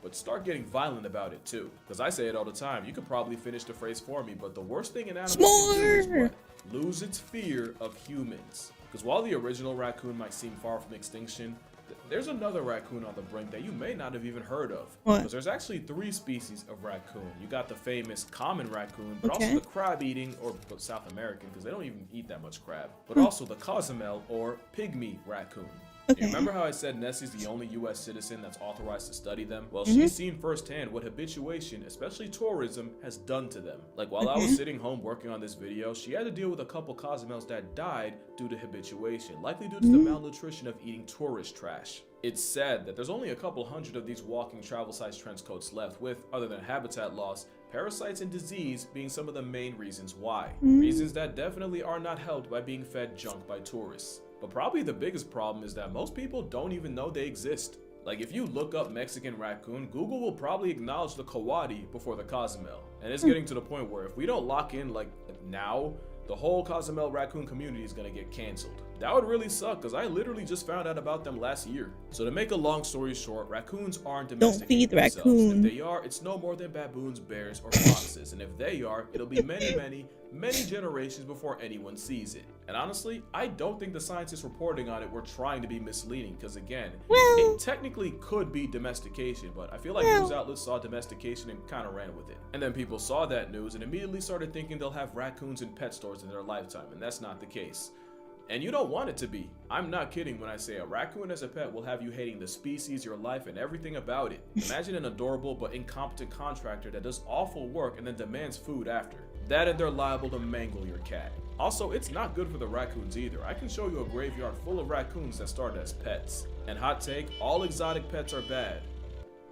but start getting violent about it too. Because I say it all the time, you could probably finish the phrase for me, but the worst thing an animal can do is what? Lose its fear of humans. Because while the original raccoon might seem far from extinction, There's another raccoon on the brink that you may not have even heard of. What? Because there's actually 3 species of raccoon. You got the famous common raccoon, but Okay. also the crab-eating, or South American, because they don't even eat that much crab. But also the Cozumel, or pygmy raccoon. Okay. You remember how I said Nessie's the only US citizen that's authorized to study them? Well, she's seen firsthand what habituation, especially tourism, has done to them. Like while I was sitting home working on this video, she had to deal with a couple Cozumels that died due to habituation, likely due to the malnutrition of eating tourist trash. It's sad that there's only a couple hundred of these walking travel-sized trench coats left with, other than habitat loss, parasites and disease being some of the main reasons why. Reasons that definitely are not helped by being fed junk by tourists. But probably the biggest problem is that most people don't even know they exist. Like if you look up Mexican raccoon, Google will probably acknowledge the coati before the Cozumel. And it's getting to the point where if we don't lock in like now, the whole Cozumel raccoon community is gonna get canceled. That would really suck because I literally just found out about them last year. So to make a long story short, raccoons aren't domesticated feed the themselves. raccoon. If they are, it's no more than baboons, bears, or foxes. And if they are, it'll be many generations before anyone sees it. And honestly, I don't think the scientists reporting on it were trying to be misleading because again, Well- it technically could be domestication, but I feel like news outlets saw domestication and kind of ran with it. And then people saw that news and immediately started thinking they'll have raccoons in pet stores in their lifetime, and that's not the case. And you don't want it to be. I'm not kidding when I say a raccoon as a pet will have you hating the species, your life, and everything about it. Imagine an adorable but incompetent contractor that does awful work and then demands food after. That and they're liable to mangle your cat. Also, it's not good for the raccoons either. I can show you a graveyard full of raccoons that started as pets. And hot take, all exotic pets are bad.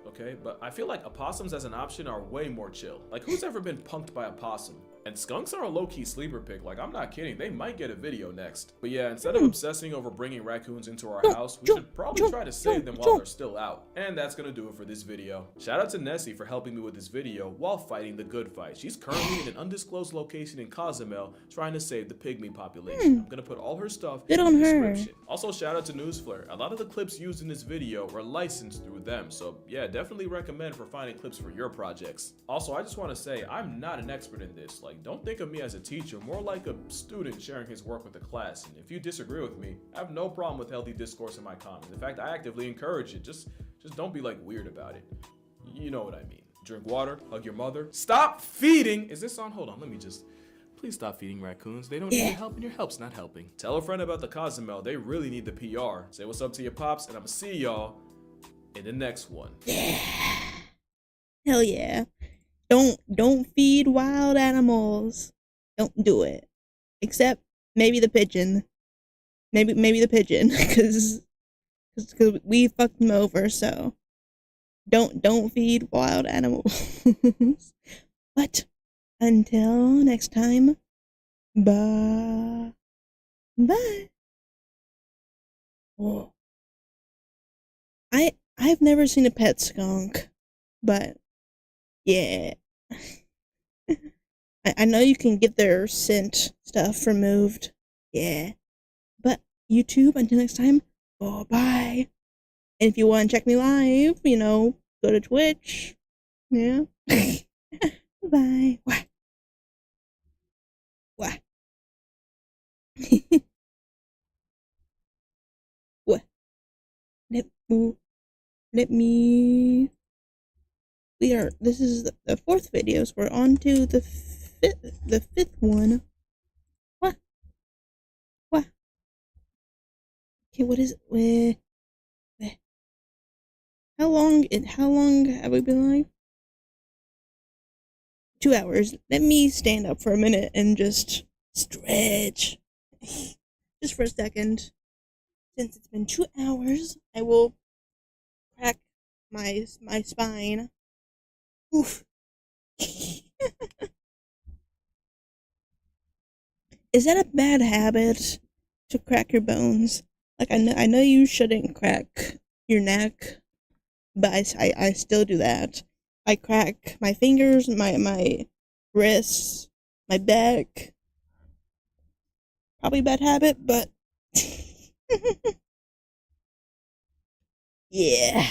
Okay, but I feel like opossums as an option are way more chill. Like who's ever been punked by a possum? And skunks are a low-key sleeper pick, like I'm not kidding, they might get a video next. But yeah, instead of obsessing over bringing raccoons into our house, we should probably try to save them while they're still out. And that's gonna do it for this video. Shout out to Nessie for helping me with this video while fighting the good fight. She's currently in an undisclosed location in Cozumel trying to save the pygmy population. I'm gonna put all her stuff Good in on the her. description. Also, shout out to Newsflare. A lot of the clips used in this video were licensed through them, so yeah, definitely recommend for finding clips for your projects. Also, I just want to say, I'm not an expert in this. Like, don't think of me as a teacher, more like a student sharing his work with the class. And if you disagree with me, I have no problem with healthy discourse in my comments. In fact, I actively encourage it. Just don't be like weird about it. You know what I mean. Drink water, hug your mother. Stop feeding! Is this on? Hold on, let me just... Please stop feeding raccoons. They don't need your help and your help's not helping. Tell a friend about the Cozumel. They really need the PR. Say what's up to your pops, and I'm gonna see y'all in the next one. Hell yeah. Don't feed wild animals. Don't do it. Except maybe the pigeon. Maybe the pigeon, because we fucked them over. So don't feed wild animals. But until next time, bye. Oh. I've never seen a pet skunk, but yeah. I know you can get their scent stuff removed. Yeah. But YouTube, until next time, bye. And if you want to check me live, go to Twitch. Yeah. Bye. Wah. Wah. What? Let me. This is the fourth video, so we're on to the fifth one. What? Okay, what is it? How long have we been live? 2 hours. Let me stand up for a minute and just stretch. Just for a second. Since it's been 2 hours, I will crack my spine. Oof. Is that a bad habit to crack your bones? Like I know you shouldn't crack your neck, but I still do that. I crack my fingers, my wrists, my back. Probably a bad habit, but yeah.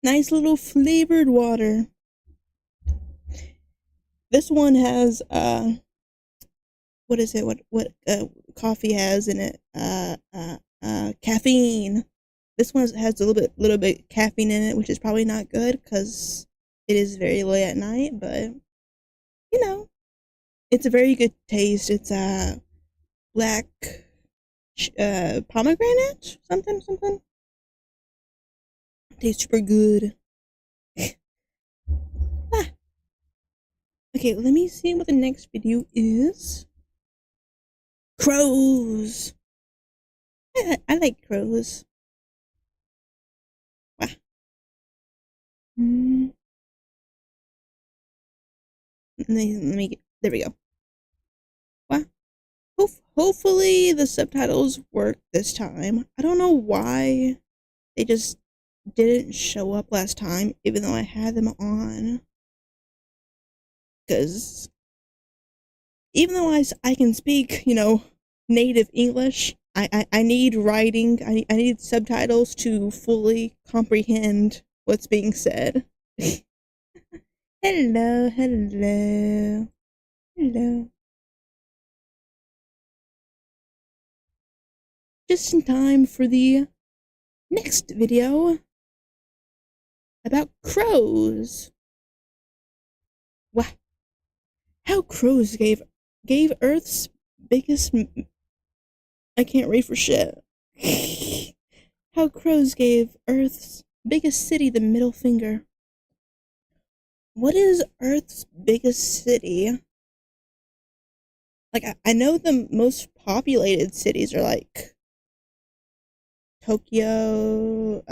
Nice little flavored water. This one has what is it? What coffee has in it? Caffeine. This one has a little bit caffeine in it, which is probably not good because it is very late at night. But you know, it's a very good taste. It's black pomegranate, something. Tastes super good. Ah. Okay, let me see what the next video is. Crows. I like crows. Wow. Let me get, there we go. Wow. Hopefully the subtitles work this time. I don't know why they just didn't show up last time, even though I had them on. Because even though I can speak, native English, I need writing, I need subtitles to fully comprehend what's being said. Hello. Just in time for the next video about crows. Wow. How crows gave Earth's biggest... I can't read for shit. How crows gave Earth's biggest city the middle finger. What is Earth's biggest city? Like, I know the most populated cities are like Tokyo,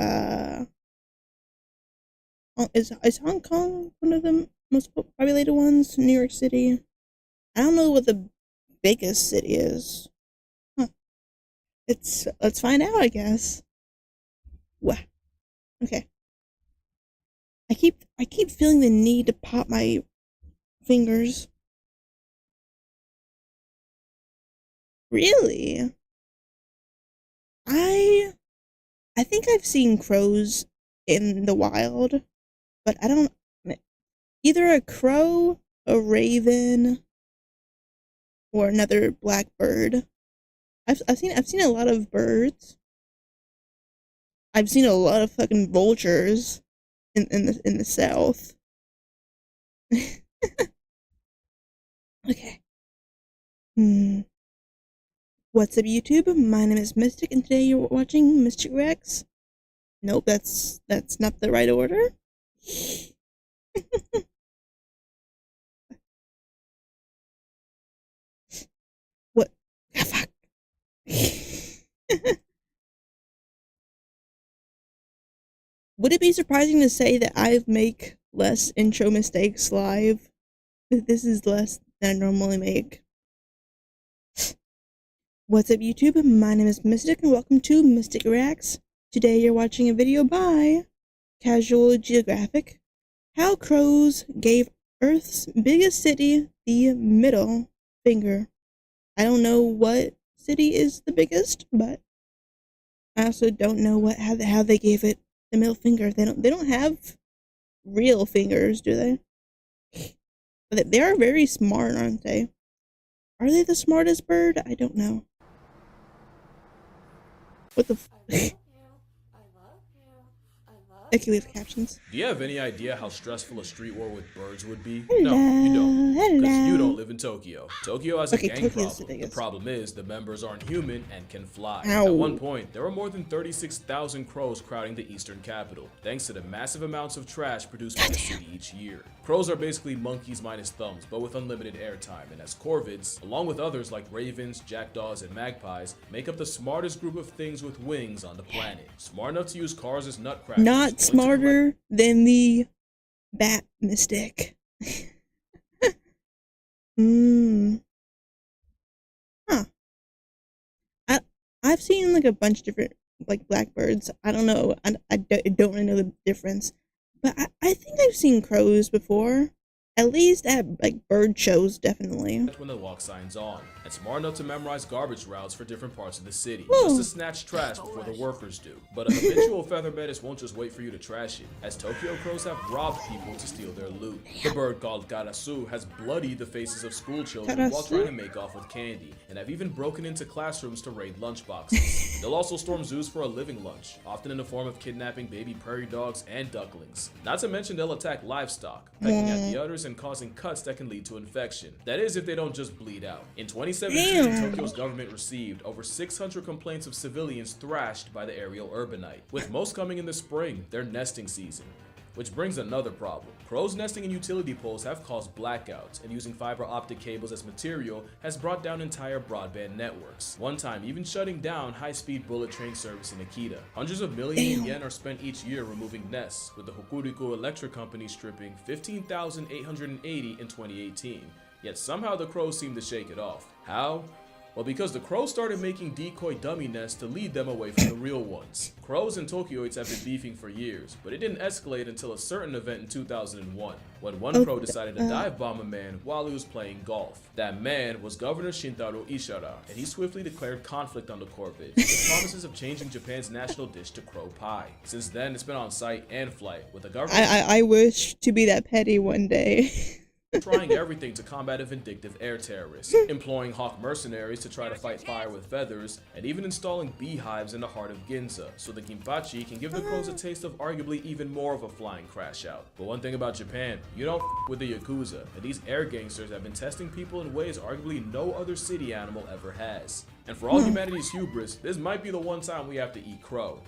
is Hong Kong one of the most populated ones? New York City? I don't know what the biggest city is. Huh. Let's find out, I guess. Wow. Okay. I keep feeling the need to pop my fingers. Really? I think I've seen crows in the wild, but I don't... Either a crow, a raven, or another blackbird. I've seen a lot of birds. I've seen a lot of fucking vultures in the south. Okay. What's up, YouTube? My name is Mistic, and today you're watching Mistic Rex. Nope, that's not the right order. What? Ah, fuck. Would it be surprising to say that I make less intro mistakes live? This is less than I normally make. What's up, YouTube? My name is Mistic, and welcome to Mistic Reacts. Today you're watching a video by Casual Geographic. How crows gave Earth's biggest city the middle finger. I don't know what city is the biggest, but I also don't know how they gave it the middle finger. They don't have real fingers, do they? But they are very smart, aren't they? Are they the smartest bird? I don't know. What the Okay, we have captions. Do you have any idea how stressful a street war with birds would be? Hello, No, you don't. Because hello. you don't live in Tokyo. Tokyo has a gang Tokyo's the problem. The biggest. problem is the members aren't human and can fly. Ow. At one point, there were more than 36,000 crows crowding the eastern capital, thanks to the massive amounts of trash produced by the city each year. Crows are basically monkeys minus thumbs, but with unlimited airtime, and as corvids, along with others like ravens, jackdaws, and magpies, make up the smartest group of things with wings on the planet. Smart enough to use cars as nutcrackers. Not smarter than the bat mystic. Huh. I've seen like a bunch of different like blackbirds. I don't know. I don't really know the difference. But I think I've seen crows before. At least at like bird shows, definitely. when the walk sign's on, and smart enough to memorize garbage routes for different parts of the city, Woo. just to snatch trash before the workers do. But a habitual feather menace won't just wait for you to trash it, as Tokyo crows have robbed people to steal their loot. The bird called Karasu has bloodied the faces of school children while trying to make off with candy, and have even broken into classrooms to raid lunchboxes. They'll also storm zoos for a living lunch, often in the form of kidnapping baby prairie dogs and ducklings. Not to mention they'll attack livestock, pecking at the udders and causing cuts that can lead to infection. That is if they don't just bleed out. In 2017, Tokyo's government received over 600 complaints of civilians thrashed by the aerial urbanite, with most coming in the spring, their nesting season. Which brings another problem. Crows nesting in utility poles have caused blackouts, and using fiber optic cables as material has brought down entire broadband networks. One time even shutting down high-speed bullet train service in Akita. Hundreds of millions in yen are spent each year removing nests, with the Hokuriku Electric Company stripping 15,880 in 2018. Yet somehow the crows seem to shake it off. How? Well, because the crows started making decoy dummy nests to lead them away from the real ones. Crows and Tokyoites have been beefing for years, but it didn't escalate until a certain event in 2001, when one crow decided to dive bomb a man while he was playing golf. That man was Governor Shintaro Ishara, and he swiftly declared conflict on the Corvid, with promises of changing Japan's national dish to crow pie. Since then, it's been on site and flight, with the government I wish to be that petty one day. trying everything to combat a vindictive air terrorist, employing hawk mercenaries to try to fight fire with feathers, and even installing beehives in the heart of Ginza, so the Ginpachi can give the crows a taste of arguably even more of a flying crash out. But one thing about Japan, you don't with the Yakuza, and these air gangsters have been testing people in ways arguably no other city animal ever has. And for all humanity's hubris, this might be the one time we have to eat crow.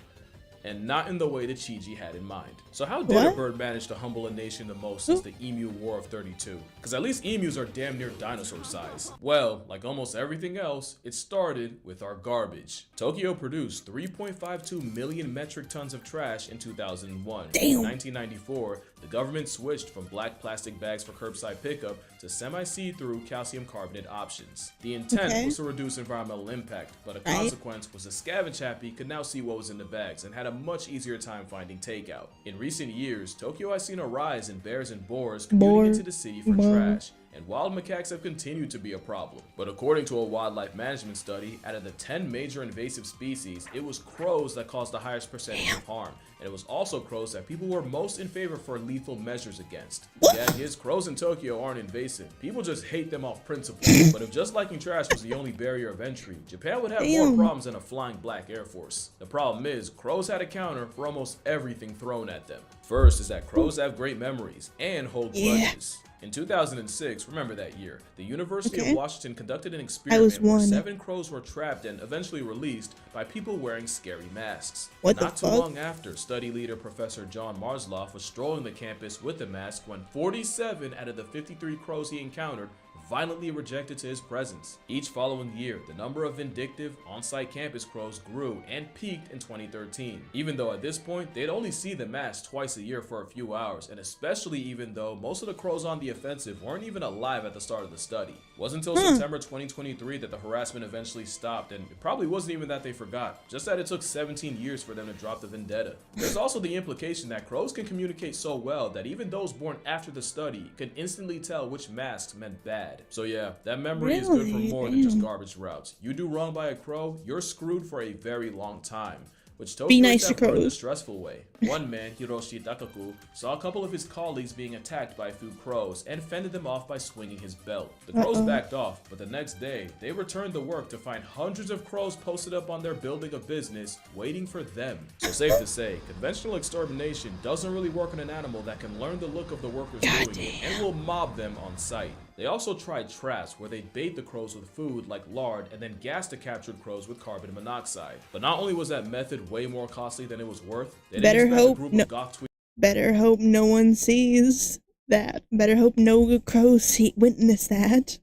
And not in the way that Chiji had in mind. So how did a bird manage to humble a nation the most since the Emu War of 32? Because at least emus are damn near dinosaur size. Well, like almost everything else, it started with our garbage. Tokyo produced 3.52 million metric tons of trash in 2001. In 1994, the government switched from black plastic bags for curbside pickup to semi-see-through calcium carbonate options. The intent was to reduce environmental impact, but a consequence was the scavenge happy could now see what was in the bags and had a much easier time finding takeout. In recent years, Tokyo has seen a rise in bears and boars commuting into the city for trash, and wild macaques have continued to be a problem. But according to a wildlife management study, out of the 10 major invasive species, it was crows that caused the highest percentage of harm, and it was also crows that people were most in favor for lethal measures against. Yeah, his crows in Tokyo aren't invasive. People just hate them off principle. But if just liking trash was the only barrier of entry, Japan would have more problems than a flying black air force. The problem is, crows had a counter for almost everything thrown at them. First is that crows have great memories and hold grudges. In 2006, remember that year, the University of Washington conducted an experiment where 7 crows were trapped and eventually released by people wearing scary masks. Not too long after, study leader Professor John Marsloff was strolling the campus with a mask when 47 out of the 53 crows he encountered violently rejected to his presence. Each following year, the number of vindictive, on-site campus crows grew and peaked in 2013, even though at this point, they'd only see the mask twice a year for a few hours, and especially even though most of the crows on the offensive weren't even alive at the start of the study. It wasn't until September 2023 that the harassment eventually stopped, and it probably wasn't even that they forgot, just that it took 17 years for them to drop the vendetta. There's also the implication that crows can communicate so well that even those born after the study could instantly tell which masks meant bad. So yeah, that memory is good for more than just garbage routes. You do wrong by a crow, you're screwed for a very long time. Which Tokyo nice have learned the stressful way. One man, Hiroshi Takaku, saw a couple of his colleagues being attacked by a few crows and fended them off by swinging his belt. The crows backed off, but the next day, they returned to work to find hundreds of crows posted up on their building of business, waiting for them. So safe to say, conventional extermination doesn't really work on an animal that can learn the look of the workers doing it and will mob them on sight. They also tried traps where they bait the crows with food like lard and then gas the captured crows with carbon monoxide. But not only was that method way more costly than it was worth, they didn't expect a group of goth better hope no one sees that. Better hope no crows witness that.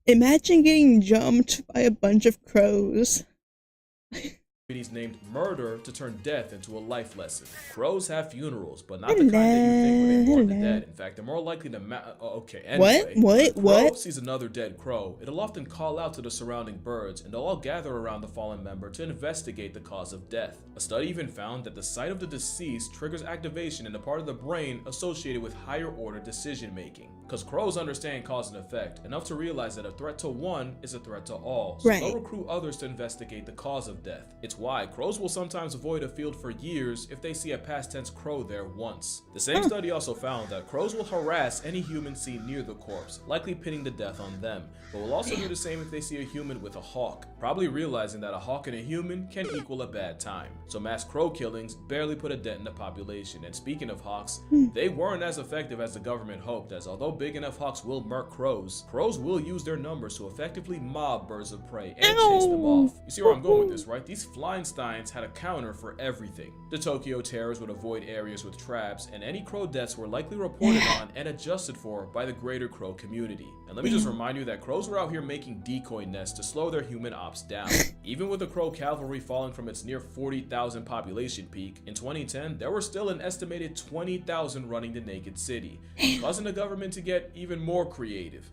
Imagine getting jumped by a bunch of crows. named Murder to turn death into a life lesson. Crows have funerals, but not the kind that you think where they mourn the dead. In fact, they're more likely to anyway, when a crow sees another dead crow, it'll often call out to the surrounding birds, and they'll all gather around the fallen member to investigate the cause of death. A study even found that the sight of the deceased triggers activation in the part of the brain associated with higher order decision making. Because crows understand cause and effect, enough to realize that a threat to one is a threat to all, so they'll recruit others to investigate the cause of death. It's why crows will sometimes avoid a field for years if they see a past tense crow there once. The same study also found that crows will harass any human seen near the corpse, likely pinning the death on them, but will also do the same if they see a human with a hawk, probably realizing that a hawk and a human can equal a bad time. So mass crow killings barely put a dent in the population, and speaking of hawks, they weren't as effective as the government hoped, as although big enough hawks will murk crows, crows will use their numbers to effectively mob birds of prey and chase them off. You see where I'm going with this, right? These Flyinsteins had a counter for everything. The Tokyo terrors would avoid areas with traps, and any crow deaths were likely reported on and adjusted for by the greater crow community. And let me just remind you that crows were out here making decoy nests to slow their human ops down. Even with the crow cavalry falling from its near 40,000 population peak, in 2010 there were still an estimated 20,000 running the naked city, causing the government to get even more creative.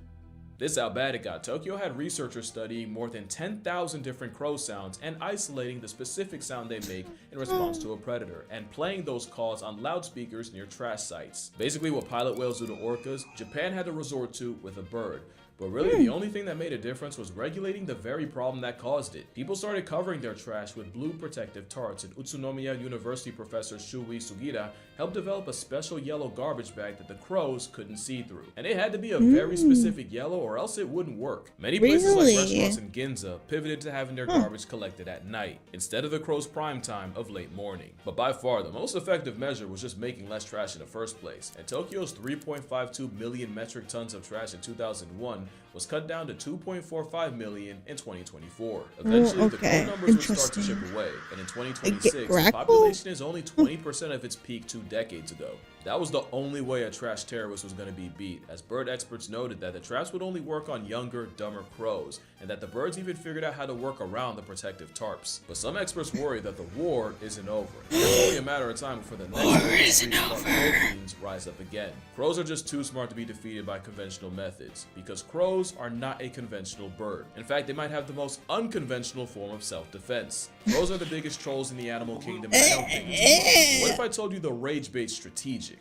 This is how bad it got. Tokyo had researchers studying more than 10,000 different crow sounds and isolating the specific sound they make in response to a predator, and playing those calls on loudspeakers near trash sites. Basically what pilot whales do to orcas, Japan had to resort to with a bird. But really, the only thing that made a difference was regulating the very problem that caused it. People started covering their trash with blue protective tarps, and Utsunomiya University professor Shuei Sugira helped develop a special yellow garbage bag that the crows couldn't see through. And it had to be a very specific yellow or else it wouldn't work. Many places like restaurants in Ginza pivoted to having their garbage collected at night, instead of the crow's prime time of late morning. But by far, the most effective measure was just making less trash in the first place. And Tokyo's 3.52 million metric tons of trash in 2001 was cut down to 2.45 million in 2024. Eventually, the crow numbers would start to chip away, and in 2026, the population is only 20% of its peak 2 decades ago. That was the only way a trash terrorist was going to be beat, as bird experts noted that the traps would only work on younger, dumber crows, and that the birds even figured out how to work around the protective tarps. But some experts worry that the war isn't over. It's only a matter of time before the next crow fiends rise up again. Crows are just too smart to be defeated by conventional methods, because crows are not a conventional bird. In fact, they might have the most unconventional form of self-defense. Crows are the biggest trolls in the animal kingdom, and I don't think it's what if I told you the rage bait's strategic?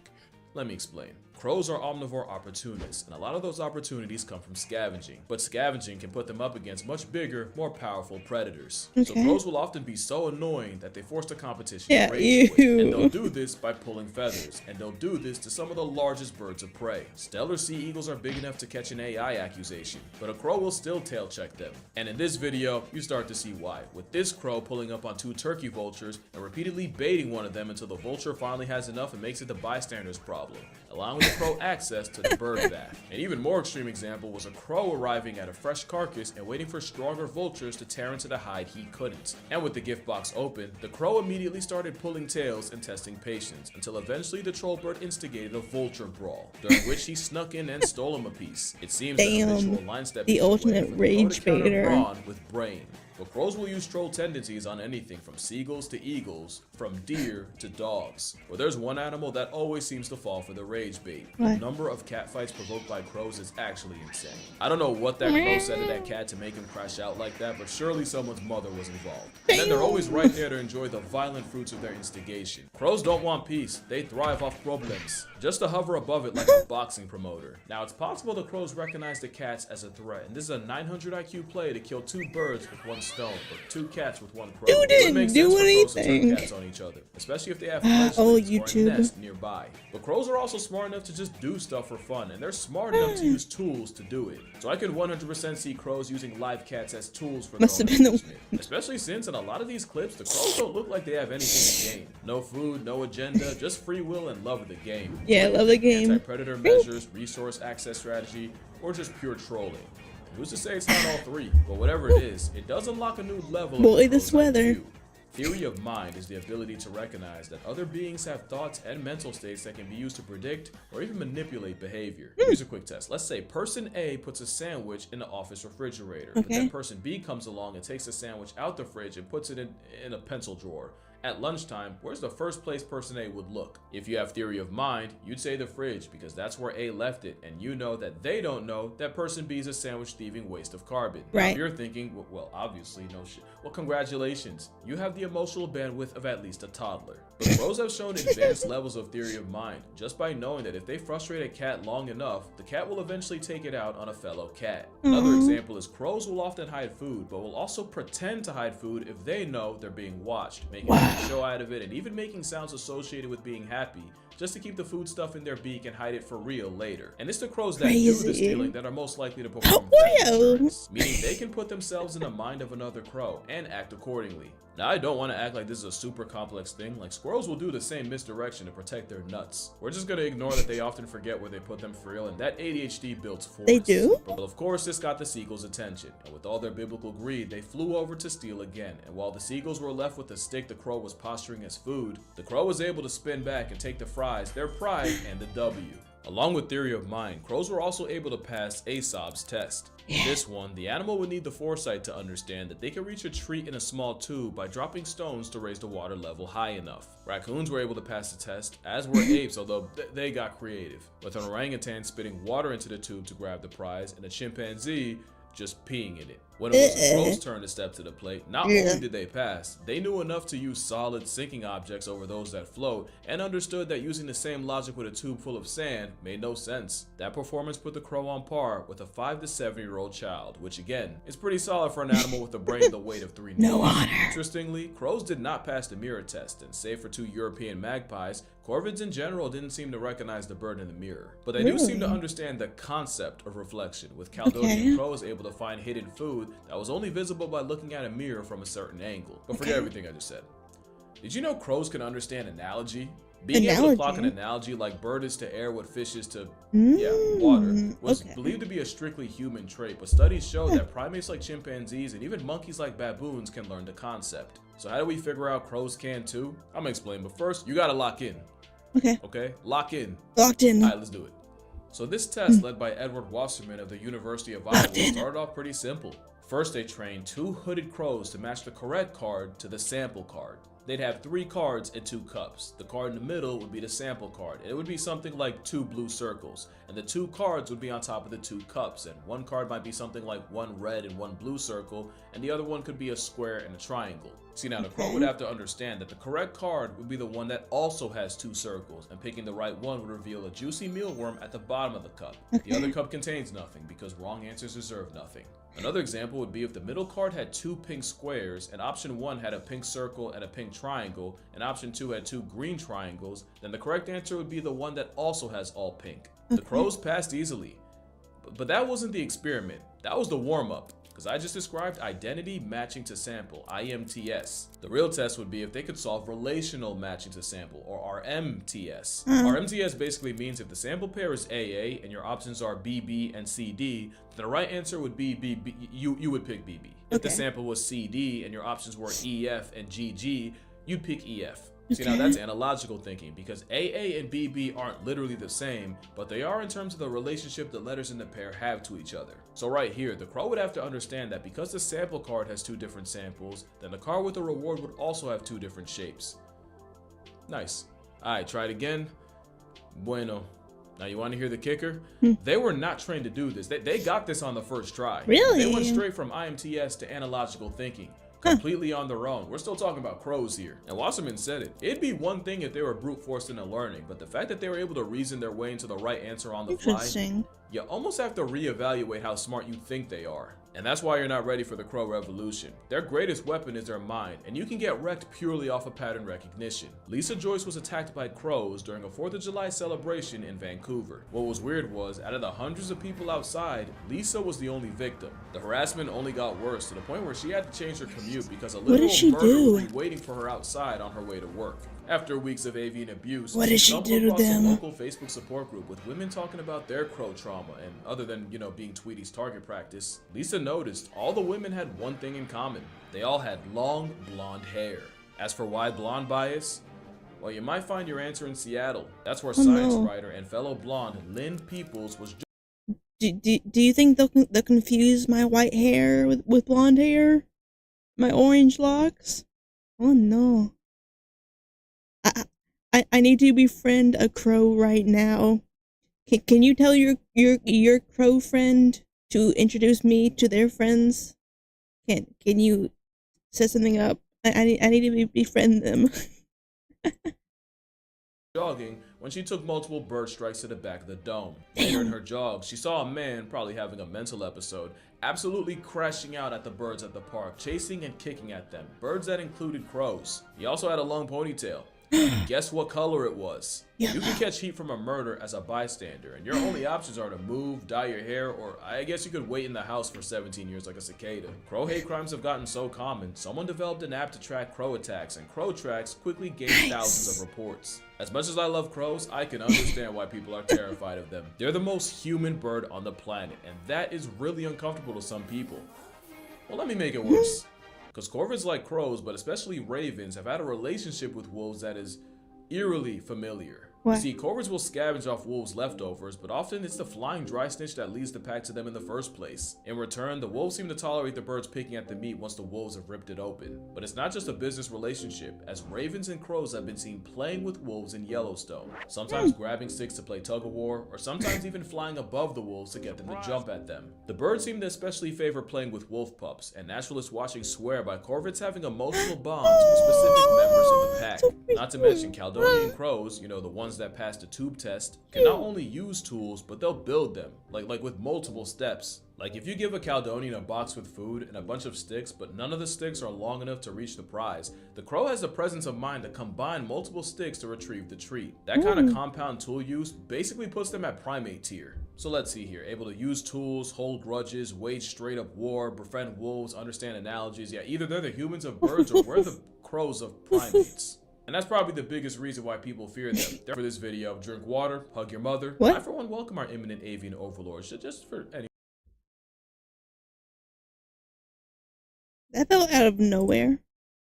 Let me explain. Crows are omnivore opportunists, and a lot of those opportunities come from scavenging, but scavenging can put them up against much bigger, more powerful predators. So crows will often be so annoying that they force the competition to rage quit, and they'll do this by pulling feathers, and they'll do this to some of the largest birds of prey. Stellar sea eagles are big enough to catch an AI accusation, but a crow will still tail check them. And in this video, you start to see why, with this crow pulling up on 2 turkey vultures and repeatedly baiting one of them until the vulture finally has enough and makes it the bystander's problem, allowing the crow access to the bird bath. An even more extreme example was a crow arriving at a fresh carcass and waiting for stronger vultures to tear into the hide he couldn't. And with the gift box open, the crow immediately started pulling tails and testing patience, until eventually the troll bird instigated a vulture brawl, during which he snuck in and stole him a piece. It seems that habitual line step the ultimate rage baiter with brain. But crows will use troll tendencies on anything from seagulls to eagles, from deer to dogs. But there's one animal that always seems to fall for the rage bait. The number of catfights provoked by crows is actually insane. I don't know what that crow said to that cat to make him crash out like that, but surely someone's mother was involved. And then they're always right there to enjoy the violent fruits of their instigation. Crows don't want peace, they thrive off problems, just to hover above it like a boxing promoter. Now, it's possible the crows recognize the cats as a threat, and this is a 900 IQ play to kill 2 birds with 1 stone, or 2 cats with 1 crow. Dude didn't do anything. Cats on each other, especially if they have fledglings or a nest nearby. But crows are also smart enough to just do stuff for fun, and they're smart enough to use tools to do it. So I can 100% see crows using live cats as tools for their own amusement. Especially since in a lot of these clips, the crows don't look like they have anything to gain. No food, no agenda, just free will and love of the game. Yeah, love the game. Anti-predator measures, resource access strategy, or just pure trolling. Who's to say it's not all 3? But whatever it is, it does unlock a new level Boy, of this weather. Theory of mind is the ability to recognize that other beings have thoughts and mental states that can be used to predict or even manipulate behavior. Here's a quick test. Let's say person A puts a sandwich in the office refrigerator, but then person B comes along and takes the sandwich out the fridge and puts it in a pencil drawer. At lunchtime, where's the first place person A would look? If you have theory of mind, you'd say the fridge because that's where A left it, and you know that they don't know that person B is a sandwich thieving waste of carbon. Now, if you're thinking, well, obviously no shit. Well, congratulations. You have the emotional bandwidth of at least a toddler. But crows have shown advanced levels of theory of mind just by knowing that if they frustrate a cat long enough, the cat will eventually take it out on a fellow cat. Another example is crows will often hide food, but will also pretend to hide food if they know they're being watched, making a show out of it and even making sounds associated with being happy just to keep the food stuff in their beak and hide it for real later. And it's the crows that do the stealing that are most likely to perform theft insurance, meaning they can put themselves in the mind of another crow and act accordingly. Now, I don't want to act like this is a super complex thing. Like, squirrels will do the same misdirection to protect their nuts. We're just gonna ignore that they often forget where they put them for real, and that ADHD builds force. They do? But of course, this got the seagulls' attention, and with all their biblical greed, they flew over to steal again. And while the seagulls were left with the stick the crow was posturing as food, the crow was able to spin back and take the fries, their pride, and the W. Along with theory of mind, crows were also able to pass Aesop's test. In this one, the animal would need the foresight to understand that they could reach a treat in a small tube by dropping stones to raise the water level high enough. Raccoons were able to pass the test, as were apes, although they got creative, with an orangutan spitting water into the tube to grab the prize, and a chimpanzee just peeing in it. When it was the crow's turn to step to the plate, not only did they pass, they knew enough to use solid sinking objects over those that float, and understood that using the same logic with a tube full of sand made no sense. That performance put the crow on par with a 5 to 7-year-old child, which again, is pretty solid for an animal with a brain the weight of 3 nails. Interestingly, crows did not pass the mirror test, and save for 2 European magpies, corvids in general didn't seem to recognize the bird in the mirror. But they do seem to understand the concept of reflection, with Caledonian crows able to find hidden food that was only visible by looking at a mirror from a certain angle. But forget everything I just said. Did you know crows can understand analogy? Being able to clock an analogy like bird is to air what fish is to water was believed to be a strictly human trait, but studies show that primates like chimpanzees and even monkeys like baboons can learn the concept. So how do we figure out crows can too? I'm gonna explain, but first you gotta lock in. Okay, lock in. Locked in. All right, let's do it. So this test, led by Edward Wasserman of the University of Iowa, started off pretty simple. First, they trained 2 hooded crows to match the correct card to the sample card. They'd have 3 cards and 2 cups. The card in the middle would be the sample card, and it would be something like 2 blue circles, and the 2 cards would be on top of the 2 cups, and one card might be something like 1 red and 1 blue circle, and the other one could be a square and a triangle. See, now the crow would have to understand that the correct card would be the one that also has 2 circles, and picking the right one would reveal a juicy mealworm at the bottom of the cup. The other cup contains nothing, because wrong answers deserve nothing. Another example would be if the middle card had 2 pink squares, and option 1 had a pink circle and a pink triangle, and option 2 had 2 green triangles, then the correct answer would be the one that also has all pink. The crows passed easily. But that wasn't the experiment. That was the warm-up. Because I just described identity matching to sample, IMTS. The real test would be if they could solve relational matching to sample, or RMTS. RMTS basically means if the sample pair is AA and your options are BB and CD, then the right answer would be BB. You would pick BB. If the sample was CD and your options were EF and GG, you'd pick EF. See, now that's analogical thinking, because AA and BB aren't literally the same, but they are in terms of the relationship the letters in the pair have to each other. So right here, the crow would have to understand that because the sample card has 2 different samples, then the card with the reward would also have 2 different shapes. Nice. Alright, try it again. Bueno. Now you want to hear the kicker? They were not trained to do this. They got this on the first try. Really? They went straight from IMTS to analogical thinking. Completely on their own. We're still talking about crows here. And Wasserman said it. It'd be one thing if they were brute forced into learning, but the fact that they were able to reason their way into the right answer on the fly, you almost have to reevaluate how smart you think they are. And that's why you're not ready for the crow revolution. Their greatest weapon is their mind, and you can get wrecked purely off of pattern recognition. Lisa Joyce was attacked by crows during a 4th of July celebration in Vancouver. What was weird was, out of the hundreds of people outside, Lisa was the only victim. The harassment only got worse to the point where she had to change her commute because a literal murder would be waiting for her outside on her way to work. After weeks of avian abuse, she stumbled across a local Facebook support group with women talking about their crow trauma, and other than, being Tweety's target practice, Lisa noticed all the women had one thing in common. They all had long blonde hair. As for why blonde bias, well, you might find your answer in Seattle. That's where Oh, science no. writer and fellow blonde Lynn Peoples was Do you think they'll confuse my white hair with blonde hair? My orange locks? Oh no. I need to befriend a crow right now. Can you tell your crow friend to introduce me to their friends? Can you set something up? I need to befriend them. jogging when she took multiple bird strikes to the back of the dome. Later in her jog, she saw a man, probably having a mental episode, absolutely crashing out at the birds at the park, chasing and kicking at them. Birds that included crows. He also had a long ponytail. Guess what color it was? Yeah. You can catch heat from a murder as a bystander, and your only options are to move, dye your hair, or I guess you could wait in the house for 17 years like a cicada. Crow hate crimes have gotten so common, someone developed an app to track crow attacks, and crow tracks quickly gained thousands of reports. As much as I love crows, I can understand why people are terrified of them. They're the most human bird on the planet, and that is really uncomfortable to some people. Well, let me make it worse. Because corvids like crows, but especially ravens, have had a relationship with wolves that is eerily familiar. What? You see, corvids will scavenge off wolves' leftovers, but often it's the flying dry snitch that leads the pack to them in the first place. In return, the wolves seem to tolerate the birds picking at the meat once the wolves have ripped it open. But it's not just a business relationship, as ravens and crows have been seen playing with wolves in Yellowstone, sometimes grabbing sticks to play tug-of-war, or sometimes even flying above the wolves to get them to jump at them. The birds seem to especially favor playing with wolf pups, and naturalists watching swear by corvids having emotional bonds with specific members of the pack. Not to mention Caledonian crows, you know, the ones that pass the tube test, can not only use tools, but they'll build them, like with multiple steps. Like if you give a Caledonian a box with food and a bunch of sticks, but none of the sticks are long enough to reach the prize, the crow has the presence of mind to combine multiple sticks to retrieve the treat. That kind of compound tool use basically puts them at primate tier. So let's see here, able to use tools, hold grudges, wage straight up war, befriend wolves, understand analogies. Yeah, either they're the humans of birds or we're the crows of primates. And that's probably the biggest reason why people fear them. For this video, drink water, hug your mother. What? I for one welcome our imminent avian overlords, just for any That fell out of nowhere.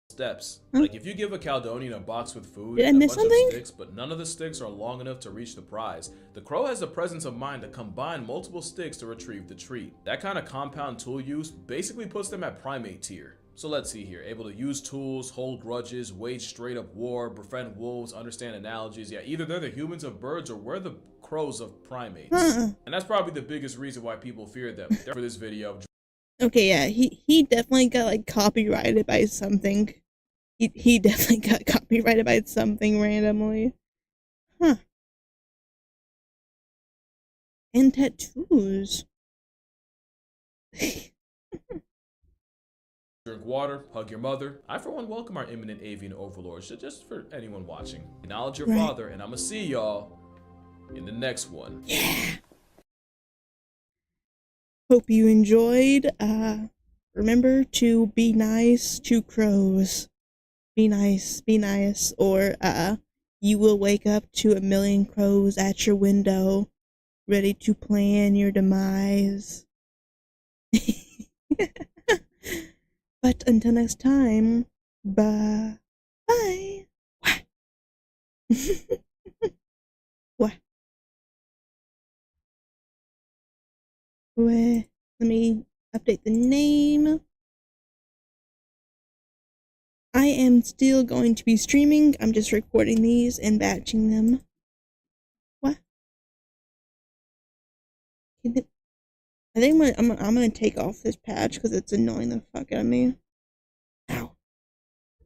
steps. Huh? Like if you give a Caledonian a box with food Did I and a miss bunch something? of sticks, but none of the sticks are long enough to reach the prize, the crow has the presence of mind to combine multiple sticks to retrieve the treat. That kind of compound tool use basically puts them at primate tier. So let's see here, able to use tools, hold grudges, wage straight up war, befriend wolves, understand analogies. Yeah, either they're the humans of birds or we're the crows of primates. And that's probably the biggest reason why people fear them. For this video, Okay, yeah, he definitely got like copyrighted by something. He definitely got copyrighted by something randomly. Huh. And tattoos. drink water, hug your mother. I for one welcome our imminent avian overlords, just for anyone watching. Acknowledge your father, and I'ma see y'all in the next one. Yeah. Hope you enjoyed. Remember to be nice to crows. Be nice, or you will wake up to a million crows at your window, ready to plan your demise. But until next time, bye. What? Let me update the name. I am still going to be streaming. I'm just recording these and batching them. What? I think I'm gonna take off this patch because it's annoying the fuck out of me. Ow!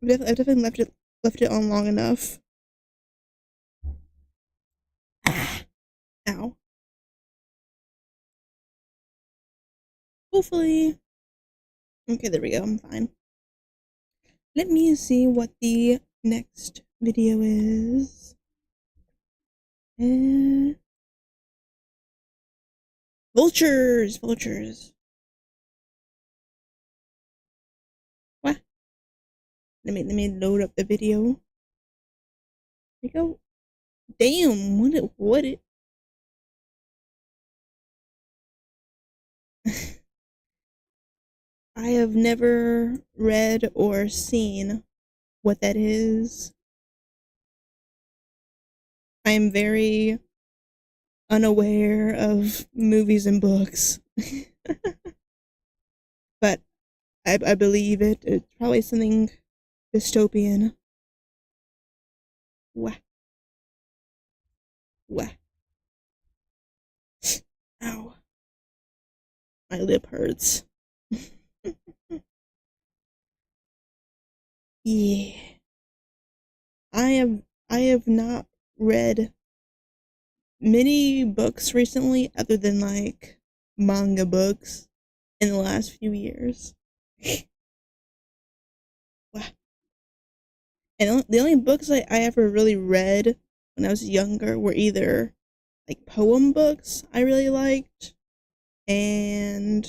I've definitely left it on long enough. Ow! Hopefully. Okay, there we go. I'm fine. Let me see what the next video is. Vultures. What? Let me load up the video. There we go. Damn, what it I have never read or seen what that is. I am very unaware of movies and books. But I believe it. It's probably something dystopian. Wah. Wah. Ow. My lip hurts. Yeah. I have not read many books recently other than like manga books in the last few years. Wow. And the only books I ever really read when I was younger were either like poem books I really liked and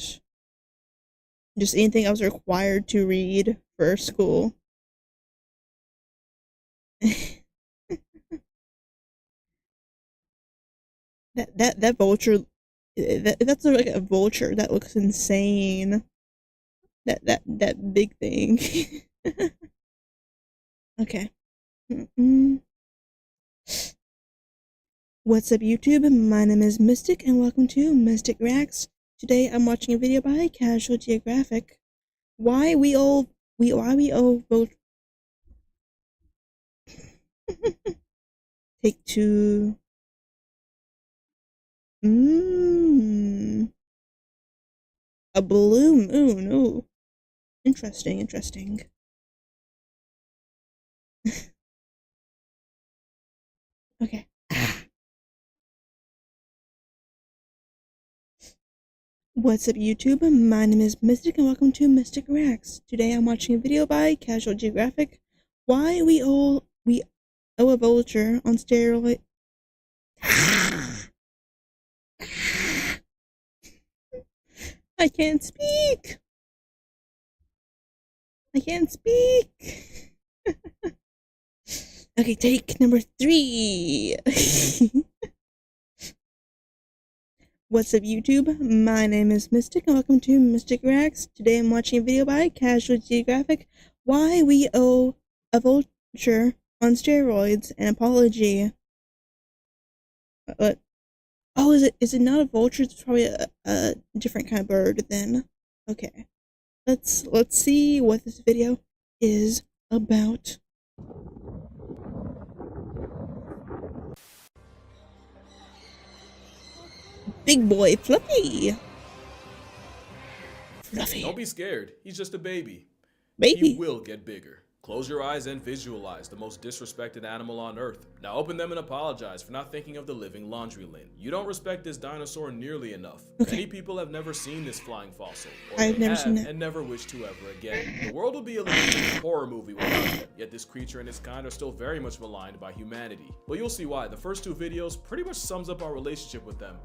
just anything I was required to read for school. that vulture, that's like a vulture that looks insane. That big thing. Okay. What's up, YouTube? My name is Mistic, and welcome to Mistic Reacts. Today, I'm watching a video by Casual Geographic. Why we owe Vulture. Take two. A blue moon. Ooh. Interesting. Okay. What's up, YouTube? My name is Mistic, and welcome to Mistic Reacts. Today I'm watching a video by Casual Geographic. Why we owe a vulture on steroids. I can't speak. Okay, take number 3. What's up, YouTube? My name is Mistic, and welcome to Mistic Reacts. Today I'm watching a video by Casual Geographic. Why we owe a vulture on steroids. An apology. Oh, is it not a vulture? It's probably a different kind of bird then. Okay. Let's see what this video is about. Big boy Fluffy. Don't be scared. He's just a baby. Baby. He will get bigger. Close your eyes and visualize the most disrespected animal on Earth. Now open them and apologize for not thinking of the living laundry lint. You don't respect this dinosaur nearly enough. Okay. Many people have never seen this flying fossil, or I've never seen it, and never wish to ever again. The world will be a living horror movie without it. Yet this creature and its kind are still very much maligned by humanity. Well, you'll see why. The first 2 videos pretty much sums up our relationship with them.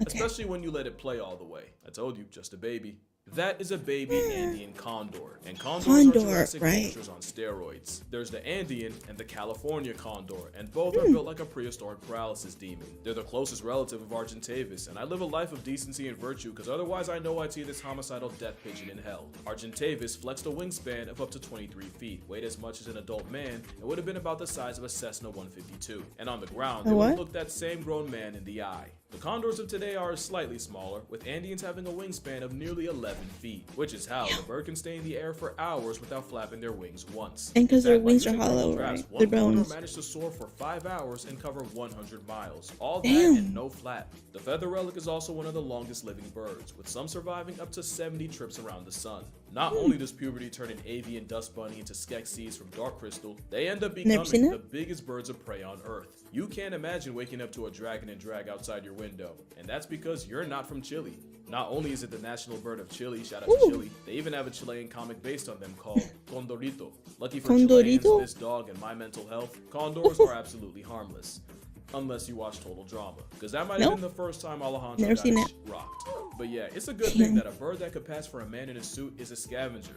Okay. Especially when you let it play all the way. I told you, just a baby. That is a baby Andean condor, and condors are Jurassic vultures on steroids. There's the Andean and the California condor, and both are built like a prehistoric paralysis demon. They're the closest relative of Argentavis, and I live a life of decency and virtue because otherwise I know I'd see this homicidal death pigeon in hell. Argentavis flexed a wingspan of up to 23 feet, weighed as much as an adult man, and would have been about the size of a Cessna 152. And on the ground, they would have looked that same grown man in the eye. The condors of today are slightly smaller, with Andeans having a wingspan of nearly 11 feet, which is how the bird can stay in the air for hours without flapping their wings once. And because their wings are hollow, right? Their bones. One condor managed to soar for 5 hours and cover 100 miles. All that and no flap. The feather relic is also one of the longest living birds, with some surviving up to 70 trips around the sun. Not only does puberty turn an avian dust bunny into Skeksis from Dark Crystal, they end up becoming the biggest birds of prey on Earth. You can't imagine waking up to a dragon and drag outside your window, and that's because you're not from Chile. Not only is it the national bird of Chile, shout out to Chile, they even have a Chilean comic based on them called Condorito. Lucky for Chileans, this dog and my mental health, condors are absolutely harmless. Unless you watch Total Drama, because that might have been the first time Alejandro got rocked. But yeah, it's a good thing that a bird that could pass for a man in a suit is a scavenger.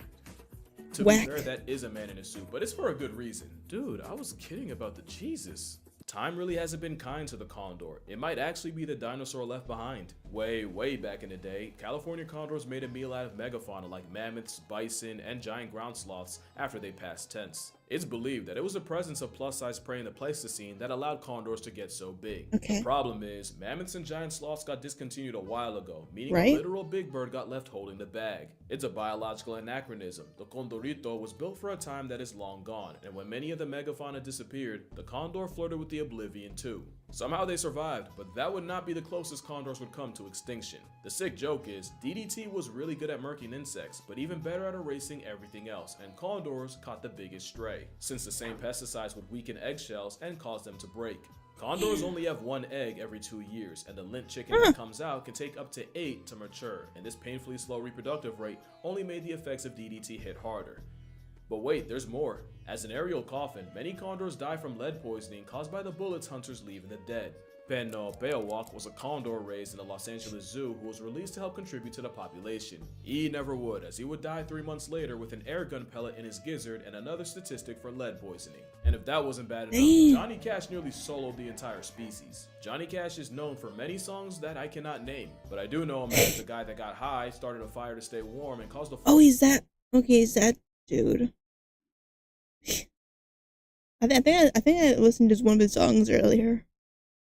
To be fair, that is a man in a suit, but it's for a good reason. Dude, I was kidding about the Jesus. Time really hasn't been kind to the condor. It might actually be the dinosaur left behind. Way back in the day, California condors made a meal out of megafauna like mammoths, bison, and giant ground sloths after they passed tense. It's believed that it was the presence of plus-size prey in the Pleistocene that allowed condors to get so big. Okay. The problem is, mammoths and giant sloths got discontinued a while ago, meaning Right. a literal big bird got left holding the bag. It's a biological anachronism. The condorito was built for a time that is long gone, and when many of the megafauna disappeared, the condor flirted with the oblivion too. Somehow they survived, but that would not be the closest condors would come to extinction. The sick joke is, DDT was really good at murking insects, but even better at erasing everything else, and condors caught the biggest stray, since the same pesticides would weaken eggshells and cause them to break. Condors only have one egg every 2 years, and the lint chicken that comes out can take up to 8 to mature, and this painfully slow reproductive rate only made the effects of DDT hit harder. But wait, there's more. As an aerial coffin, many condors die from lead poisoning caused by the bullets hunters leave in the dead. Penno Beowulf was a condor raised in the Los Angeles Zoo who was released to help contribute to the population. He never would, as he would die 3 months later with an air gun pellet in his gizzard and another statistic for lead poisoning. And if that wasn't bad enough, Johnny Cash nearly soloed the entire species. Johnny Cash is known for many songs that I cannot name, but I do know him as the guy that got high, started a fire to stay warm, and caused a Oh, he's that. Okay, he's that dude. I think I listened to one of his songs earlier.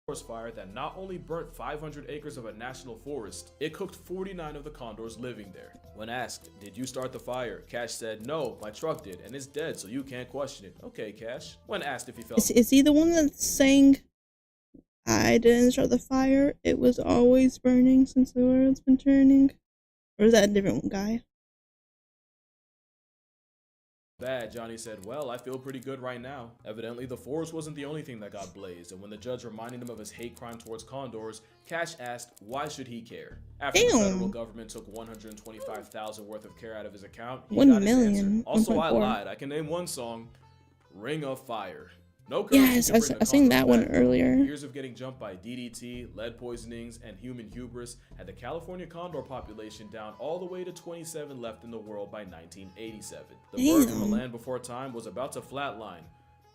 forest fire that not only burnt 500 acres of a national forest, it cooked 49 of the condors living there. When asked, "Did you start the fire?" Cash said, "No, my truck did, and it's dead, so you can't question it." Okay, Cash. When asked if he felt Is he the one that sang, "I didn't start the fire, it was always burning since the world's been turning"? Or is that a different guy? bad, Johnny said, "Well, I feel pretty good right now." Evidently, the forest wasn't the only thing that got blazed, and when the judge reminded him of his hate crime towards condors, Cash asked, why should he care? After the federal government took $125,000 worth of care out of his account, he 1 got his million. answer. Also, I 1.4. lied. I can name one song, Ring of Fire. No Yes, I sang that one earlier. Years of getting jumped by DDT, lead poisonings, and human hubris had the California condor population down all the way to 27 left in the world by 1987. The bird from the land before time was about to flatline.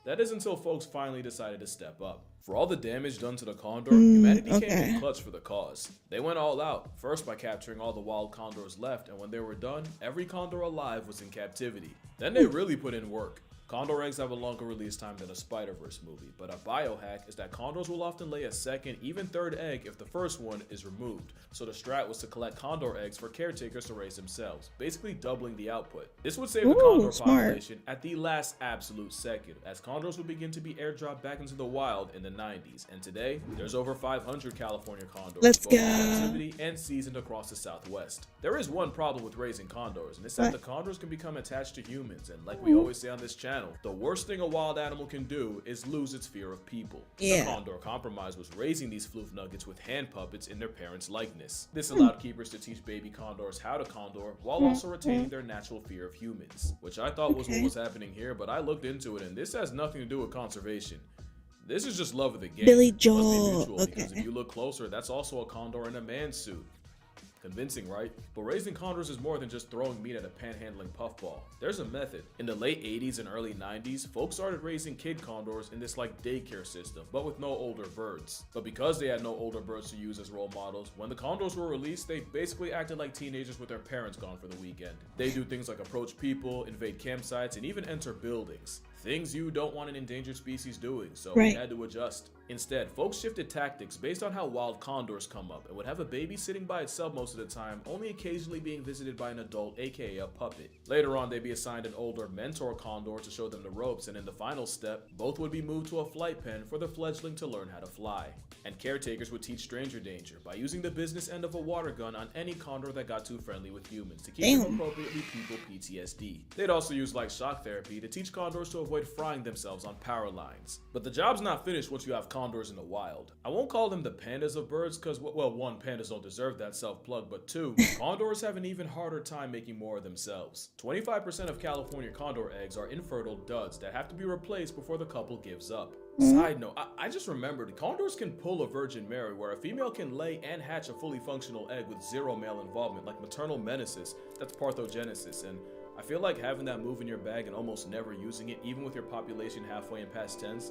That is until folks finally decided to step up. For all the damage done to the condor, humanity came in clutch for the cause. They went all out, first by capturing all the wild condors left, and when they were done, every condor alive was in captivity. Then they really put in work. Condor eggs have a longer release time than a Spider-Verse movie, but a biohack is that condors will often lay a second, even third egg if the first one is removed. So the strat was to collect condor eggs for caretakers to raise themselves, basically doubling the output. This would save the condor population at the last absolute second, as condors would begin to be airdropped back into the wild in the 90s. And today, there's over 500 California condors, both in captivity and seasoned across the Southwest. There is one problem with raising condors, and it's that the condors can become attached to humans, and like we always say on this channel, the worst thing a wild animal can do is lose its fear of people. The condor compromise was raising these floof nuggets with hand puppets in their parents' likeness. This allowed keepers to teach baby condors how to condor while also retaining their natural fear of humans, which I thought was what was happening here, but I looked into it and this has nothing to do with conservation. This is just love of the game. Billy Must be Joel. mutual, because if you look closer, that's also a condor in a man's suit. Convincing, right? But raising condors is more than just throwing meat at a panhandling puffball. There's a method. In the late 80s and early 90s, folks started raising kid condors in this like daycare system, but with no older birds. But because they had no older birds to use as role models, when the condors were released, they basically acted like teenagers with their parents gone for the weekend. They do things like approach people, invade campsites, and even enter buildings. Things you don't want an endangered species doing, so we had to adjust. Instead, folks shifted tactics based on how wild condors come up and would have a baby sitting by itself most of the time, only occasionally being visited by an adult, aka a puppet. Later on, they'd be assigned an older mentor condor to show them the ropes, and in the final step, both would be moved to a flight pen for the fledgling to learn how to fly. And caretakers would teach stranger danger by using the business end of a water gun on any condor that got too friendly with humans to keep them appropriately people PTSD. They'd also use like shock therapy to teach condors to avoid frying themselves on power lines. But the job's not finished once you have condors in the wild. I won't call them the pandas of birds because, well, one, pandas don't deserve that self-plug, but two, condors have an even harder time making more of themselves. 25% of California condor eggs are infertile duds that have to be replaced before the couple gives up. Side note, I just remembered, condors can pull a Virgin Mary where a female can lay and hatch a fully functional egg with zero male involvement, like maternal menaces. That's parthenogenesis, and I feel like having that move in your bag and almost never using it, even with your population halfway in past tense,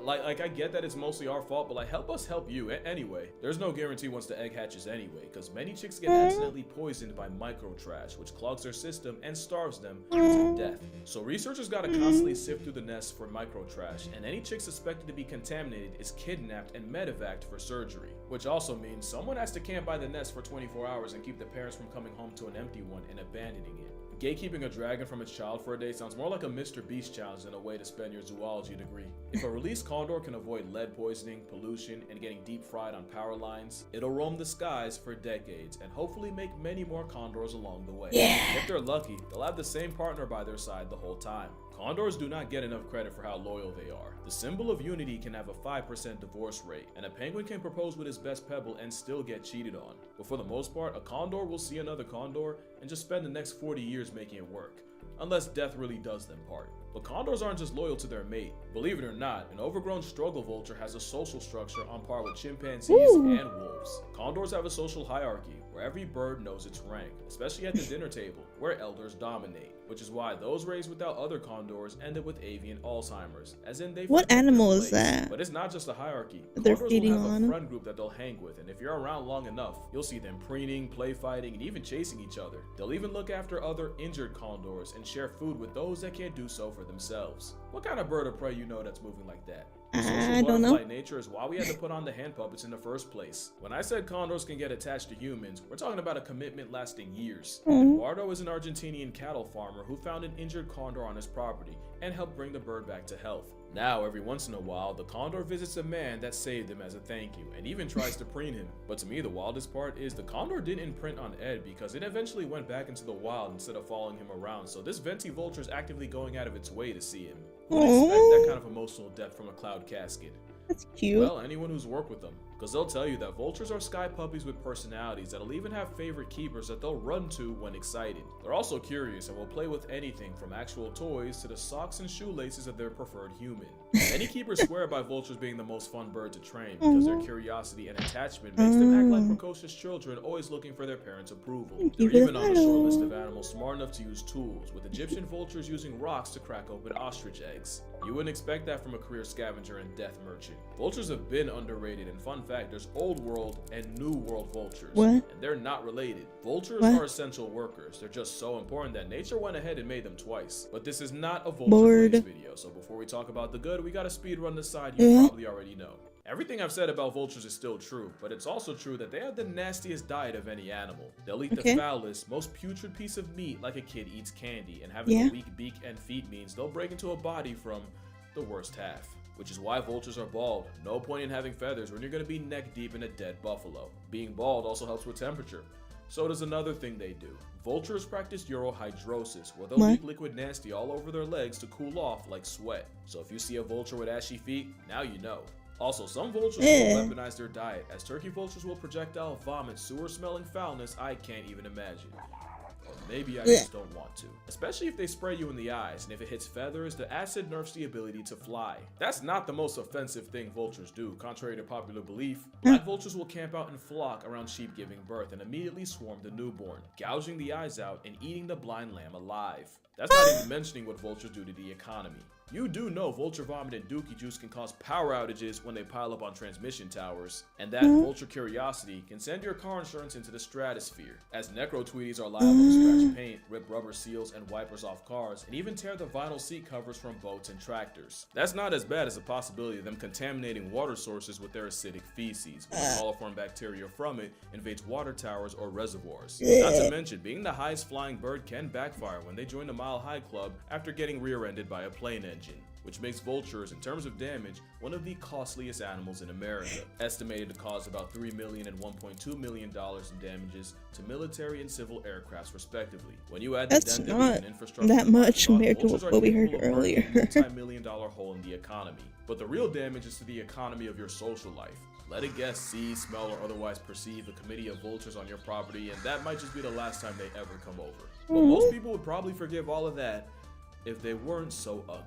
Like I get that it's mostly our fault, but like help us help you. Anyway, there's no guarantee once the egg hatches anyway, because many chicks get accidentally poisoned by micro trash, which clogs their system and starves them to death. So researchers gotta constantly sift through the nests for micro trash, and any chick suspected to be contaminated is kidnapped and medevaced for surgery. Which also means someone has to camp by the nest for 24 hours and keep the parents from coming home to an empty one and abandoning it. Gatekeeping a dragon from its child for a day sounds more like a Mr. Beast challenge than a way to spend your zoology degree. If a released condor can avoid lead poisoning, pollution, and getting deep fried on power lines, it'll roam the skies for decades and hopefully make many more condors along the way. If they're lucky, they'll have the same partner by their side the whole time. Condors do not get enough credit for how loyal they are. The symbol of unity can have a 5% divorce rate, and a penguin can propose with his best pebble and still get cheated on. But for the most part, a condor will see another condor and just spend the next 40 years making it work. Unless death really does them part. But condors aren't just loyal to their mate. Believe it or not, an overgrown struggle vulture has a social structure on par with chimpanzees and wolves. Condors have a social hierarchy where every bird knows its rank, especially at the dinner table, where elders dominate. Which is why those raised without other condors ended with avian Alzheimer's, as in they What forget their animal is place. that? But it's not just a hierarchy. They're Condors feeding will have on? a friend group that they'll hang with, and if you're around long enough, you'll see them preening, play fighting, and even chasing each other. They'll even look after other injured condors and share food with those that can't do so for themselves. What kind of bird of prey you know that's moving like that? I don't know. Butterfly nature is why we had to put on the hand puppets in the first place. When I said condors can get attached to humans, we're talking about a commitment lasting years. Eduardo is an Argentinian cattle farmer who found an injured condor on his property and helped bring the bird back to health. Now, every once in a while, the condor visits a man that saved him as a thank you and even tries to preen him. But to me, the wildest part is the condor didn't imprint on Ed because it eventually went back into the wild instead of following him around, so this venti vulture is actively going out of its way to see him. Who would expect that kind of emotional depth from a cloud casket? That's cute. Well, anyone who's worked with them, because they'll tell you that vultures are sky puppies with personalities that'll even have favorite keepers that they'll run to when excited. They're also curious and will play with anything from actual toys to the socks and shoelaces of their preferred human. Many keepers swear by vultures being the most fun bird to train because their curiosity and attachment makes them act like precocious children always looking for their parents' approval. They're even on the short list of animals smart enough to use tools, with Egyptian vultures using rocks to crack open ostrich eggs. You wouldn't expect that from a career scavenger and death merchant. Vultures have been underrated, and fun fact, there's old world and new world vultures. What? And they're not related. Vultures are essential workers. They're just so important that nature went ahead and made them twice. But this is not a vulture praise video, so before we talk about the good, we gotta speed run the side you probably already know. Everything I've said about vultures is still true, but it's also true that they have the nastiest diet of any animal. They'll eat the foulest, most putrid piece of meat like a kid eats candy, and having a weak beak and feet means they'll break into a body from the worst half. Which is why vultures are bald. No point in having feathers when you're going to be neck deep in a dead buffalo. Being bald also helps with temperature. So does another thing they do. Vultures practice urohydrosis, where they'll leak liquid nasty all over their legs to cool off like sweat. So if you see a vulture with ashy feet, now you know. Also, some vultures will weaponize their diet, as turkey vultures will projectile vomit sewer-smelling foulness I can't even imagine. Or maybe I just don't want to. Especially if they spray you in the eyes, and if it hits feathers, the acid nerfs the ability to fly. That's not the most offensive thing vultures do. Contrary to popular belief, black vultures will camp out in flock around sheep giving birth and immediately swarm the newborn, gouging the eyes out and eating the blind lamb alive. That's not even mentioning what vultures do to the economy. You do know vulture vomit and dookie juice can cause power outages when they pile up on transmission towers, and that vulture curiosity can send your car insurance into the stratosphere, as necro-tweeties are liable to scratch paint, rip rubber seals and wipers off cars, and even tear the vinyl seat covers from boats and tractors. That's not as bad as the possibility of them contaminating water sources with their acidic feces, when the coliform bacteria from it invades water towers or reservoirs. Not to mention, being the highest flying bird can backfire when they join the Mile High Club after getting rear-ended by a plane engine, which makes vultures, in terms of damage, one of the costliest animals in America, estimated to cause about $3 million and $1.2 million in damages to military and civil aircrafts respectively. When you add the That's dent not in infrastructure that much compared to vultures are what we heard capable of burning earlier. a multi-million-dollar hole in the economy. But the real damage is to the economy of your social life. Let a guest see, smell, or otherwise perceive a committee of vultures on your property, and that might just be the last time they ever come over. But most people would probably forgive all of that if they weren't so ugly.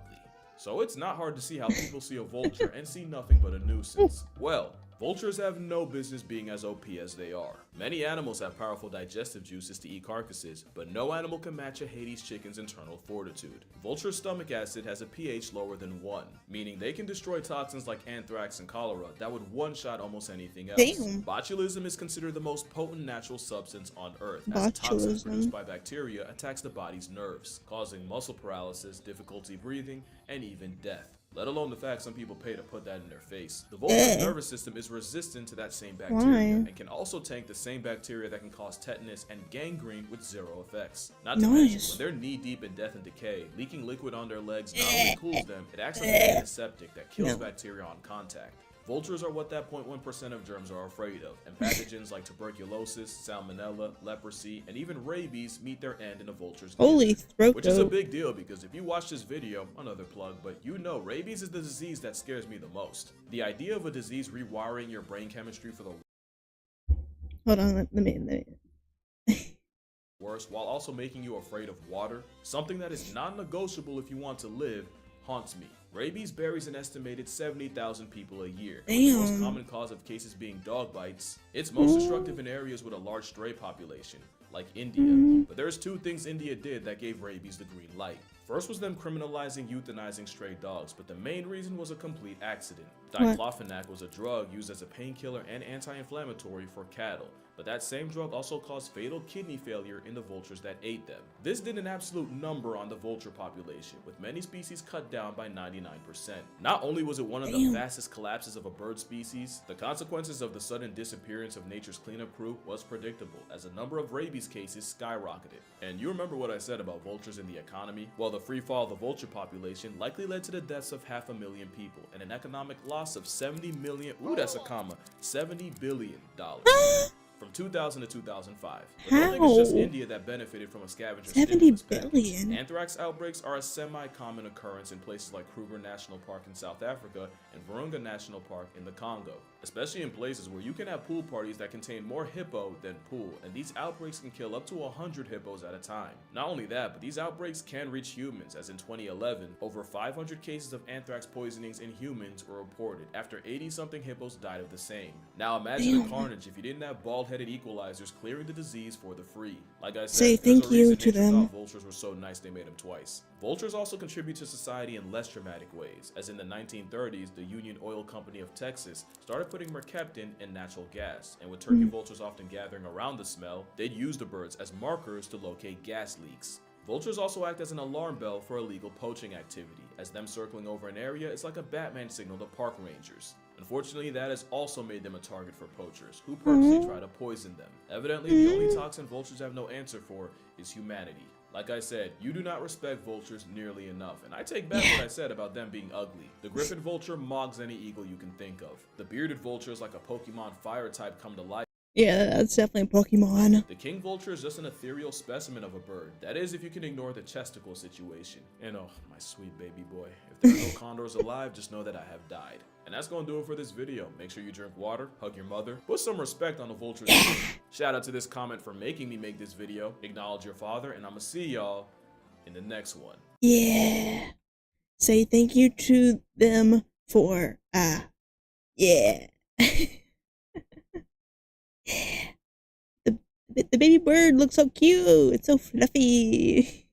So it's not hard to see how people see a vulture and see nothing but a nuisance. Well, Vultures have no business being as OP as they are. Many animals have powerful digestive juices to eat carcasses, but no animal can match a Hades chicken's internal fortitude. Vulture's stomach acid has a pH lower than 1, meaning they can destroy toxins like anthrax and cholera that would one-shot almost anything else. Damn. Botulism is considered the most potent natural substance on Earth, as a toxin produced by bacteria attacks the body's nerves, causing muscle paralysis, difficulty breathing, and even death. Let alone the fact some people pay to put that in their face. The vulture's nervous system is resistant to that same bacteria and can also tank the same bacteria that can cause tetanus and gangrene with zero effects. Not to mention, when they're knee deep in death and decay, leaking liquid on their legs not only cools them, it acts like an antiseptic that kills bacteria on contact. Vultures are what that 0.1% of germs are afraid of, and pathogens like tuberculosis, salmonella, leprosy, and even rabies meet their end in a vulture's gizzard, which is a big deal because if you watch this video, another plug, but you know rabies is the disease that scares me the most. The idea of a disease rewiring your brain chemistry for the Hold on, let me. worst, while also making you afraid of water, something that is non-negotiable if you want to live, haunts me. Rabies buries an estimated 70,000 people a year. With the most common cause of cases being dog bites, it's most destructive in areas with a large stray population, like India. But there's two things India did that gave rabies the green light. First was them criminalizing euthanizing stray dogs, but the main reason was a complete accident. Diclofenac was a drug used as a painkiller and anti-inflammatory for cattle, but that same drug also caused fatal kidney failure in the vultures that ate them. This did an absolute number on the vulture population, with many species cut down by 99%. Not only was it one of the fastest collapses of a bird species, the consequences of the sudden disappearance of nature's cleanup crew was predictable, as a number of rabies cases skyrocketed. And you remember what I said about vultures in the economy? Well, the free fall of the vulture population likely led to the deaths of 500,000 people and an economic loss of 70 million, $70 billion. From 2000 to 2005. But I don't think it's just India that benefited from a scavenger stimulus package. Anthrax outbreaks are a semi-common occurrence in places like Kruger National Park in South Africa and Virunga National Park in the Congo, especially in places where you can have pool parties that contain more hippo than pool, and these outbreaks can kill up to 100 hippos at a time. Not only that, but these outbreaks can reach humans, as in 2011, over 500 cases of anthrax poisonings in humans were reported after 80-something hippos died of the same. Now imagine the carnage if you didn't have bald-headed equalizers clearing the disease for the free. Like I said, thank you to them. Vultures were so nice they made them twice. Vultures also contribute to society in less dramatic ways, as in the 1930s, the Union Oil Company of Texas started putting mercaptan in natural gas, and with turkey vultures often gathering around the smell, they'd use the birds as markers to locate gas leaks. Vultures also act as an alarm bell for illegal poaching activity, as them circling over an area is like a Batman signal to park rangers. Unfortunately, that has also made them a target for poachers, who purposely try to poison them. Evidently, the only toxin vultures have no answer for is humanity. Like I said, you do not respect vultures nearly enough, and I take back what I said about them being ugly. The griffin vulture mogs any eagle you can think of. The bearded vulture is like a Pokemon fire type come to life. Yeah, that's definitely a Pokemon. The king vulture is just an ethereal specimen of a bird. That is, if you can ignore the chesticle situation. And oh, my sweet baby boy. If there are no condors alive, just know that I have died. And that's gonna do it for this video. Make sure you drink water, hug your mother, put some respect on the vulture's name. Shout out to this comment for making me make this video. Acknowledge your father, and I'ma see y'all in the next one. Yeah. Say thank you to them for, yeah. The baby bird looks so cute. It's so fluffy.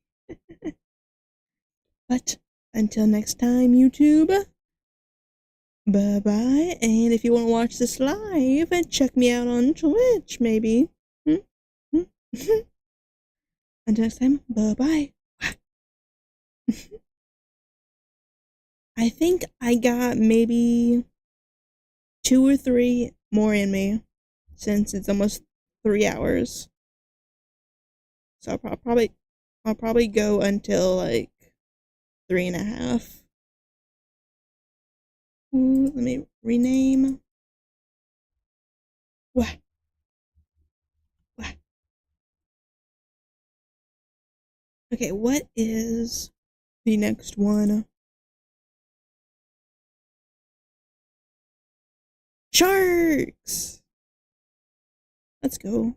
But until next time, YouTube. Bye-bye. And if you want to watch this live, check me out on Twitch, maybe. Until next time, bye-bye. I think I got maybe 2 or 3 more in me, since it's almost 3 hours. So I'll probably go until like 3.5. Let me rename. What? Okay, what is the next one? Sharks! Let's go.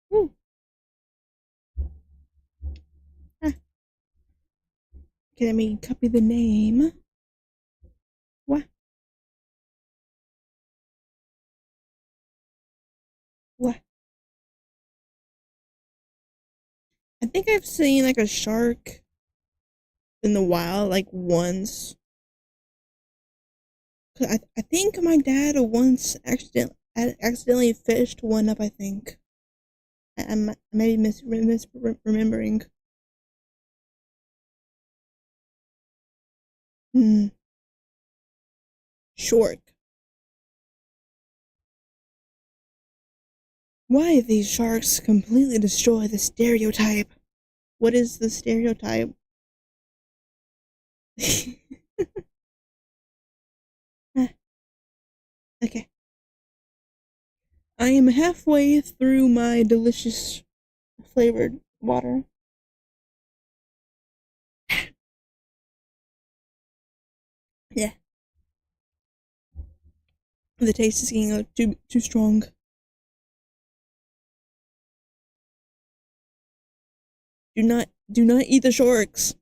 Woo. Okay, let me copy the name. What? What? I think I've seen like a shark in the wild like once. I think my dad once accidentally fished one up. I think I may be remembering. Hmm. Short. Why these sharks completely destroy the stereotype? What is the stereotype? Okay. I am halfway through my delicious flavored water. Yeah. The taste is getting too strong. Do not eat the sharks.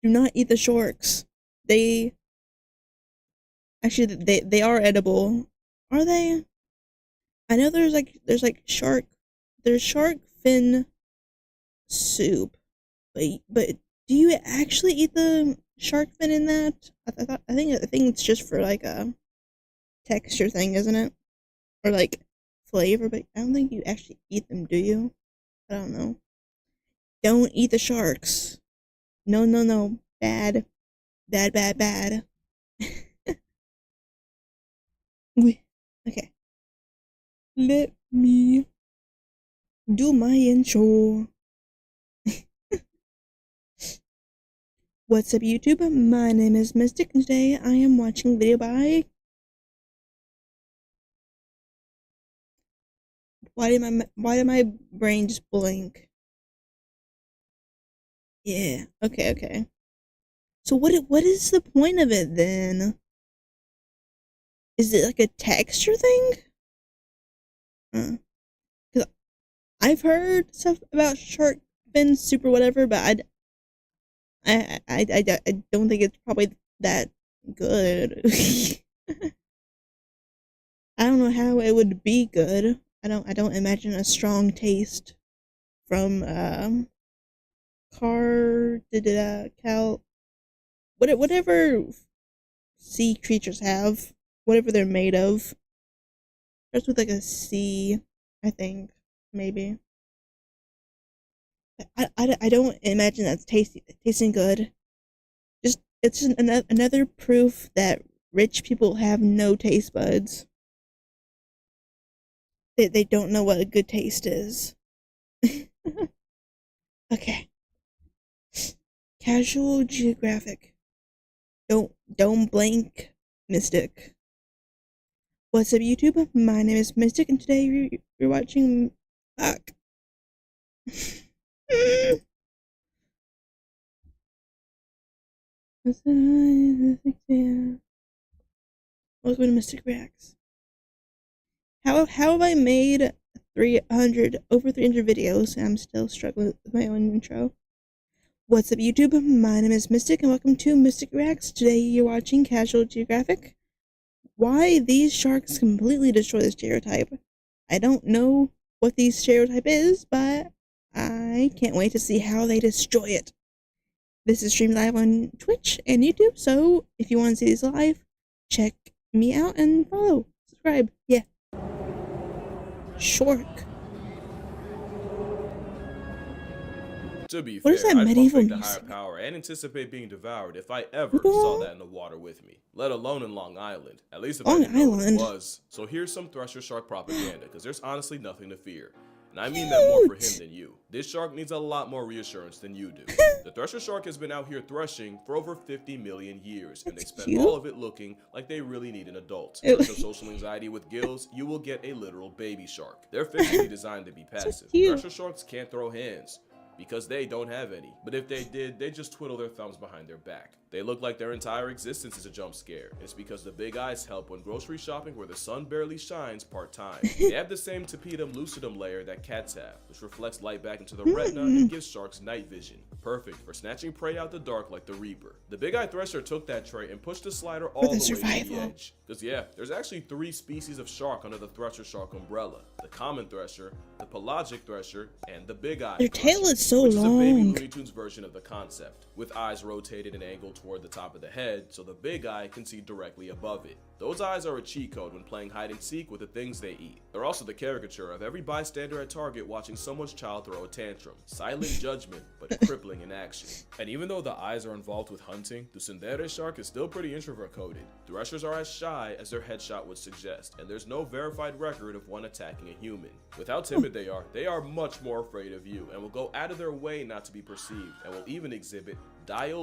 Do not eat the sharks. They actually they are edible. Are they? I know there's like shark fin soup. But do you actually eat the shark fin in that? I think it's just for like a texture thing, isn't it? Or like flavor, but I don't think you actually eat them, do you? I don't know. Don't eat the sharks. No, no, no. Bad. Bad, bad, bad. Okay. Let me do my intro. What's up, YouTube? My name is Mistic, and today I am watching a video by... Why did my brain just blink? Yeah. Okay. So what is the point of it then? Is it like a texture thing? Cause I've heard stuff about shark fin soup or whatever, but I don't think it's probably that good. I don't know how it would be good. I don't imagine a strong taste from whatever sea creatures have, whatever they're made of. Starts with like a C, I think, maybe. I don't imagine that's tasting good. It's just another proof that rich people have no taste buds. They don't know what a good taste is. Okay. Casual Geographic. Don't blink, Mistic. What's up, YouTube? My name is Mistic, and today you're watching. Fuck. Welcome to Mystic Reacts. How have I made over 300 videos and I'm still struggling with my own intro? What's up, YouTube? My name is Mystic, and welcome to Mystic Reacts. Today you're watching Casual Geographic. Why these sharks completely destroy the stereotype. I don't know what the stereotype is, but I can't wait to see how they destroy it. This is streamed live on Twitch and YouTube, so if you want to see these live, check me out and follow, subscribe, yeah. Shark. To be What is fair, that I'd pump medieval fake the higher music? power and anticipate being devoured if I ever saw that in the water with me, let alone in Long Island, at least if I didn't know what it was. So here's some thresher shark propaganda, because there's honestly nothing to fear. And I mean that more for him than you. This shark needs a lot more reassurance than you do. The thresher shark has been out here threshing for over 50 million years, and they spend all of it looking like they really need an adult. For some social anxiety with gills, you will get a literal baby shark. They're physically designed to be passive. Thresher sharks can't throw hands, because they don't have any. But if they did, they just twiddle their thumbs behind their back. They look like their entire existence is a jump scare. It's because the big eyes help when grocery shopping where the sun barely shines part-time. They have the same tapetum lucidum layer that cats have, which reflects light back into the retina and gives sharks night vision. Perfect for snatching prey out the dark like the Reaper. The big eye thresher took that trait and pushed the slider all the way to the edge. Because yeah, there's actually 3 species of shark under the thresher shark umbrella. The common thresher, the pelagic thresher, and the big eye. Their tail is so which long. is a baby Looney Tunes version of the concept, with eyes rotated and angled toward the top of the head so the big eye can see directly above it. Those eyes are a cheat code when playing hide and seek with the things they eat. They're also the caricature of every bystander at Target watching someone's child throw a tantrum. Silent judgment, but crippling in action. And even though the eyes are involved with hunting, the tsundere shark is still pretty introvert coded. Threshers are as shy as their headshot would suggest, and there's no verified record of one attacking a human. With how timid they are much more afraid of you and will go out of their way not to be perceived, and will even exhibit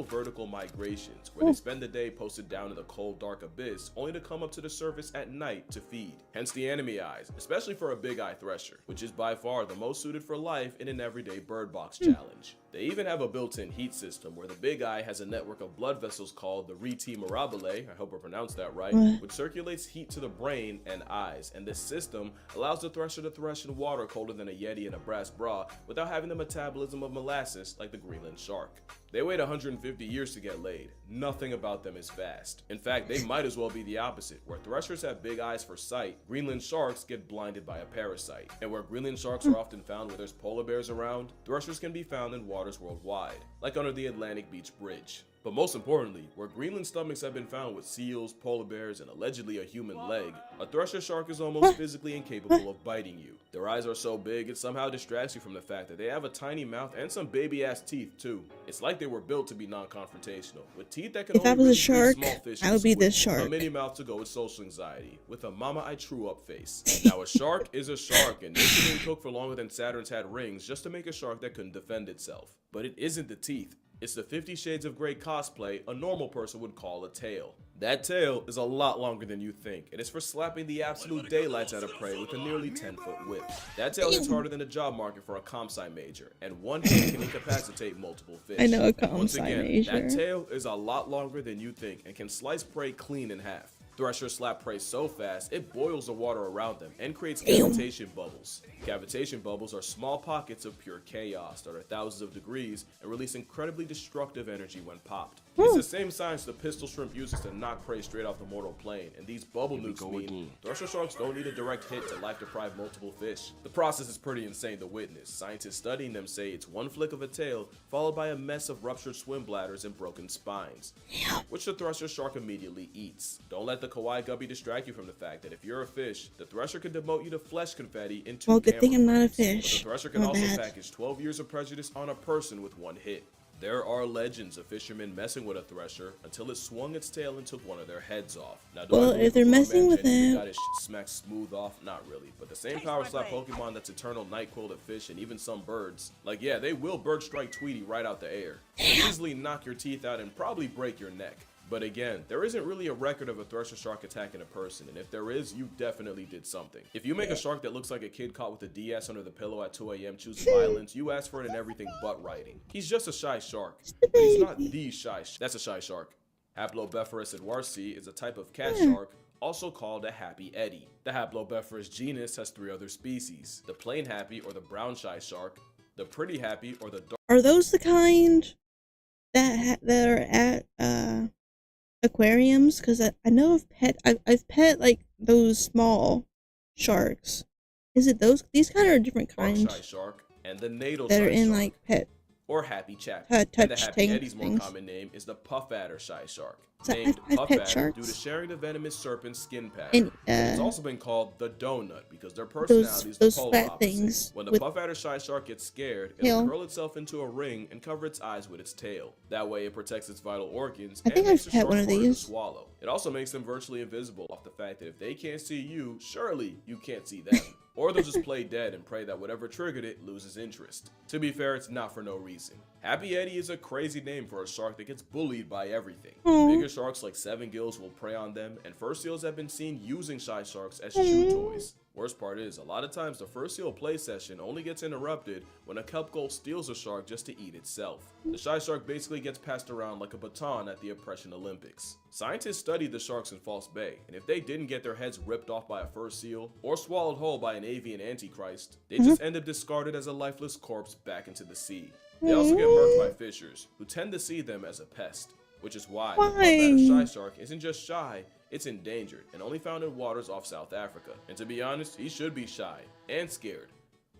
vertical migrations, where they spend the day posted down in the cold dark abyss only to come up to the surface at night to feed. Hence the enemy eyes, especially for a big eye thresher, which is by far the most suited for life in an everyday bird box challenge. They even have a built-in heat system where the big eye has a network of blood vessels called the rete mirabile, I hope I pronounced that right, which circulates heat to the brain and eyes, and this system allows the thresher to thresh in water colder than a Yeti in a brass bra without having the metabolism of molasses like the Greenland shark. They wait 150 years to get laid. Nothing about them is fast. In fact, they might as well be the opposite. Where threshers have big eyes for sight, Greenland sharks get blinded by a parasite. And where Greenland sharks are often found where there's polar bears around, threshers can be found in waters worldwide, like under the Atlantic Beach Bridge. But most importantly, where Greenland stomachs have been found with seals, polar bears, and allegedly a human leg, a thresher shark is almost physically incapable of biting you. Their eyes are so big it somehow distracts you from the fact that they have a tiny mouth and some baby-ass teeth too. It's like they were built to be non-confrontational, with teeth that can If I only was a really shark, small fish I and would be this squid, shark. a mini mouth to go with social anxiety, with a mama I true up face. Now a shark is a shark, and nature didn't cook for longer than Saturn's had rings just to make a shark that couldn't defend itself. But it isn't the teeth. It's the 50 Shades of Grey cosplay a normal person would call a tail. That tail is a lot longer than you think, and it's for slapping the absolute daylights out of prey with a nearly 10-foot whip. That tail hits harder than the job market for a comp sci major, and one hit can incapacitate multiple fish. I know a And comp once sci again, major. that tail is a lot longer than you think and can slice prey clean in half. Threshers slap prey so fast, it boils the water around them and creates cavitation bubbles. Cavitation bubbles are small pockets of pure chaos that are thousands of degrees and release incredibly destructive energy when popped. It's the same science the pistol shrimp uses to knock prey straight off the mortal plane, and these bubble nukes mean thresher sharks don't need a direct hit to life-deprive multiple fish. The process is pretty insane to witness. Scientists studying them say it's one flick of a tail, followed by a mess of ruptured swim bladders and broken spines, which the thresher shark immediately eats. Don't let the kawaii gubby distract you from the fact that if you're a fish, the thresher can demote you to flesh confetti in 2 Well, good thing I'm not a frames. fish. But the thresher can My also bad. package 12 years of prejudice on a person with one hit. There are legends of fishermen messing with a thresher until it swung its tail and took one of their heads off. Now, do I Well, believe if they're the poor messing man with genuinely it- got his shit smacked smooth off? Not really, but the same power slap Pokemon that's eternal Nightquill to fish and even some birds. Like, yeah, they will bird strike Tweety right out the air. They'll easily knock your teeth out and probably break your neck. But again, there isn't really a record of a thresher shark attacking a person, and if there is, you definitely did something. If you make a shark that looks like a kid caught with a DS under the pillow at 2 a.m. choosing violence, you ask for it in everything but writing. He's just a shy shark, but he's not the shy That's a shy shark. Haplobepharus edwarsi is a type of cat shark, also called a happy eddy. The Haplobepharus genus has 3 other species: the plain happy or the brown shy shark, the pretty happy or the dark Are those the kind that are at aquariums? Because I know I've pet like those small sharks. Is it these kind are different shy kinds shark, and the natal that are shy in shark, like pet? or happy chappy. Touch And the happy thing- eddy's more things. common name is the puff adder shy shark, So named I've puff pet adder sharks. due to sharing the venomous serpent skin pattern. And It's also been called the donut because their personalities those are polar fat opposites. things When the with puff adder shy shark gets scared, tail. it'll curl itself into a ring and cover its eyes with its tail. That way it protects its vital organs I and think makes I've the had shark one of harder to these. swallow. It also makes them virtually invisible off the fact that if they can't see you, surely you can't see them. Or they'll just play dead and pray that whatever triggered it loses interest. To be fair, it's not for no reason. Happy Eddy is a crazy name for a shark that gets bullied by everything. Aw. Bigger sharks like seven gills will prey on them, and fur seals have been seen using shy sharks as chew toys. Worst part is, a lot of times the first seal play session only gets interrupted when a kelp gull steals a shark just to eat itself. The shy shark basically gets passed around like a baton at the Oppression Olympics. Scientists studied the sharks in False Bay, and if they didn't get their heads ripped off by a fur seal or swallowed whole by an avian antichrist, they just end up discarded as a lifeless corpse back into the sea. They also get murked by fishers, who tend to see them as a pest, which is why the Buff-Batter shy shark isn't just shy, it's endangered and only found in waters off South Africa. And to be honest, he should be shy and scared,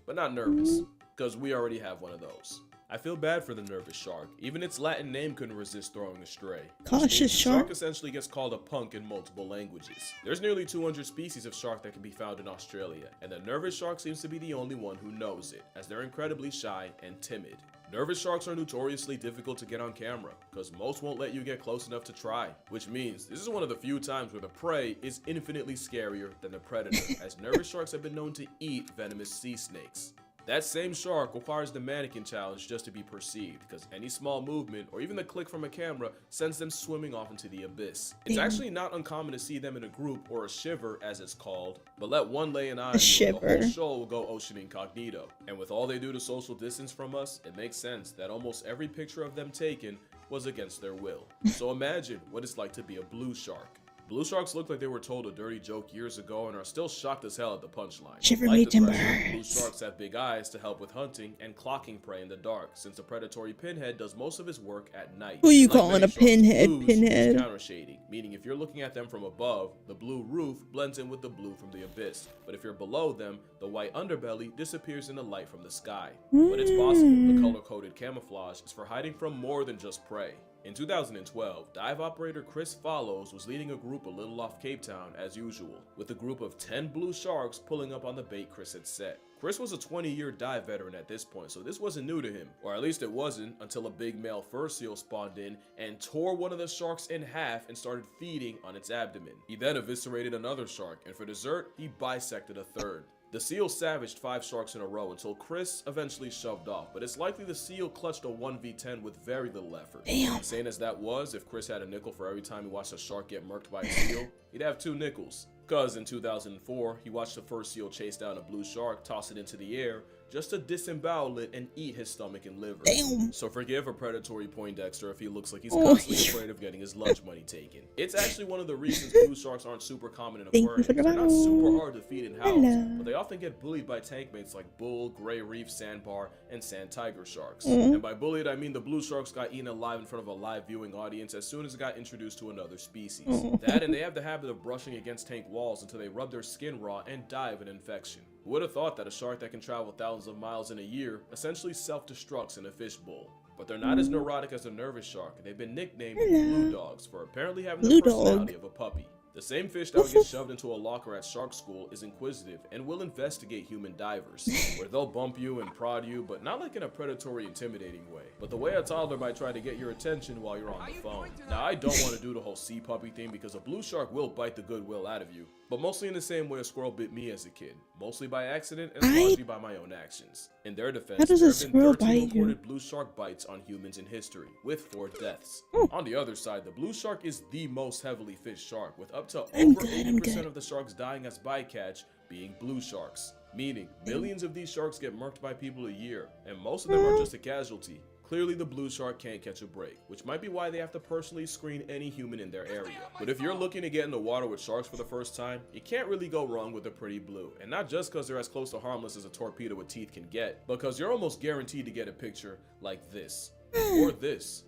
but not nervous, because we already have one of those. I feel bad for the nervous shark. Even its Latin name couldn't resist throwing astray. Cautious The shark. shark essentially gets called a punk in multiple languages. There's nearly 200 species of shark that can be found in Australia, and the nervous shark seems to be the only one who knows it, as they're incredibly shy and timid. Nervous sharks are notoriously difficult to get on camera, because most won't let you get close enough to try, which means this is one of the few times where the prey is infinitely scarier than the predator, as nervous sharks have been known to eat venomous sea snakes. That same shark requires the mannequin challenge just to be perceived, because any small movement or even the click from a camera sends them swimming off into the abyss. It's actually not uncommon to see them in a group, or a shiver as it's called, but let one lay an eye on you, the whole shoal will go ocean incognito. And with all they do to social distance from us, it makes sense that almost every picture of them taken was against their will. So imagine what it's like to be a blue shark. Blue sharks look like they were told a dirty joke years ago and are still shocked as hell at the punchline. Shiver Like me the timbers. predator, blue sharks have big eyes to help with hunting and clocking prey in the dark, since the predatory pinhead does most of his work at night. Who you Like calling many a sharks, pinhead, blues pinhead? use counter shading, meaning if you're looking at them from above, the blue roof blends in with the blue from the abyss. But if you're below them, the white underbelly disappears in the light from the sky. But it's possible the color-coded camouflage is for hiding from more than just prey. In 2012, dive operator Chris Follows was leading a group a little off Cape Town as usual, with a group of 10 blue sharks pulling up on the bait Chris had set. Chris was a 20-year dive veteran at this point, so this wasn't new to him, or at least it wasn't until a big male fur seal spawned in and tore one of the sharks in half and started feeding on its abdomen. He then eviscerated another shark, and for dessert, he bisected a third. The seal savaged 5 sharks in a row until Chris eventually shoved off, but it's likely the seal clutched a 1v10 with very little effort. Insane as that was, if Chris had a nickel for every time he watched a shark get murked by a seal, he'd have 2 nickels. Cause in 2004, he watched the first seal chase down a blue shark, toss it into the air, just to disembowel it and eat his stomach and liver. Damn. So forgive a predatory Poindexter if he looks like he's constantly afraid of getting his lunch money taken. It's actually one of the reasons blue sharks aren't super common in aquariums. They're not super hard to feed in house, but they often get bullied by tank mates like bull, gray reef, sandbar, and sand tiger sharks. And by bullied, I mean the blue sharks got eaten alive in front of a live viewing audience as soon as it got introduced to another species. That, and they have the habit of brushing against tank walls until they rub their skin raw and die of an infection. Who would have thought that a shark that can travel thousands of miles in a year essentially self-destructs in a fishbowl? But they're not as neurotic as a nervous shark. They've been nicknamed blue dogs for apparently having the personality of a puppy. The same fish that would get shoved into a locker at shark school is inquisitive and will investigate human divers, where they'll bump you and prod you, but not like in a predatory, intimidating way, but the way a toddler might try to get your attention while you're on the phone. Now, I don't want to do the whole sea puppy thing because a blue shark will bite the goodwill out of you, but mostly in the same way a squirrel bit me as a kid, mostly by accident and largely by my own actions. In their defense, there have been 13 reported blue shark bites on humans in history, with 4 deaths. On the other side, the blue shark is the most heavily fished shark, with up to over 80% of the sharks dying as bycatch being blue sharks, meaning millions of these sharks get murked by people a year, and most of them are just a casualty. Clearly, the blue shark can't catch a break, which might be why they have to personally screen any human in their area. But if you're looking to get in the water with sharks for the first time, you can't really go wrong with a pretty blue. And not just because they're as close to harmless as a torpedo with teeth can get, because you're almost guaranteed to get a picture like this, or this.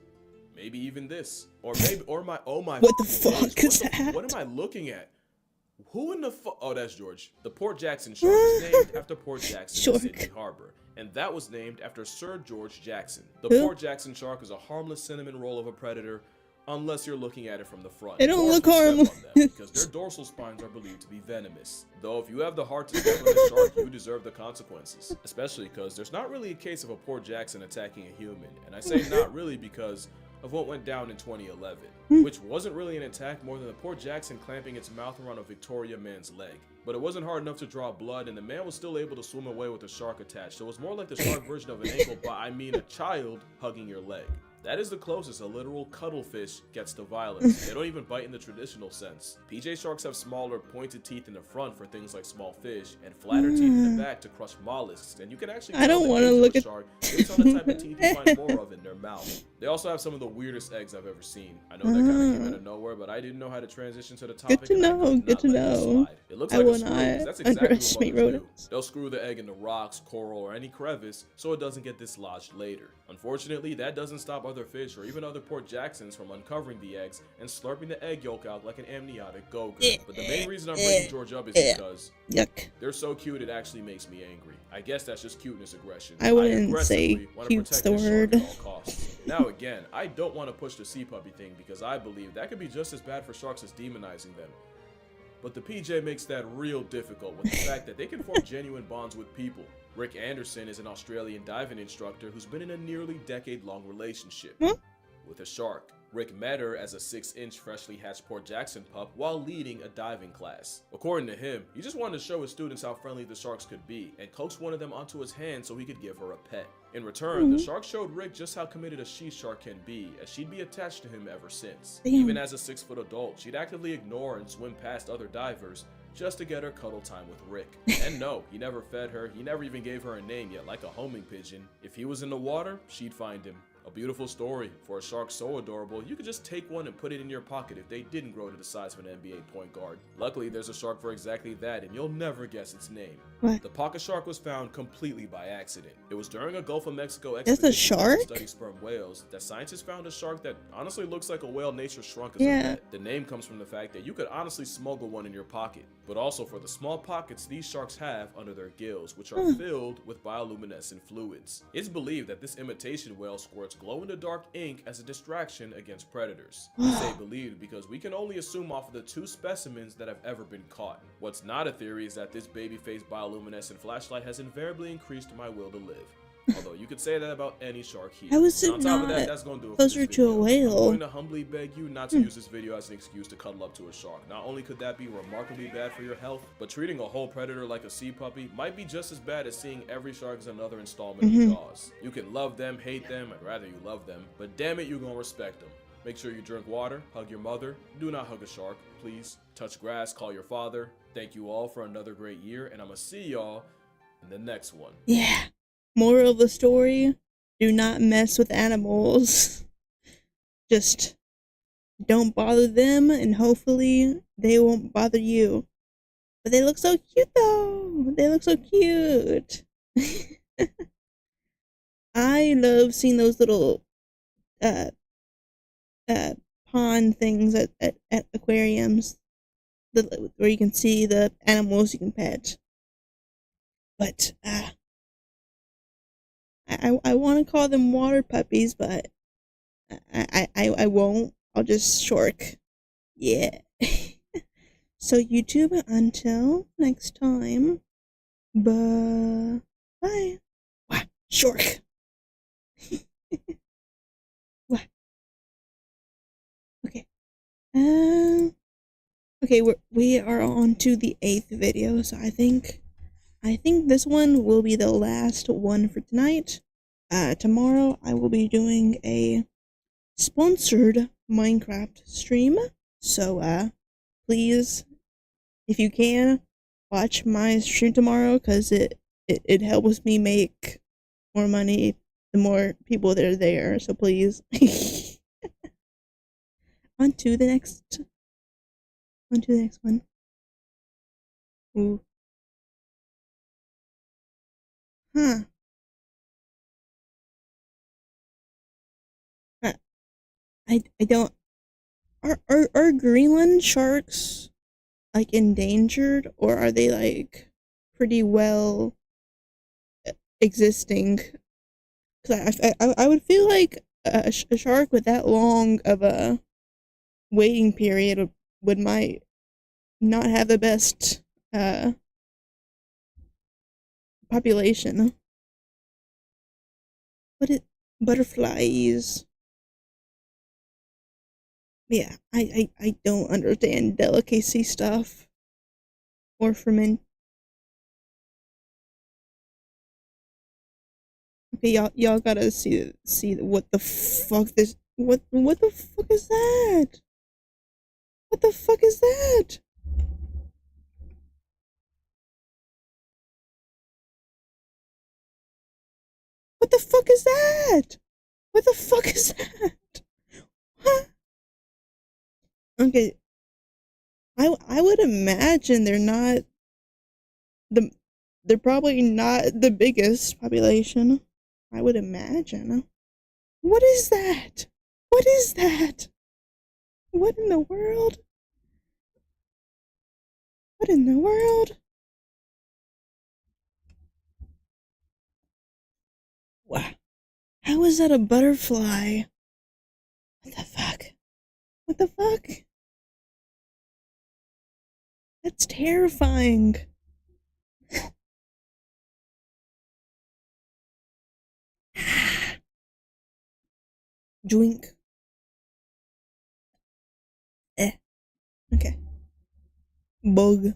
Maybe even this, or maybe, or my, oh my. What the fuck is that? What am I looking at? Who in the fuck? Oh, that's George. The Port Jackson shark is named after Port Jackson in Sydney Harbor, and that was named after Sir George Jackson. The Port Jackson shark is a harmless cinnamon roll of a predator, unless you're looking at it from the front. They don't look harmless because their dorsal spines are believed to be venomous. Though if you have the heart to step on a shark, you deserve the consequences. Especially because there's not really a case of a Port Jackson attacking a human, and I say not really because of what went down in 2011, which wasn't really an attack more than the Port Jackson clamping its mouth around a Victoria man's leg. But it wasn't hard enough to draw blood, and the man was still able to swim away with the shark attached, so it was more like the shark version of an ankle bite, I mean a child hugging your leg. That is the closest a literal cuttlefish gets to violence. They don't even bite in the traditional sense. PJ sharks have smaller, pointed teeth in the front for things like small fish, and flatter teeth in the back to crush mollusks. And you can actually I tell don't the wanna age of look a at- shark based on the type of teeth you find more of in their mouth. They also have some of the weirdest eggs I've ever seen. I know that kind of came out of nowhere, but I didn't know how to transition to the topic. to and I know, could good not to let this know. slide. It looks I like a will screw, 'cause not that's exactly underestimate what buggers do. rodents. They'll screw the egg into rocks, coral, or any crevice so it doesn't get dislodged later. Unfortunately, that doesn't stop other fish or even other Port Jacksons from uncovering the eggs and slurping the egg yolk out like an amniotic go-gurt. But the main reason I'm bringing George up is because Yuck. they're so cute it actually makes me angry. I guess that's just cuteness aggression. I wouldn't aggressively say wanna cute's protect the this shark word. at all costs. Now again, I don't want to push the sea puppy thing because I believe that could be just as bad for sharks as demonizing them. But the PJ makes that real difficult with the fact that they can form genuine bonds with people. Rick Anderson is an Australian diving instructor who's been in a nearly decade-long relationship with a shark. Rick met her as a 6-inch freshly hatched Port Jackson pup while leading a diving class. According to him, he just wanted to show his students how friendly the sharks could be and coaxed one of them onto his hand so he could give her a pet. In return, the shark showed Rick just how committed a she shark can be, as she'd be attached to him ever since. Damn. Even as a 6-foot adult, she'd actively ignore and swim past other divers just to get her cuddle time with Rick. And no, he never fed her, he never even gave her a name yet, like a homing pigeon. If he was in the water, she'd find him. A beautiful story. For a shark so adorable, you could just take one and put it in your pocket if they didn't grow to the size of an NBA point guard. Luckily, there's a shark for exactly that, and you'll never guess its name. What? The pocket shark was found completely by accident. It was during a Gulf of Mexico That's a expedition to shark? study sperm whales that scientists found a shark that honestly looks like a whale nature shrunk as Yeah. a pet. The name comes from the fact that you could honestly smuggle one in your pocket, but also for the small pockets these sharks have under their gills, which are filled with bioluminescent fluids. It's believed that this imitation whale squirts glow-in-the-dark ink as a distraction against predators. I say believed because we can only assume off of the 2 specimens that have ever been caught. What's not a theory is that this baby-faced bioluminescent flashlight has invariably increased my will to live. Although you could say that about any shark here. How is And it on top of not that, that's gonna do it for closer this to a video. whale? I'm going to humbly beg you not to use this video as an excuse to cuddle up to a shark. Not only could that be remarkably bad for your health, but treating a whole predator like a sea puppy might be just as bad as seeing every shark as another installment of Jaws. You can love them, hate them, I'd rather you love them, but damn it, you're gonna respect them. Make sure you drink water, hug your mother, do not hug a shark, please. Touch grass, call your father. Thank you all for another great year, and I'm gonna see y'all in the next one. Yeah. Moral of the story, do not mess with animals. Just don't bother them, and hopefully they won't bother you. But they look so cute, though. They look so cute. I love seeing those little pond things at aquariums, where you can see the animals you can pet. But I want to call them water puppies, but I won't. I'll just shark. Yeah. So YouTube, until next time, bye. Wow, shark. Wow. Okay. Okay, we are on to the 8th video, so I think this one will be the last one for tonight. Tomorrow I will be doing a sponsored Minecraft stream, so please, if you can, watch my stream tomorrow, because it helps me make more money the more people that are there, so please. On to the next one. Ooh. Huh. I don't. Are Greenland sharks like endangered, or are they like pretty well existing? Cause I would feel like a shark with that long of a waiting period might not have the best population. Butterflies. Yeah, I don't understand delicacy stuff or ferment. Okay, y'all gotta see what the fuck this what the fuck is that? What the fuck is that? What the fuck is that? What the fuck is that? Huh? Okay, I would imagine they're probably not the biggest population. I would imagine. What is that? What is that? What in the world? What in the world? Wow. How is that a butterfly? What the fuck? What the fuck? That's terrifying. Drink. Okay. Bug.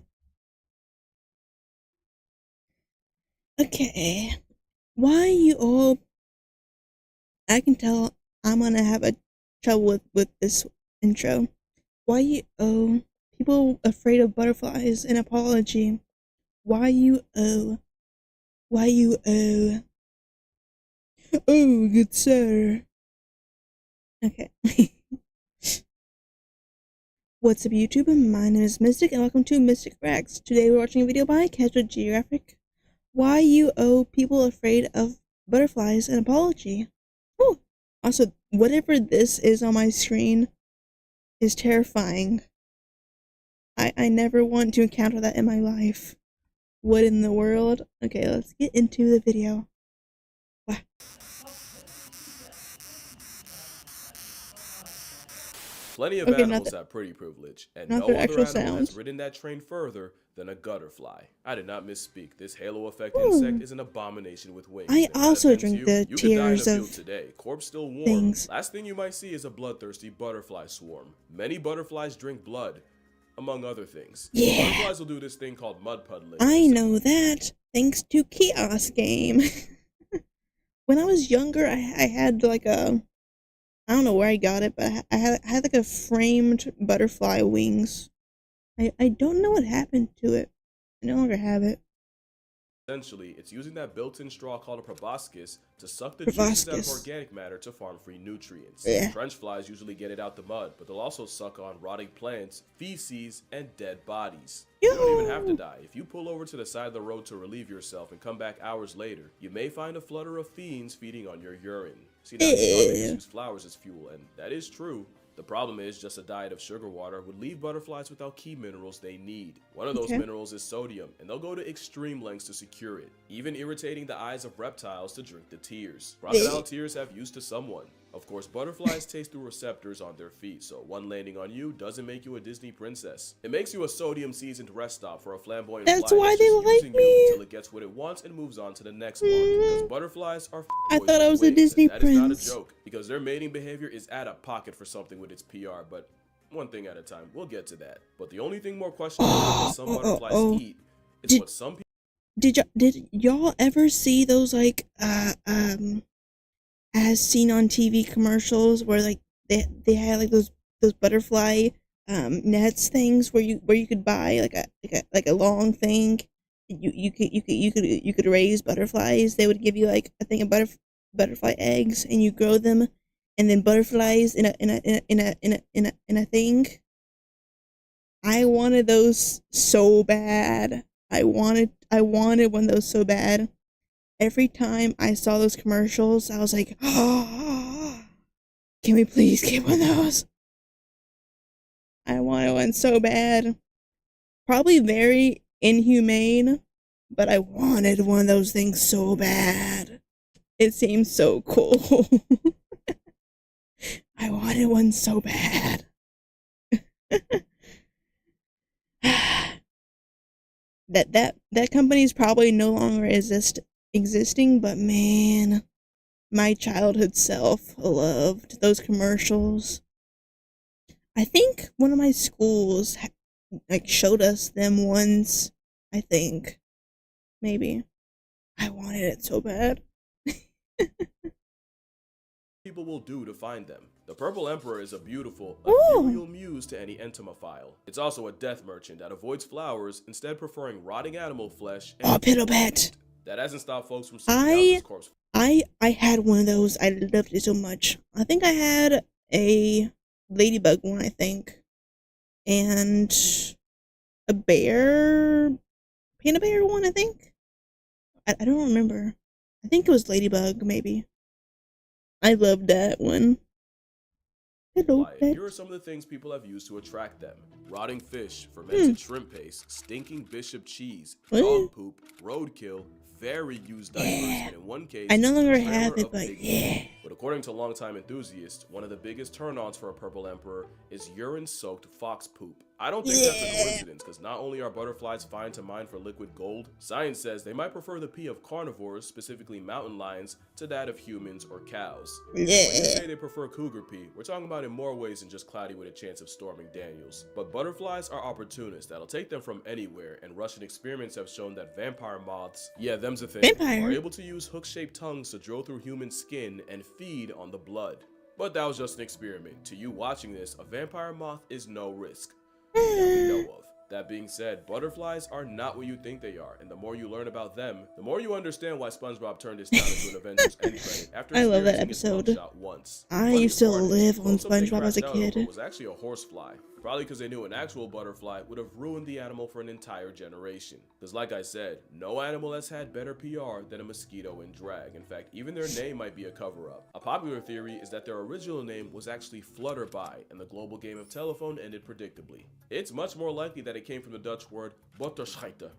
Okay. Why you all... I can tell I'm gonna have a trouble with this intro. Why you owe people afraid of butterflies an apology? Why you owe? Oh, good sir. Okay. What's up, YouTube? My name is Mistic, and welcome to Mistic Reacts. Today we're watching a video by Geographic. Why you owe people afraid of butterflies an apology? Oh, also, whatever this is on my screen is terrifying. I never want to encounter that in my life. What in the world? Okay, let's get into the video. Wow. Plenty of animals have pretty privilege, and no other animal has ridden that train further than a gutterfly. I did not misspeak. This halo-effect insect is an abomination with wings. I also drink the tears of today. Corpse still warm. Things. Last thing you might see is a bloodthirsty butterfly swarm. Many butterflies drink blood, among other things. Yeah. Butterflies will do this thing called mud puddling. I know that, thanks to Kiosk Game. When I was younger, I had like a... I don't know where I got it, but I had like a framed butterfly wings. I don't know what happened to it. I no longer have it. Essentially, it's using that built-in straw called a proboscis to suck the juices out of organic matter to farm free nutrients. Yeah. French flies usually get it out the mud, but they'll also suck on rotting plants, feces, and dead bodies. You don't even have to die. If you pull over to the side of the road to relieve yourself and come back hours later, you may find a flutter of fiends feeding on your urine. See, now they use flowers as fuel, and that is true. The problem is just a diet of sugar water would leave butterflies without key minerals they need. One of those minerals is sodium, and they'll go to extreme lengths to secure it, even irritating the eyes of reptiles to drink the tears. Crocodile tears have use to someone. Of course, butterflies taste through receptors on their feet, so one landing on you doesn't make you a Disney princess. It makes you a sodium-seasoned rest stop for a flamboyant fly that's why they like me until it gets what it wants and moves on to the next one. Because butterflies are I thought I was a Disney prince. That is not a joke, because their mating behavior is at a pocket for something with its PR, but one thing at a time. We'll get to that. But the only thing more questionable than what some butterflies eat is what some people... Did y'all ever see those, like, as seen on TV commercials where like they had like those butterfly nets things where you could buy like a long thing, you could raise butterflies. They would give you like I think a butterfly eggs, and you grow them, and then butterflies in a thing. I wanted those so bad. I wanted one of those so bad. Every time I saw those commercials, I was like, oh, can we please get one of those? I wanted one so bad. Probably very inhumane, but I wanted one of those things so bad. It seems so cool. I wanted one so bad. That company is probably no longer existing, but man, my childhood self loved those commercials. I think one of my schools like showed us them once. I think maybe I wanted it so bad. people will do to find them. The Purple Emperor is a beautiful, Ooh. ethereal muse to any entomophile. It's also a death merchant that avoids flowers, instead preferring rotting animal flesh. Oh, Piddlebat. That hasn't stopped folks from seeking out this corpse. I had one of those. I loved it so much. I think I had a ladybug one, I think. And a bear, panda bear one, I think. I don't remember. I think it was ladybug, maybe. I loved that one. Hello, Here are some of the things people have used to attract them: rotting fish, fermented shrimp paste, stinking bishop cheese, dog poop, roadkill, very used diapers, and in one case, I no longer the have trailer it, of but Big yeah. Bang. But according to longtime enthusiasts, one of the biggest turn-ons for a Purple Emperor is urine-soaked fox poop. I don't think that's a coincidence, because not only are butterflies fine to mine for liquid gold, science says they might prefer the pee of carnivores, specifically mountain lions, to that of humans or cows. When you say they prefer cougar pee, we're talking about in more ways than just cloudy with a chance of storming Daniels. But butterflies are opportunists that'll take them from anywhere, and Russian experiments have shown that vampire moths, yeah, them's a thing, are able to use hook-shaped tongues to drill through human skin and feed on the blood. But that was just an experiment. To you watching this, a vampire moth is no risk that we know of. That being said, butterflies are not what you think they are, and the more you learn about them, the more you understand why SpongeBob turned his town into an Avengers end credit after I love that experiencing his episode. shot once. I used to live on most of them SpongeBob as a crashed out over kid. was actually a horsefly. Probably because they knew an actual butterfly would have ruined the animal for an entire generation. Because like I said, no animal has had better PR than a mosquito in drag. In fact, even their name might be a cover-up. A popular theory is that their original name was actually Flutterby, and the global game of telephone ended predictably. It's much more likely that it came from the Dutch word butterscheiter,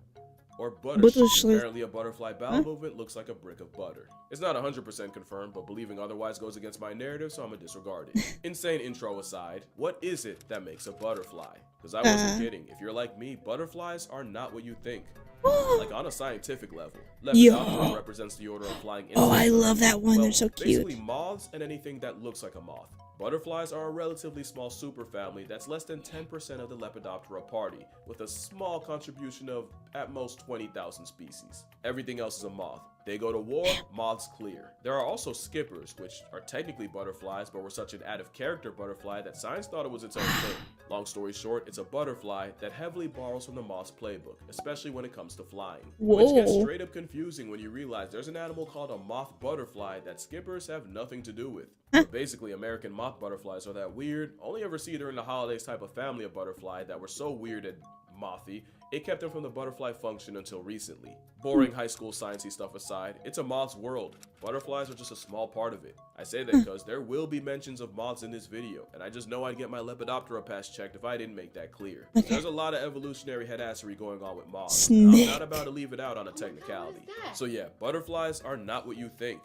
or butter. Apparently a butterfly bowel movement looks like a brick of butter. It's not 100% confirmed, but believing otherwise goes against my narrative, so I'm gonna disregard it. Insane intro aside, what is it that makes a butterfly? Because I wasn't kidding. If you're like me, butterflies are not what you think. Like on a scientific level. Lepidoptera represents the order of flying insects. Oh, I love that one. They're so cute. Basically moths and anything that looks like a moth. Butterflies are a relatively small superfamily that's less than 10% of the Lepidoptera party, with a small contribution of at most 20,000 species. Everything else is a moth. They go to war, moths clear. There are also skippers, which are technically butterflies, but were such an out-of-character butterfly that science thought it was its own thing. Long story short, it's a butterfly that heavily borrows from the moth's playbook, especially when it comes to flying. Which gets straight up confusing when you realize there's an animal called a moth butterfly that skippers have nothing to do with. But basically, American moth butterflies are that weird, only ever see during the holidays type of family of butterfly that were so weird and mothy, it kept them from the butterfly function until recently. Boring high school sciencey stuff aside, it's a moth's world. Butterflies are just a small part of it. I say that because there will be mentions of moths in this video, and I just know I'd get my Lepidoptera pass checked if I didn't make that clear. There's a lot of evolutionary headassery going on with moths, and I'm not about to leave it out on a technicality. So yeah, butterflies are not what you think,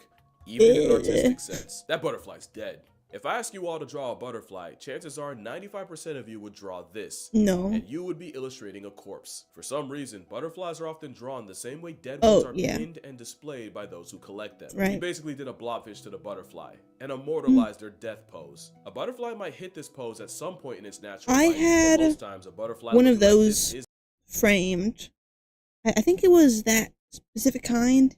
even in an artistic sense. That butterfly's dead. If I ask you all to draw a butterfly, chances are 95% of you would draw this. No. And you would be illustrating a corpse. For some reason, butterflies are often drawn the same way dead ones are pinned and displayed by those who collect them. He basically did a blobfish to the butterfly and immortalized their death pose. A butterfly might hit this pose at some point in its natural life, had but most times a butterfly one of looking like those this is framed. I think it was that specific kind.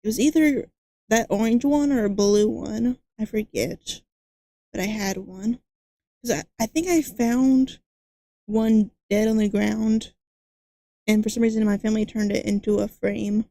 It was either that orange one or a blue one. I forget. But I had one. Because I think I found one dead on the ground. And for some reason my family turned it into a frame.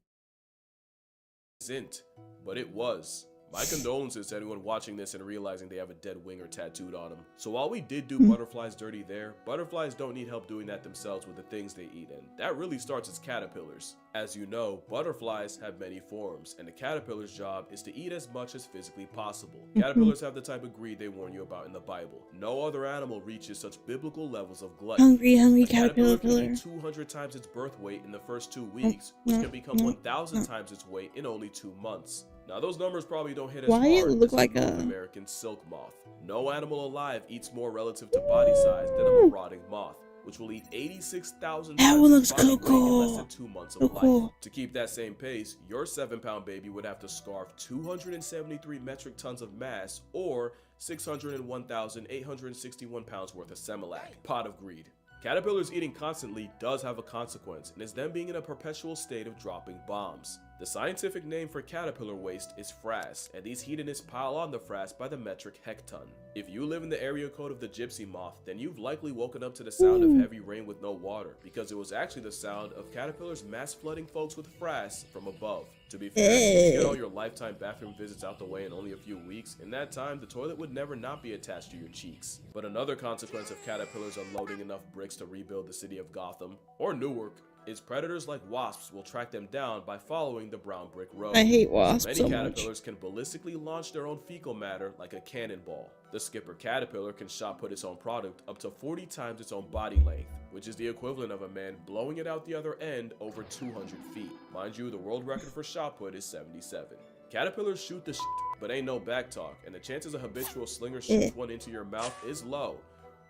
isn't, but it was. My condolences to anyone watching this and realizing they have a dead winger tattooed on them. So while we did do butterflies dirty there, butterflies don't need help doing that themselves with the things they eat, and that really starts as caterpillars. As you know, butterflies have many forms, and the caterpillar's job is to eat as much as physically possible. Caterpillars have the type of greed they warn you about in the Bible. No other animal reaches such biblical levels of gluttony. Hungry A caterpillar. can eat 200 times its birth weight in the first 2 weeks, which can become 1,000 times its weight in only 2 months. Now those numbers probably don't hit as Why it hard look as the like North a- American silk moth. No animal alive eats more relative to body size than a marauding moth, which will eat 86,000 That times one its looks body weight in cool. less than 2 months of So life. cool. To keep that same pace, your 7-pound baby would have to starve 273 metric tons of mass or 601,861 pounds worth of Similac. Pot of greed. Caterpillars eating constantly does have a consequence, and is them being in a perpetual state of dropping bombs. The scientific name for caterpillar waste is frass, and these hedonists pile on the frass by the metric hecton. If you live in the area code of the gypsy moth, then you've likely woken up to the sound of heavy rain with no water, because it was actually the sound of caterpillars mass flooding folks with frass from above. To be fair, you get all your lifetime bathroom visits out the way in only a few weeks. In that time, the toilet would never not be attached to your cheeks. But another consequence of caterpillars unloading enough bricks to rebuild the city of Gotham, or Newark, is predators like wasps will track them down by following the brown brick road. I hate wasps Many so caterpillars can ballistically launch their own fecal matter like a cannonball. The skipper caterpillar can shot put its own product up to 40 times its own body length, which is the equivalent of a man blowing it out the other end over 200 feet. Mind you, the world record for shot put is 77. Caterpillars shoot the shit, but ain't no back talk, and the chances a habitual slinger shoots one into your mouth is low.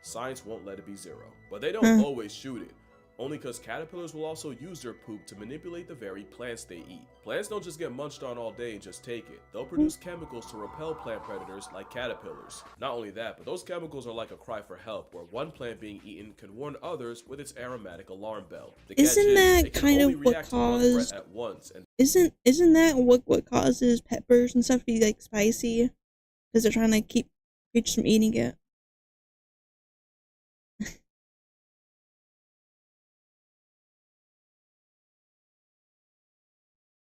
Science won't let it be zero. But they don't always shoot it. Only because caterpillars will also use their poop to manipulate the very plants they eat. Plants don't just get munched on all day and just take it. They'll produce chemicals to repel plant predators like caterpillars. Not only that, but those chemicals are like a cry for help, where one plant being eaten can warn others with its aromatic alarm bell. Isn't that kind of what caused? At once, and Isn't that what causes peppers and stuff to be like spicy? Because they're trying to keep creatures from eating it.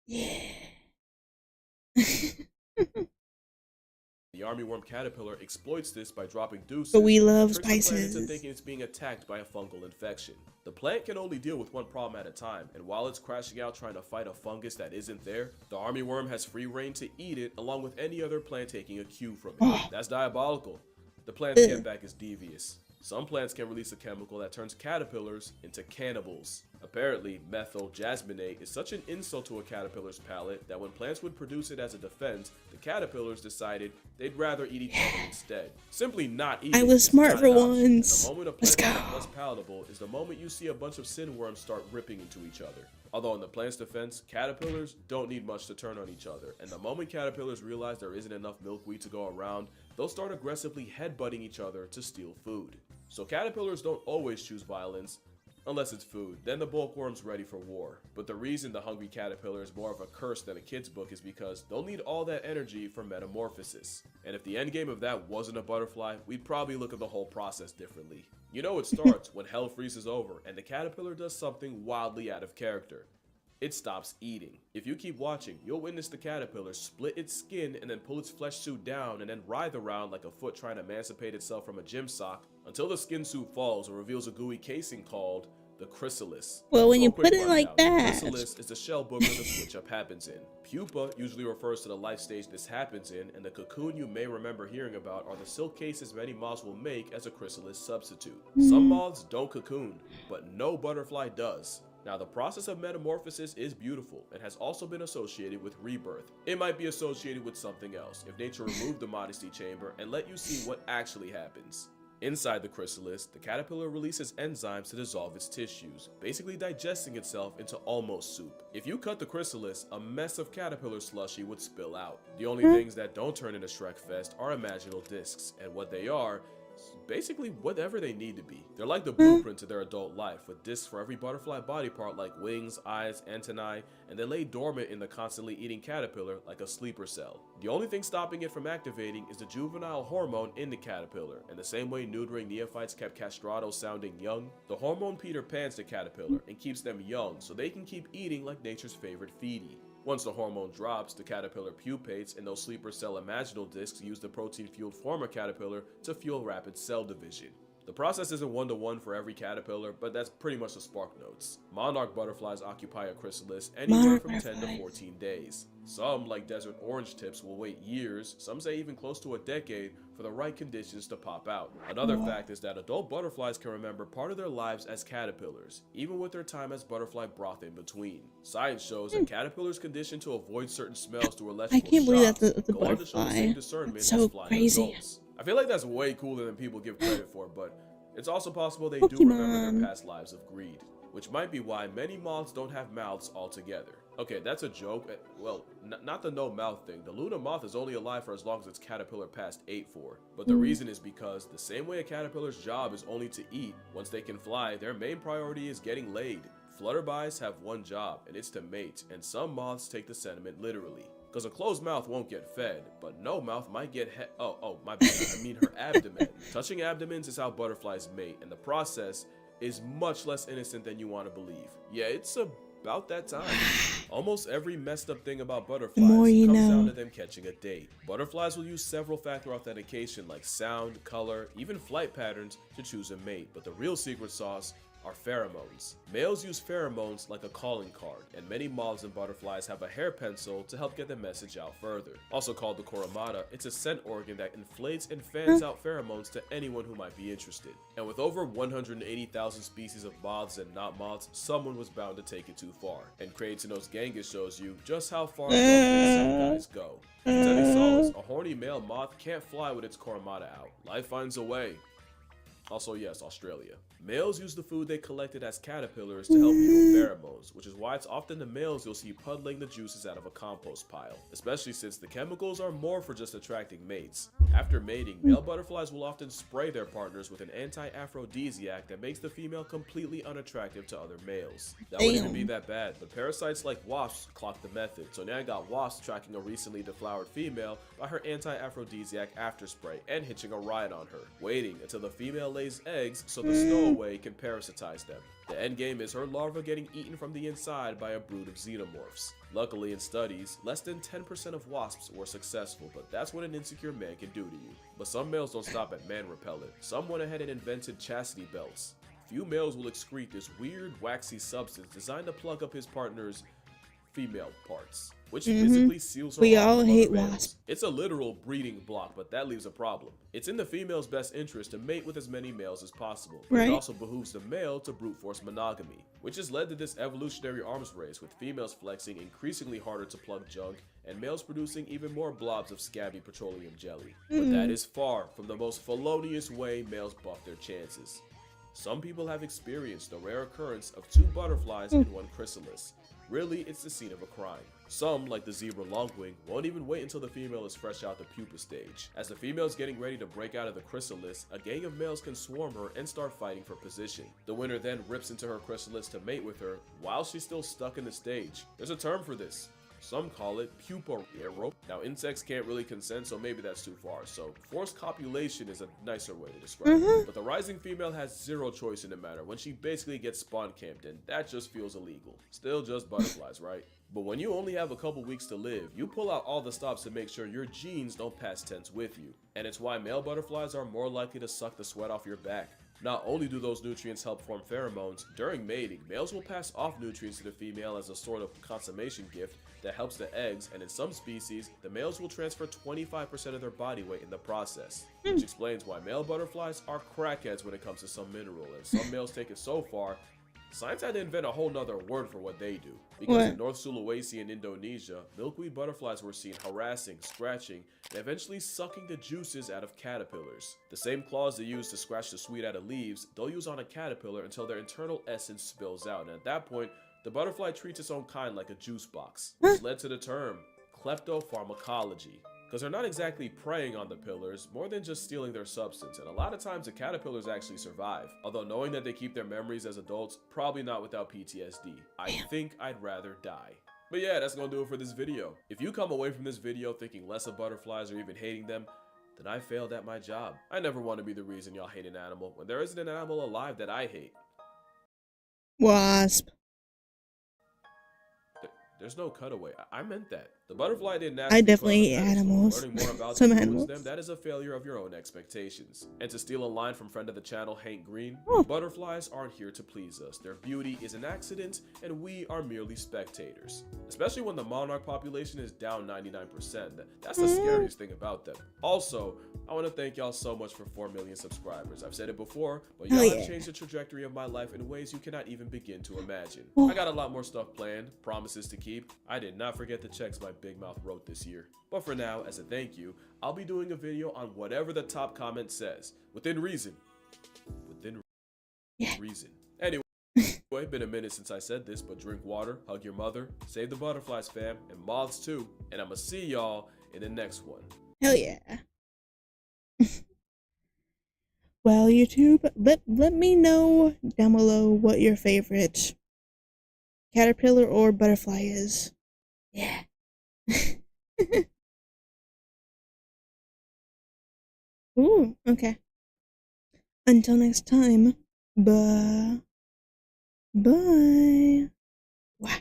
Yeah. the armyworm caterpillar exploits this by dropping deuces, But we love and tricks the plant spices. into thinking it's being attacked by a fungal infection. The plant can only deal with one problem at a time, and while it's crashing out trying to fight a fungus that isn't there, the armyworm has free reign to eat it along with any other plant taking a cue from it. That's diabolical. The plant's get back is devious. Some plants can release a chemical that turns caterpillars into cannibals. Apparently, methyl jasmonate is such an insult to a caterpillar's palate that when plants would produce it as a defense, the caterpillars decided they'd rather eat each other instead. Simply not eating. I was smart not for an option. once. The moment a Let's plant go. becomes less palatable is the moment you see a bunch of sandworms start ripping into each other. Although in the plant's defense, caterpillars don't need much to turn on each other, and the moment caterpillars realize there isn't enough milkweed to go around, they'll start aggressively headbutting each other to steal food. So caterpillars don't always choose violence, unless it's food. Then the bulkworm's ready for war. But the reason the hungry caterpillar is more of a curse than a kid's book is because they'll need all that energy for metamorphosis. And if the endgame of that wasn't a butterfly, we'd probably look at the whole process differently. You know it starts when hell freezes over and the caterpillar does something wildly out of character. It stops eating. If you keep watching, you'll witness the caterpillar split its skin and then pull its flesh suit down and then writhe around like a foot trying to emancipate itself from a gym sock until the skin suit falls and reveals a gooey casing called the chrysalis. Well, when So you a quick put it like rundown. that. The chrysalis is the shell booger the switch up happens in. Pupa usually refers to the life stage this happens in, and the cocoon you may remember hearing about are the silk cases many moths will make as a chrysalis substitute. Some moths don't cocoon, but no butterfly does. Now, the process of metamorphosis is beautiful and has also been associated with rebirth. It might be associated with something else if nature removed the modesty chamber and let you see what actually happens. Inside the chrysalis, the caterpillar releases enzymes to dissolve its tissues, basically digesting itself into almost soup. If you cut the chrysalis, a mess of caterpillar slushy would spill out. The only things that don't turn into Shrek Fest are imaginal discs, and what they are basically whatever they need to be. They're like the blueprint to their adult life, with discs for every butterfly body part like wings, eyes, antennae, and they lay dormant in the constantly eating caterpillar like a sleeper cell. The only thing stopping it from activating is the juvenile hormone in the caterpillar, and the same way neutering neophytes kept castratos sounding young, the hormone Peter Pans the caterpillar and keeps them young so they can keep eating like nature's favorite feedie. Once the hormone drops, the caterpillar pupates, and those sleeper cell imaginal discs use the protein-fueled former caterpillar to fuel rapid cell division. The process isn't one-to-one for every caterpillar, but that's pretty much the spark notes. Monarch butterflies occupy a chrysalis anywhere from 10 to 14 days. Some, like desert orange tips, will wait years, some say even close to a decade, for the right conditions to pop out. Another fact is that adult butterflies can remember part of their lives as caterpillars, even with their time as butterfly broth in between. Science shows that caterpillars conditioned to avoid certain smells through electrical I can't believe shocks that's a go on to show the butterfly. same discernment That's so as flying crazy. adults. I feel like that's way cooler than people give credit for, but it's also possible they do remember Pokemon. their past lives of greed, which might be why many moths don't have mouths altogether. Okay, that's a joke. Well, not the no mouth thing. The Luna moth is only alive for as long as its caterpillar past ate for. But the reason is because the same way a caterpillar's job is only to eat, once they can fly, their main priority is getting laid. Flutterbys have one job, and it's to mate, and some moths take the sentiment literally. Because a closed mouth won't get fed, but no mouth might get my bad, I mean her abdomen. Touching abdomens is how butterflies mate, and the process is much less innocent than you want to believe. Yeah, it's about that time. Almost every messed up thing about butterflies comes down to them catching a date. Butterflies will use several factor authentication like sound, color, even flight patterns to choose a mate, but the real secret sauce are pheromones. Males use pheromones like a calling card, and many moths and butterflies have a hair pencil to help get the message out further. Also called the coromata, it's a scent organ that inflates and fans out pheromones to anyone who might be interested. And with over 180,000 species of moths and not moths, someone was bound to take it too far. And Creatinos Genghis shows you just how far some guys go. To any solace, a horny male moth can't fly with its coromata out. Life finds a way. Also, yes, Australia. Males use the food they collected as caterpillars to help fuel pheromones, which is why it's often the males you'll see puddling the juices out of a compost pile, especially since the chemicals are more for just attracting mates. After mating, male butterflies will often spray their partners with an anti-aphrodisiac that makes the female completely unattractive to other males. That wouldn't even be that bad, but parasites like wasps clock the method, so now I got wasps tracking a recently deflowered female by her anti-aphrodisiac after spray and hitching a ride on her, waiting until the female lays eggs so the stowaway can parasitize them. The end game is her larva getting eaten from the inside by a brood of xenomorphs. Luckily, in studies, less than 10% of wasps were successful, but that's what an insecure man can do to you. But some males don't stop at man repellent. Some went ahead and invented chastity belts. Few males will excrete this weird, waxy substance designed to plug up his partner's female parts, which physically seals her We off all from hate other males. wasps. It's a literal breeding block, but that leaves a problem. It's in the female's best interest to mate with as many males as possible, but Right. it also behooves the male to brute force monogamy, which has led to this evolutionary arms race with females flexing increasingly harder to plug junk and males producing even more blobs of scabby petroleum jelly. But that is far from the most felonious way males buff their chances. Some people have experienced the rare occurrence of two butterflies in one chrysalis. Really, it's the scene of a crime. Some, like the zebra longwing, won't even wait until the female is fresh out the pupa stage. As the female's getting ready to break out of the chrysalis, a gang of males can swarm her and start fighting for position. The winner then rips into her chrysalis to mate with her while she's still stuck in the stage. There's a term for this. Some call it pupa rope. Now, insects can't really consent, so maybe that's too far. So, forced copulation is a nicer way to describe it. But the rising female has zero choice in the matter when she basically gets spawn camped, and that just feels illegal. Still just butterflies, right? But when you only have a couple weeks to live, you pull out all the stops to make sure your genes don't pass tense with you. And it's why male butterflies are more likely to suck the sweat off your back. Not only do those nutrients help form pheromones, during mating, males will pass off nutrients to the female as a sort of consummation gift that helps the eggs, and in some species, the males will transfer 25% of their body weight in the process, which explains why male butterflies are crackheads when it comes to some mineral, and some males take it so far, science had to invent a whole nother word for what they do. Because in North Sulawesi and Indonesia, milkweed butterflies were seen harassing, scratching, and eventually sucking the juices out of caterpillars. The same claws they use to scratch the sweet out of leaves, they'll use on a caterpillar until their internal essence spills out, and at that point, the butterfly treats its own kind like a juice box, which led to the term kleptopharmacology. Because they're not exactly preying on the pillars, more than just stealing their substance, and a lot of times the caterpillars actually survive. Although knowing that they keep their memories as adults, probably not without PTSD. I think I'd rather die. But yeah, that's gonna do it for this video. If you come away from this video thinking less of butterflies or even hating them, then I failed at my job. I never want to be the reason y'all hate an animal when there isn't an animal alive that I hate. Wasp. There's no cutaway. I meant that. The butterfly didn't ask I me for definitely other hate medicine. animals. Learning more about Some them, animals. them, that is a failure of your own expectations. And to steal a line from friend of the channel, Hank Green, Oh. butterflies aren't here to please us. Their beauty is an accident, and we are merely spectators. Especially when the monarch population is down 99%. That's the scariest thing about them. Also, I want to thank y'all so much for 4 million subscribers. I've said it before, but y'all have changed the trajectory of my life in ways you cannot even begin to imagine. I got a lot more stuff planned, promises to keep. I did not forget the checks my big mouth wrote this year. But for now, as a thank you, I'll be doing a video on whatever the top comment says. Within reason. Within reason. Anyway, been a minute since I said this, but drink water, hug your mother, save the butterflies, fam, and moths too. And I'ma see y'all in the next one. Hell yeah. Well, YouTube, let me know down below what your favorite caterpillar or butterfly is. Yeah. Ooh, okay. Until next time, bye. Bye. Wow.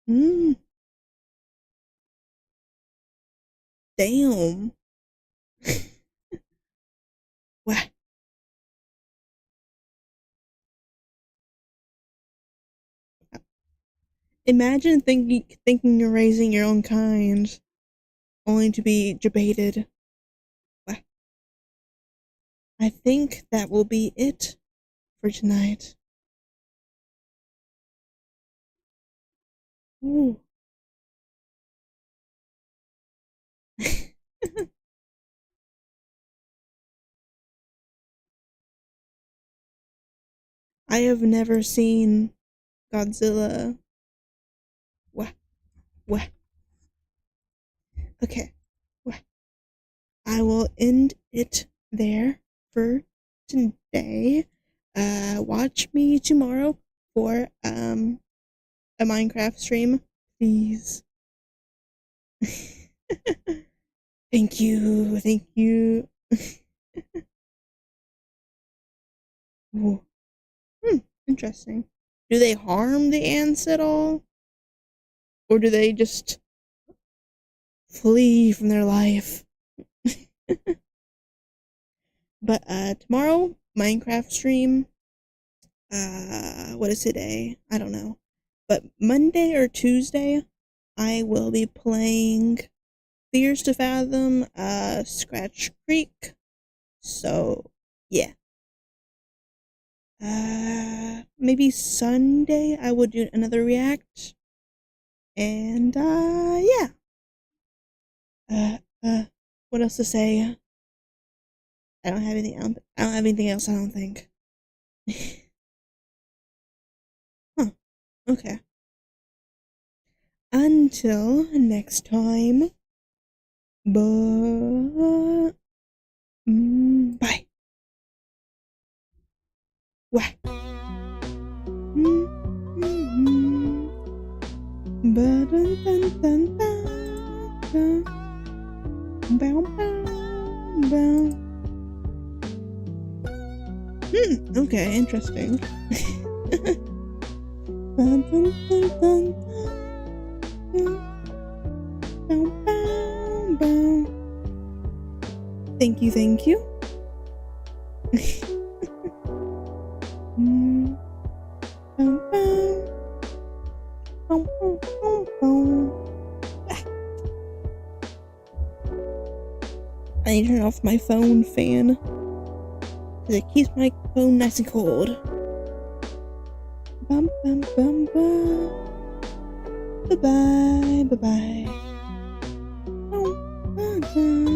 Mm. Damn. Wow. Imagine thinking you're raising your own kind, only to be debated. Wow. I think that will be it for tonight. Ooh. I have never seen Godzilla. Wah, wah. Okay. Wah. I will end it there for today. Watch me tomorrow for a Minecraft stream, please. Thank you. Thank you. Ooh. Interesting. Do they harm the ants at all? Or do they just flee from their life? But tomorrow, Minecraft stream. What is today? I don't know. But Monday or Tuesday, I will be playing Fears to Fathom, Scratch Creek. So, yeah. Maybe Sunday I will do another react. And, yeah. What else to say? I don't have anything else. I don't have anything else, I don't think. Huh. Okay. Until next time. Bye. Bye. Wah. Okay, interesting. Thank you, thank you. I need to turn off my phone fan because it keeps my phone nice and cold. Bum bum bum bum. Bye bye. Bye bye.